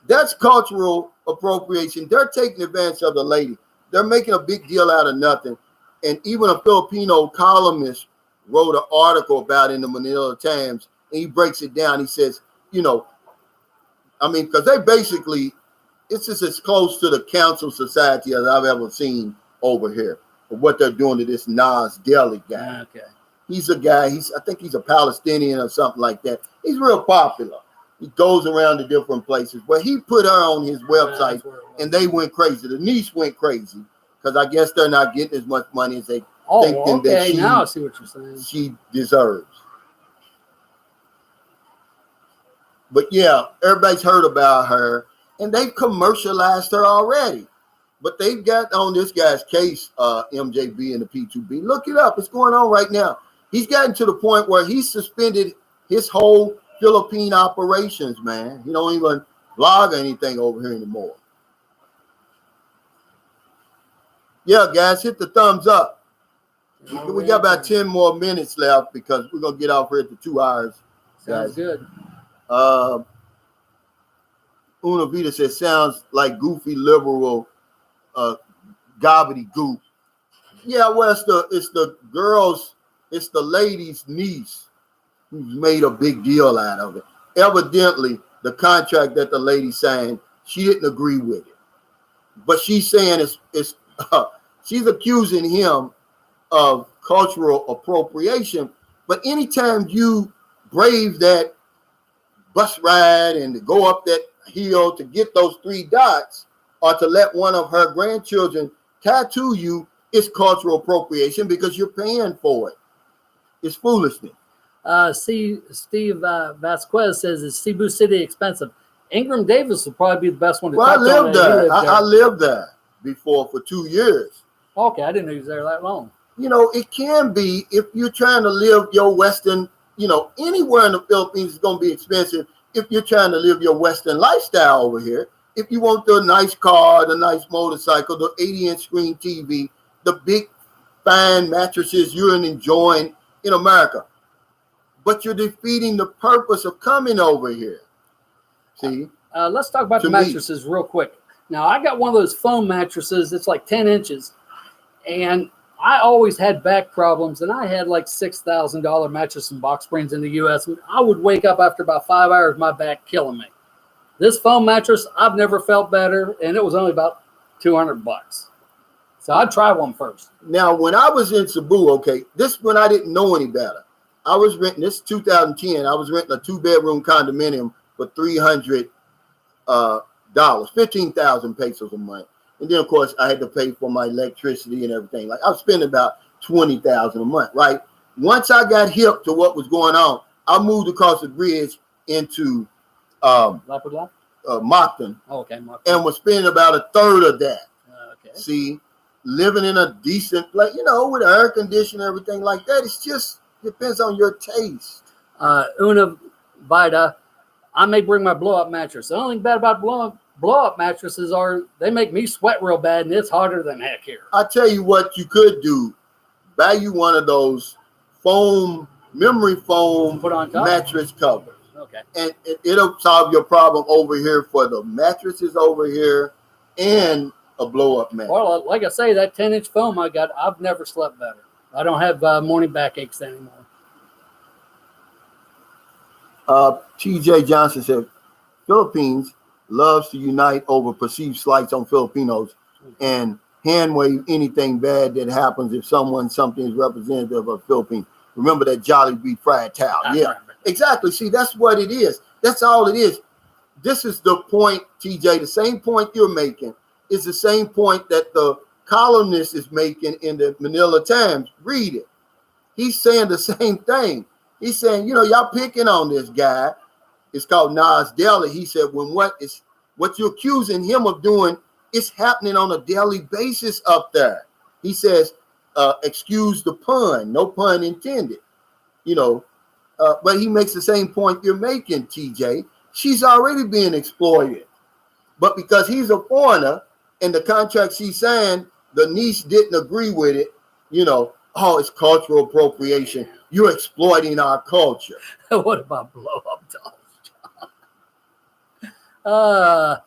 that's cultural appropriation. They're taking advantage of the lady. They're making a big deal out of nothing. And even a Filipino columnist wrote an article about it in the Manila Times, and he breaks it down. He says, you know, I mean, because they basically, it's just as close to the council society as I've ever seen over here. What they're doing to this Nas Daly guy. Okay. He's a guy, I think he's a Palestinian or something like that. He's real popular. He goes around to different places. But he put her on his website and they went crazy. The niece went crazy because I guess they're not getting as much money as they think that now I see what you're saying. She deserves. But yeah, everybody's heard about her and they've commercialized her already. But they've got on this guy's case, MJB and the P2B. Look it up. It's going on right now. He's gotten to the point where he suspended his whole Philippine operations, man. He don't even blog or anything over here anymore. Yeah, guys, hit the thumbs up. We got about 10 more minutes left because we're going to get off here at the 2 hours. Sounds good. Una Vida says, sounds like goofy liberal gobbledygook. Yeah, well, it's the girls, the lady's niece who's made a big deal out of it. Evidently, the contract that the lady signed, she didn't agree with it. But she's saying she's accusing him of cultural appropriation. But anytime you brave that bus ride and to go up that hill to get those 3 dots, or to let one of her grandchildren tattoo you, it's cultural appropriation because you're paying for it. It's foolishness. Steve Vasquez says, is Cebu City expensive? Ingram Davis will probably be the best one to Well, I touch on lived it. He there. lived there. I lived there before for 2 years. Okay, I didn't know he was there that long. You know, it can be if you're trying to live your Western, anywhere in the Philippines is going to be expensive if you're trying to live your Western lifestyle over here. If you want the nice car, the nice motorcycle, the 80-inch screen TV, the big fine mattresses you're enjoying in America. But you're defeating the purpose of coming over here. See? Let's talk about the mattresses real quick. Now, I got one of those foam mattresses. It's like 10 inches. And I always had back problems. And I had like $6,000 mattress and box springs in the U.S. I would wake up after about 5 hours, my back killing me. This foam mattress, I've never felt better. And it was only about $200. So I'd try one first. Now, when I was in Cebu, this when I didn't know any better. I was renting, this 2010, I was renting a 2-bedroom condominium for $300, 15,000 pesos a month. And then, of course, I had to pay for my electricity and everything. Like, I was spending about $20,000 a month, right? Once I got hip to what was going on, I moved across the bridge into Moncton. Oh, okay, Moncton. And was spending about a third of that. Okay. See, living in a decent place, with air conditioning and everything like that. It's just depends on your taste. Una Vida, I may bring my blow-up mattress. The only thing bad about blow-up mattresses are they make me sweat real bad, and it's hotter than heck here. I tell you what you could do. Buy you one of those memory foam Put on top? mattress covers. Okay. And it'll solve your problem over here for the mattresses over here and a blow-up mattress. Well, like I say, that 10-inch foam I got, I've never slept better. I don't have morning backaches anymore. TJ Johnson said, Philippines loves to unite over perceived slights on Filipinos and hand wave anything bad that happens if something is representative of Philippines. Remember that Jollibee fried towel. Yeah, exactly. See, that's what it is. That's all it is. This is the point, TJ. The same point you're making is the same point that the columnist is making in the Manila Times. Read it. He's saying the same thing. He's saying, y'all picking on this guy. It's called Nas Daily. He said, what you're accusing him of doing is happening on a daily basis up there. He says, excuse the pun, no pun intended. But he makes the same point you're making, TJ. She's already being exploited. But because he's a foreigner and the contract she signed, the niece didn't agree with it, it's cultural appropriation. You're exploiting our culture. What about blow-up dolls?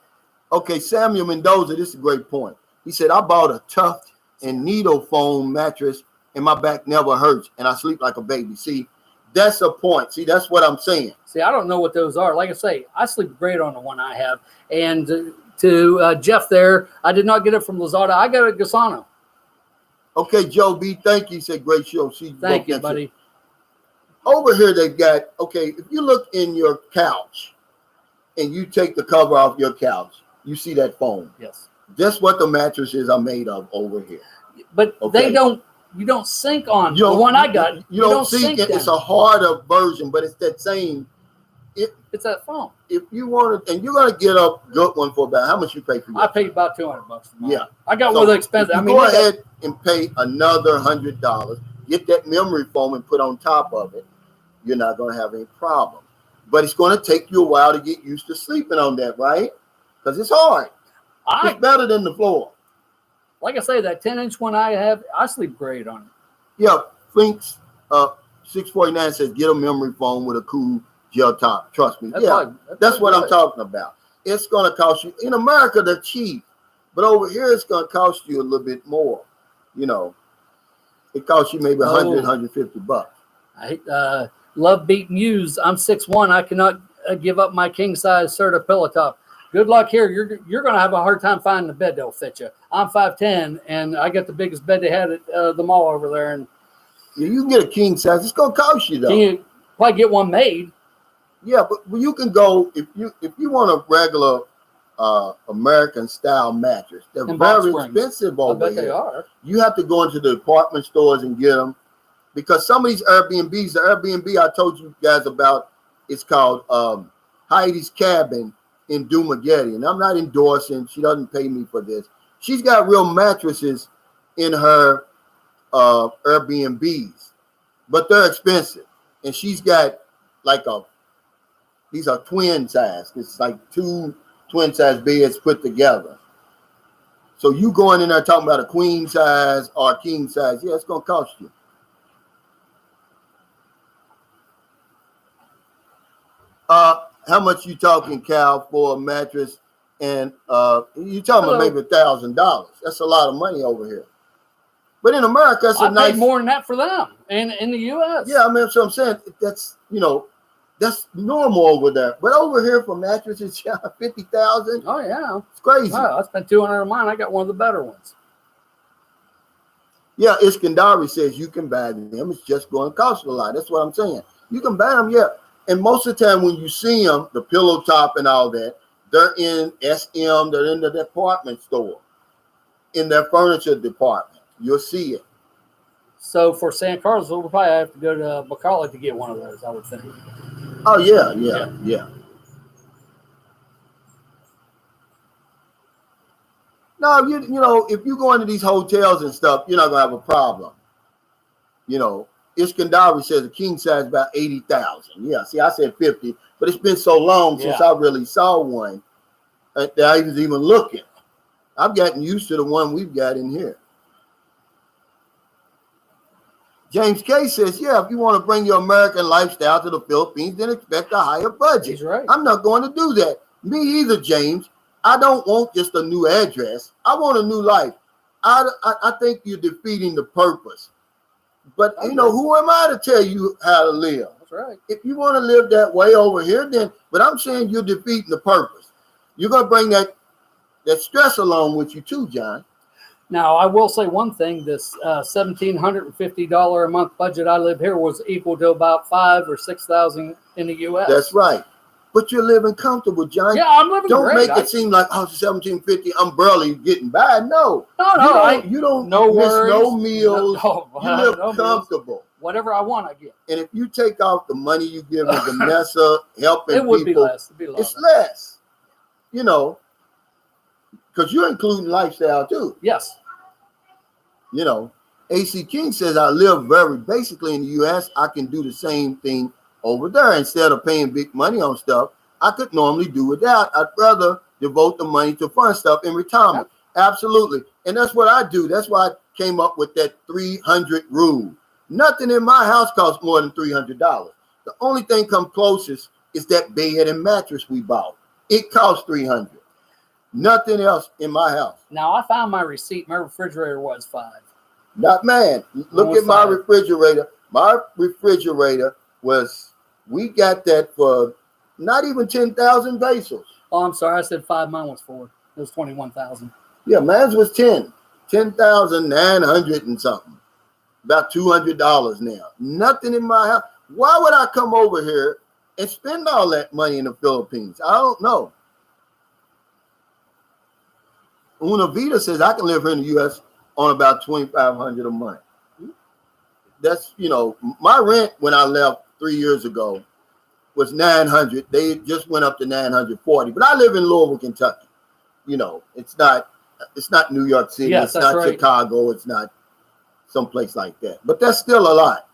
Okay, Samuel Mendoza, this is a great point. He said, I bought a tuft and needle foam mattress and my back never hurts and I sleep like a baby. See, that's a point. See, that's what I'm saying. See, I don't know what those are. Like I say, I sleep great on the one I have. And to Jeff there, I did not get it from Lazada. I got it at Gasano. Okay, Joe B, thank you. He said, great show. Thank you, buddy. Over here, they've got, if you look in your couch and you take the cover off your couch, you see that foam. Yes. That's what the mattresses are made of over here. But you don't sink on the one I got. You don't sink it. It's a harder version, but it's that same. It's that foam. If you want it, and you're going to get a good one for about, how much you pay for it? I paid about $200 for mine. Yeah. I got one of the expensive. Go ahead and pay another $100. Get that memory foam and put on top of it. You're not going to have any problem. But it's going to take you a while to get used to sleeping on that, right? Because it's hard. It's better than the floor. Like I say, that 10-inch one I have, I sleep great on it. Yeah, Flinks 649 says get a memory foam with a cool gel top. Trust me. That's what I'm talking about. It's going to cost you. In America, they're cheap. But over here, it's going to cost you a little bit more. It costs you maybe $100, $150. I love beat Muse. I'm 6'1". I cannot give up my king size Serta pillow top. Good luck here. You're going to have a hard time finding a bed that'll fit you. I'm 5'10", and I got the biggest bed they had at the mall over there. And Yeah, you can get a king size. It's gonna cost you though. can you probably get one made? Yeah, but you can go if you want a regular American style mattress. They're And box very springs. expensive I over bet here. they are. You have to go into the department stores and get them because some of these Airbnbs, the Airbnb I told you guys about, it's called Heidi's Cabin in Dumageddon. And I'm not endorsing. She doesn't pay me for this. She's got real mattresses in her Airbnbs, but they're expensive. And she's got like these are twin size. It's like 2 twin size beds put together. So you going in there talking about a queen size or a king size, yeah, it's gonna cost you. How much you talking, Cal, for a mattress? And you talking about maybe $1,000. That's a lot of money over here. But in America, it's a nice. Paid more than that for them in the U.S. Yeah, I mean, that's what I'm saying. That's that's normal over there. But over here for mattresses, $50,000. Oh yeah, It's crazy. Wow, I spent $200 on mine. I got one of the better ones. Yeah, Iskandari says you can buy them. It's just going to cost you a lot. That's what I'm saying. You can buy them, yeah. And most of the time when you see them, the pillow top and all that, they're in SM, they're in the department store, in their furniture department. You'll see it. So for San Carlos, we'll probably have to go to McCullough to get one of those, I would think. Oh, yeah. No, you know, if you go into these hotels and stuff, you're not gonna have a problem. You know, Iskandari says a king size about 80,000. Yeah, see, I said 50, but it's been so long since I really saw one that I was even looking. I've gotten used to the one we've got in here. James K says, yeah, if you want to bring your American lifestyle to the Philippines, then expect a higher budget. He's right. I'm not going to do that. Me either, James. I don't want just a new address. I want a new life. I think you're defeating the purpose. But, you know, who am I to tell you how to live? That's right. If you want to live that way over here, then, but I'm saying you're defeating the purpose. You're going to bring that stress along with you too, John. Now, I will say one thing. This $1,750 a month budget I live here was equal to about $5,000 or $6,000 in the U.S. That's right. But you're living comfortable, John. Yeah, I'm living Don't great. make it seem like, oh, it's $1,750, I'm barely getting by. No. No, you don't no miss worries. no meals. No, you live no comfortable. Meals. Whatever I want, I get. And if you take off the money you give to Vanessa, helping it would people, be less. It'd be it's less. You know, because you're including lifestyle too. Yes. You know, AC King says, I live very basically in the U.S. I can do the same thing over there. Instead of paying big money on stuff, I could normally do without. I'd rather devote the money to fun stuff in retirement. Yeah. Absolutely. And that's what I do. That's why I came up with that 300 rule. Nothing in my house costs more than $300. The only thing come closest is that bed and mattress we bought. It costs $300. Nothing else in my house. Now, I found my receipt. My refrigerator was $5. Not man. Look at my refrigerator. My refrigerator was, we got that for not even 10,000 pesos. Oh, I'm sorry. I said 5. Mine was 4. It was 21,000. Yeah, mine was 10,900 and something. About $200 now. Nothing in my house. Why would I come over here and spend all that money in the Philippines? I don't know. Una Vida says I can live here in the U.S. on about $2,500 a month. That's, you know, my rent when I left 3 years ago was $900. They just went up to $940. But I live in Louisville, Kentucky. You know, it's not New York City. Yes, it's not right. Chicago. It's not someplace like that. But that's still a lot.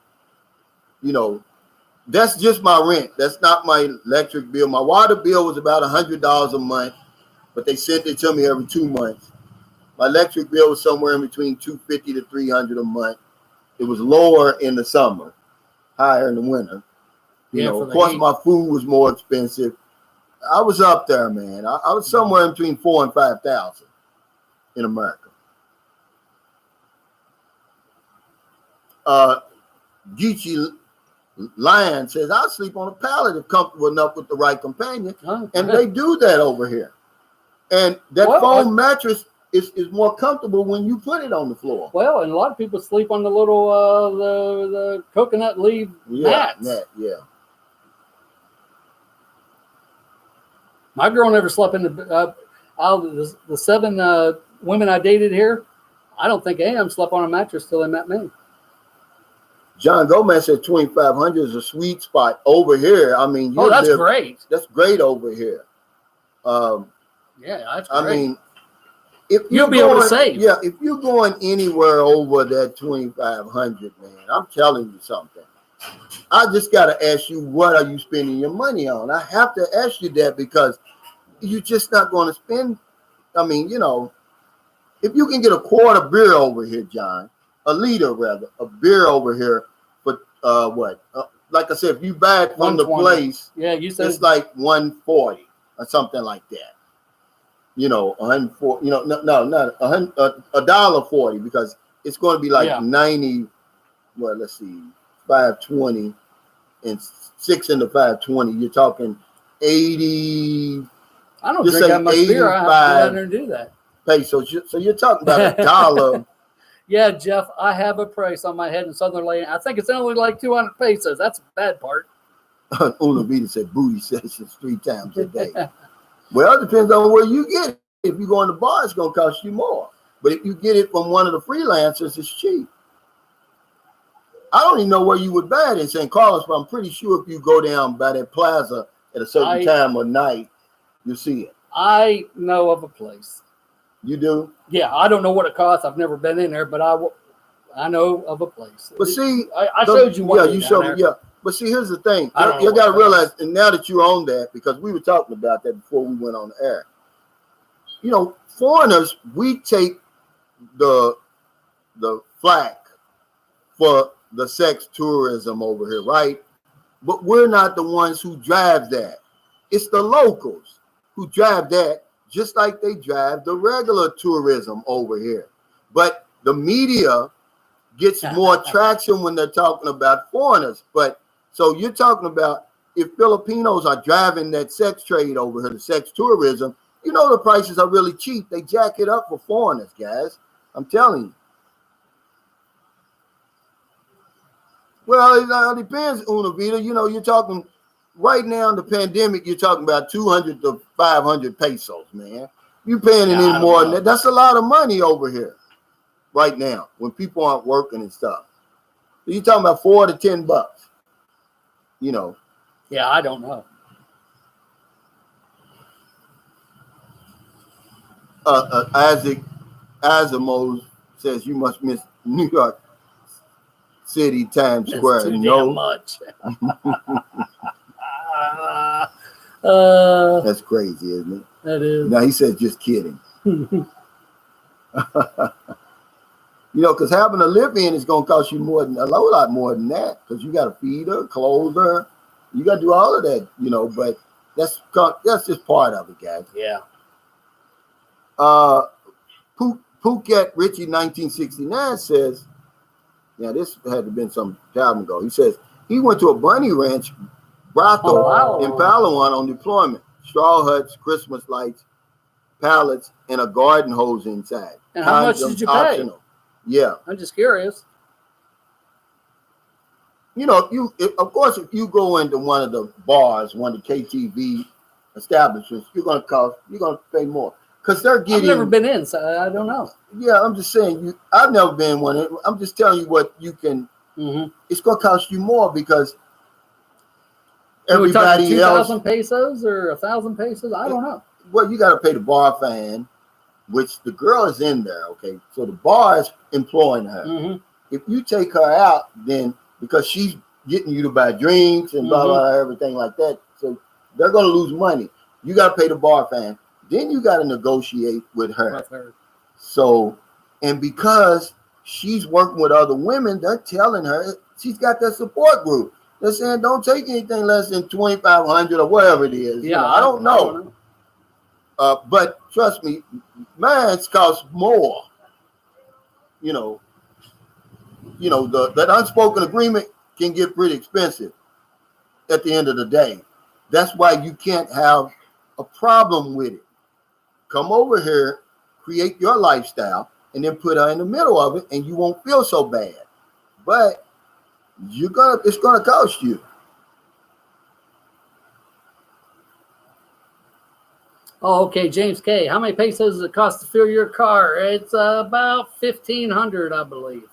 You know, that's just my rent. That's not my electric bill. My water bill was about $100 a month, but they sent it to me every 2 months. My electric bill was somewhere in between $250 to $300 a month. It was lower in the summer, higher in the winter. You know, of course, my food was more expensive. I was up there, man. I was somewhere in between 4,000 and 5,000 in America. Geechee Lion says, I'll sleep on a pallet if comfortable enough with the right companion. Oh, And okay. they do that over here. And that foam mattress is more comfortable when you put it on the floor. Well, and a lot of people sleep on the little the coconut leaf mats. Yeah. My girl never slept in the 7 women I dated here. I don't think any of them slept on a mattress till they met me. John Gomez said 2,500 is a sweet spot over here. I mean, that's great. That's great over here. Yeah, that's great. I mean, if you'll be able to save. Yeah, if you're going anywhere over that 2,500, man, I'm telling you something. I just got to ask you, what are you spending your money on? I have to ask you that because you're just not going to spend. I mean, if you can get a quart of beer over here, John, a liter rather, of beer over here, but like I said, if you buy it from the place, you said it's like 140 or something like that. 140. Not $1.40 because it's going to be like 90. Well, let's see, 520 and 6 into 520. You're talking 80. I don't drink that much beer. I have to go down there and do that. Pesos. So you're talking about $1. Yeah, Jeff, I have a price on my head in Southern Lane. I think it's only like 200 pesos. That's the bad part. Una Vida said booty sessions 3 times a day. Well, it depends on where you get it. If you go in the bar, it's going to cost you more. But if you get it from one of the freelancers, it's cheap. I don't even know where you would buy it in St. Carlos, but I'm pretty sure if you go down by that plaza at a certain time of night, you'll see it. I know of a place. You do? Yeah, I don't know what it costs. I've never been in there, but I know of a place. But see, I showed you one. Yeah, you showed me. Yeah, but see, here's the thing. You got to realize, and now that you're on that, because we were talking about that before we went on the air. Foreigners, we take the flack for the sex tourism over here, right? But we're not the ones who drive that. It's the locals who drive that, just like they drive the regular tourism over here. But the media gets more traction when they're talking about foreigners. But so you're talking about if Filipinos are driving that sex trade over here, the sex tourism, the prices are really cheap. They jack it up for foreigners, guys. I'm telling you. Well, it depends, Una Vida. You're talking right now in the pandemic, you're talking about 200 to 500 pesos, man. You paying any more than that. That's a lot of money over here right now when people aren't working and stuff. So you're talking about $4 to $10. Yeah, I don't know. Isaac Asimov says you must miss New York City Times Square. Too no, damn much. That's crazy, isn't it? That is. Now he said, just kidding. Because having a live-in is going to cost you a whole lot more than that, because you got to feed her, clothe her, you got to do all of that, But that's just part of it, guys. Yeah. Phuket Richie 1969 says, this had to have been some time ago. He says he went to a bunny ranch brothel in Palawan on deployment. Straw huts, Christmas lights, pallets, and a garden hose inside. And how much did you pay? Yeah. I'm just curious. If you go into one of the bars, one of the KTV establishments, you're going to pay more. Because they're getting. I've never been in, so I don't know. Yeah, I'm just saying. I've never been one. I'm just telling you what you can. Mm-hmm. It's going to cost you more because everybody 2,000 pesos or 1,000 pesos. I don't know. Well, you got to pay the bar fan, which the girl is in there. Okay, so the bar is employing her. Mm-hmm. If you take her out, then because she's getting you to buy drinks and blah blah everything like that, so they're going to lose money. You got to pay the bar fan. Then you got to negotiate with her. So, and because she's working with other women, they're telling her she's got that support group. They're saying don't take anything less than 2,500 or whatever it is. Yeah, I don't know. But trust me, mine's cost more. The that unspoken agreement. can get pretty expensive at the end of the day. That's why you can't have a problem with it. Come over here, create your lifestyle, and then put her in the middle of it, and you won't feel so bad. But it's gonna cost you. Oh, okay, James K. How many pesos does it cost to fill your car? It's about 1,500, I believe.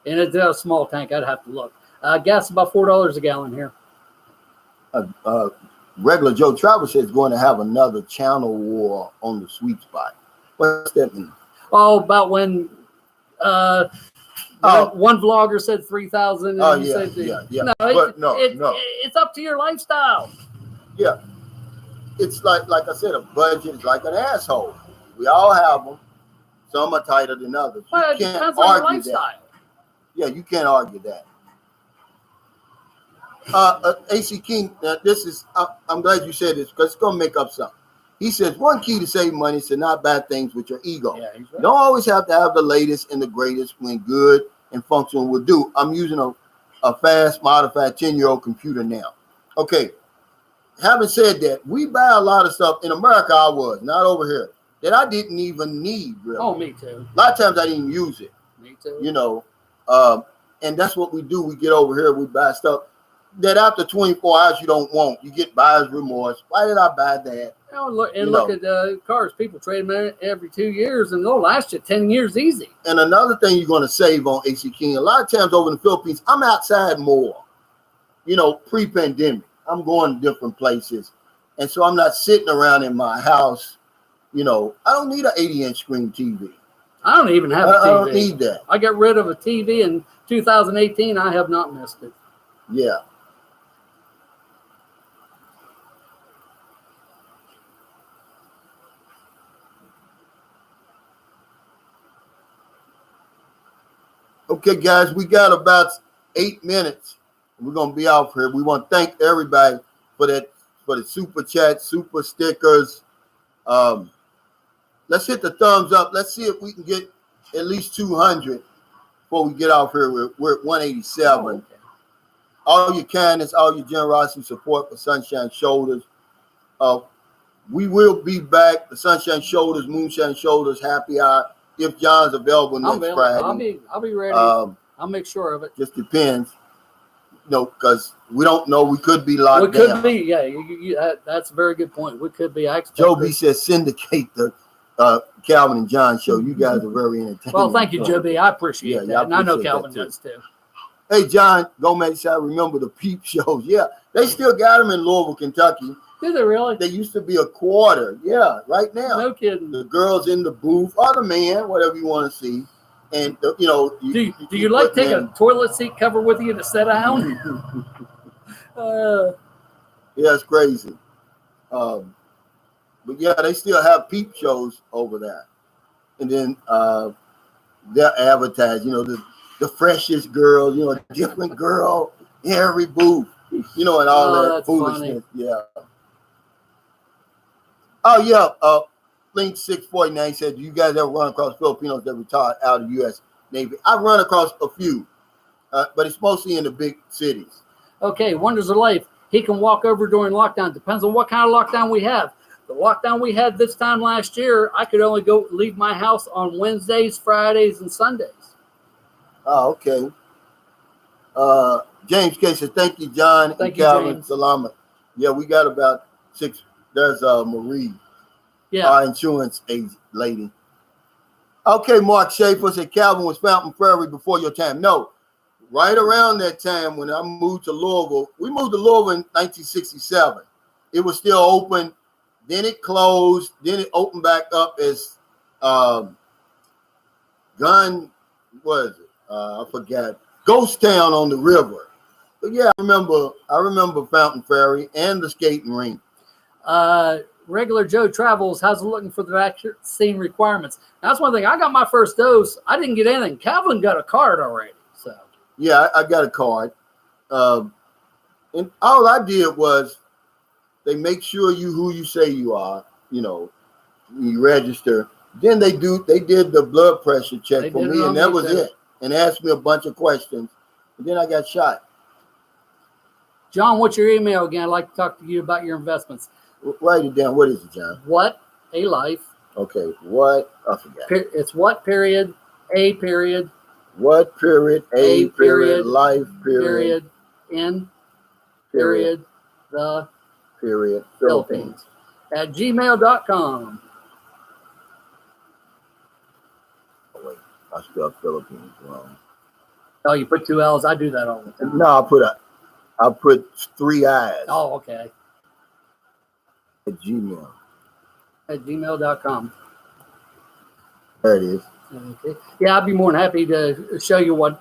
And it's a small tank. I'd have to look. Gas about $4 a gallon here. Regular Joe Travel says going to have another channel war on the sweet spot. What's that mean? Oh, about when one vlogger said 3,000. Oh, and you yeah, said yeah. No, it's up to your lifestyle. Yeah. It's like I said, a budget is like an asshole. We all have them. Some are tighter than others. Well, You can't depends on your argue lifestyle. that. Yeah, you can't argue that. AC King, I'm glad you said this because it's going to make up something. He says, one key to save money is to not buy things with your ego. Yeah, he's right. You don't always have to have the latest and the greatest when good and functional will do. I'm using a fast, modified 10-year-old computer now. Okay. Having said that, we buy a lot of stuff in America. I was not over here that I didn't even need. Really. Oh, me too. A lot of times I didn't even use it. Me too. You know, and that's what we do. We get over here, we buy stuff that after 24 hours you don't want. You get buyer's remorse. Why did I buy that? Look at cars. People trade them every 2 years, and they'll last you 10 years easy. And another thing you're going to save on AC King, a lot of times over in the Philippines, I'm outside more. You know, pre-pandemic. I'm going to different places. And so I'm not sitting around in my house. You know, I don't need an 80-inch screen TV. I don't even have a TV. I don't need that. I got rid of a TV in 2018. I have not missed it. Yeah. Okay, guys, we got about 8 minutes. We're gonna be out here. We want to thank everybody for the super chat, super stickers. Let's hit the thumbs up. Let's see if we can get at least 200 before we get out here. We're at 187. Oh, okay. All your kindness, all your generosity, support for Sunshine Shoulders. We will be back. The Sunshine Shoulders, Moonshine Shoulders, Happy Hour. If John's available next Friday, I'll be ready. I'll make sure of it. Just depends. No, because we don't know. We could be locked down. Could be, yeah. That's a very good point. We could be. Joe B says syndicate the Calvin and John show. You guys are very entertaining. Well, thank you, Joe B. I appreciate that. And I know appreciate Calvin does too. Hey, John Gomez, I remember the peep shows. Yeah, they still got them in Louisville, Kentucky. Did they really? They used to be a quarter. Yeah, right now. No kidding. The girls in the booth or the man, whatever you want to see. And, you know. Do you like take a toilet seat cover with you to sit down? Yeah, it's crazy. But, yeah, they still have peep shows over there. And then they're advertised, you know, the freshest girl, you know, a different girl in every booth, you know, and all that foolishness. Funny. Yeah. Oh, yeah. Link 649 said, do you guys ever run across Filipinos that retired out of the U.S. Navy? I've run across a few, but it's mostly in the big cities. Okay, Wonders of Life. He can walk over during lockdown. Depends on what kind of lockdown we have. The lockdown we had this time last year, I could only leave my house on Wednesdays, Fridays, and Sundays. Oh, okay. James K says, thank you, John. Thank you, Calvin. James. Salamat. Yeah, we got about 6. There's Marie. Yeah. Our insurance agent lady. Okay, Mark Schaefer said Calvin was Fountain Prairie before your time. No, right around that time when I moved to Louisville. We moved to Louisville in 1967. It was still open. Then it closed. Then it opened back up as I forgot. Ghost Town on the river. But yeah, I remember Fountain Ferry and the skating rink. Regular Joe Travels, how's it looking for the vaccine requirements? That's one thing. I got my first dose. I didn't get anything. Calvin got a card already. So yeah, I got a card. And all I did was they make sure you who you say you are, you know, you register. Then they did the blood pressure check for me, and that was it. And asked me a bunch of questions. And then I got shot. John, what's your email again? I'd like to talk to you about your investments. Write it down. What is it, John? What a life. Okay. What? I forgot. It's what period, a period, What period? A period. Life period. In period. The Period. Philippines. At gmail.com. Oh, wait. I spelled Philippines wrong. Oh, you put 2 L's. I do that all the time. No, I put 3 I's. Oh, okay. At Gmail. At gmail.com. There it is. Okay. Yeah, I'd be more than happy to show you what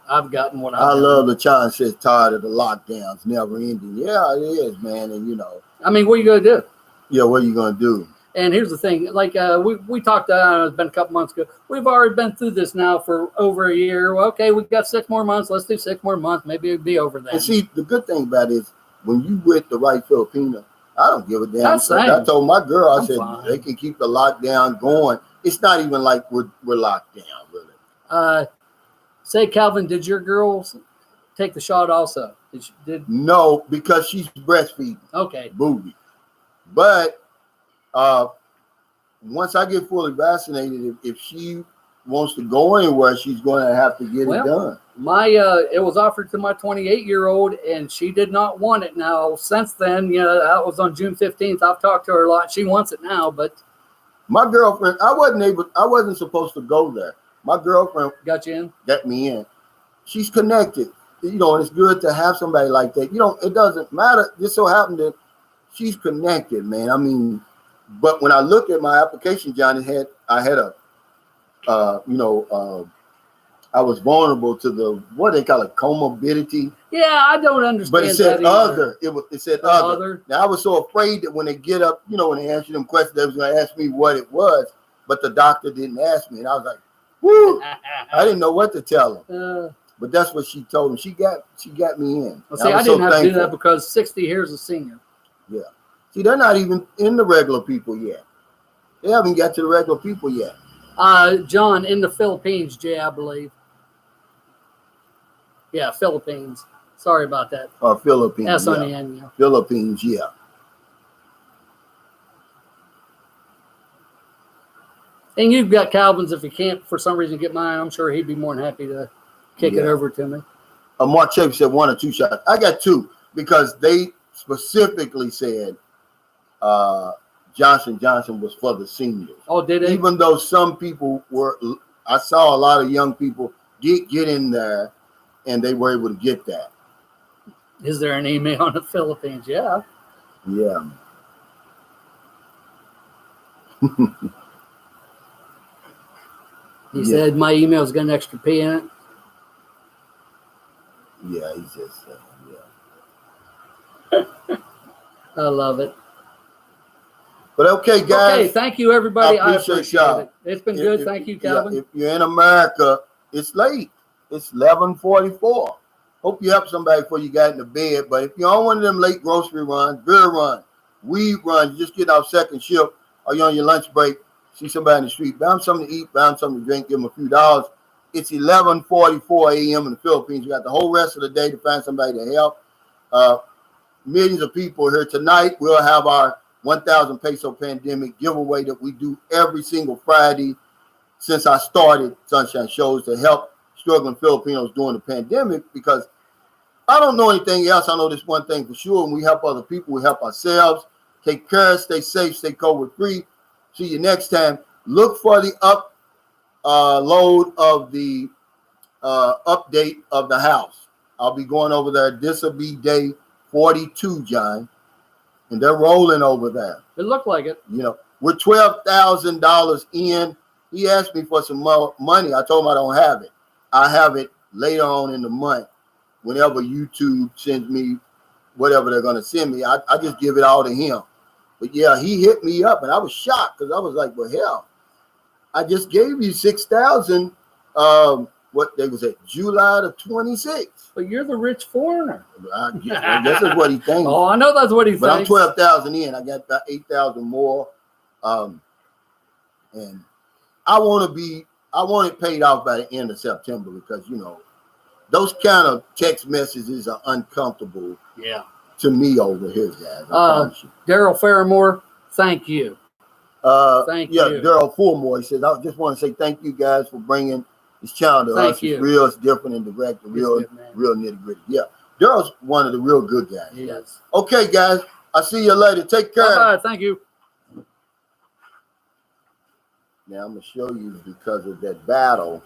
I've got and what I've I done. love the John says tired of the lockdowns, never ending. Yeah, it is, man. And I mean, what are you going to do? yeah, what are you gonna do? And here's the thing, like we talked, it's been a couple months ago. We've already been through this now for over a year. Well, okay, we've got 6 more months. Let's do 6 more months. Maybe it'll be over then. And see, the good thing about it is when you with the right Filipino, I don't give a damn. That's same. I told my girl, I I'm said fine. they can keep the lockdown going. It's not even like we're locked down, really. Say, Calvin, did your girls take the shot also? Did No, because she's breastfeeding, okay. booby. But once I get fully vaccinated, if she wants to go anywhere, she's going to have to get it done. It was offered to my 28-year-old, and she did not want it. Now, since then, that was on June 15th. I've talked to her a lot. She wants it now, but My girlfriend, I wasn't supposed to go there. My girlfriend got you in. got me in. She's connected, and it's good to have somebody like that. It doesn't matter. Just so happened that she's connected, man. I mean, but when I look at my application, John, I had a, I was vulnerable to the what they call it, comorbidity. Yeah, I don't understand. But it said that either. other. It said other. Other. Now I was so afraid that when they get up, when they ask you them questions, they was going to ask me what it was, but the doctor didn't ask me, and I was like, "Woo!" I didn't know what to tell him. But that's what she told him. She got me in. Well, see, I didn't have to do that because 60 here's a senior. Yeah. See, they're not even in the regular people yet. They haven't got to the regular people yet. John, in the Philippines, Jay, I believe. Yeah, Philippines. Sorry about that. Philippines. S on the end. Yeah. Philippines, yeah. And you've got Calvin's. If you can't, for some reason, get mine, I'm sure he'd be more than happy to kick it over to me. Mark Chapin said 1 or 2 shots. I got 2 because they specifically said Johnson & Johnson was for the seniors. Oh, did they? Even though some people I saw a lot of young people get in there, and they were able to get that. Is there an email on the Philippines? Yeah. Yeah. He said my email's got an extra P in it. Yeah, he just I love it. But okay, guys. Okay, thank you, everybody. I appreciate y'all. it. It's been good. Thank you, Calvin. If you're in America, it's late. It's 11:44. Hope you help somebody before you got into bed. But if you're on one of them late grocery runs, beer run, weed run, you just get off second shift, or you're on your lunch break, see somebody in the street, buy them something to eat, buy them something to drink, give them a few dollars. It's 11:44 a.m. in the Philippines. You got the whole rest of the day to find somebody to help. Millions of people here tonight. We'll have our 1,000 peso pandemic giveaway that we do every single Friday since I started Sunshine Shows to help struggling Filipinos during the pandemic, because I don't know anything else. I know this one thing for sure. When we help other people, we help ourselves. Take care, stay safe, stay COVID free. See you next time. Look for the load of the update of the house. I'll be going over there. This will be day 42, John. And they're rolling over there. It looked like it. We're $12,000 in. He asked me for some more money. I told him I don't have it. I have it later on in the month. Whenever YouTube sends me whatever they're going to send me, I just give it all to him. But yeah, he hit me up, and I was shocked because I was like, well, hell, I just gave you 6,000. What they was at July the 26th. But you're the rich foreigner. I guess that's what he thinks. Oh, I know that's what he thinks. But I'm 12,000 in. I got about 8,000 more. And I want it paid off by the end of September because, those kind of text messages are uncomfortable Yeah. to me over here, guys. I promise you. Daryl Fairmore, thank you. Thank you. Daryl Fulmore, he says, I just want to say thank you guys for bringing this channel to Thank us. you. It's real, it's different and direct, real nitty gritty. Yeah, Daryl's one of the real good guys. Yes. Okay, guys, I'll see you later. Take care. Bye-bye. Thank you. Now I'm gonna show you because of that battle.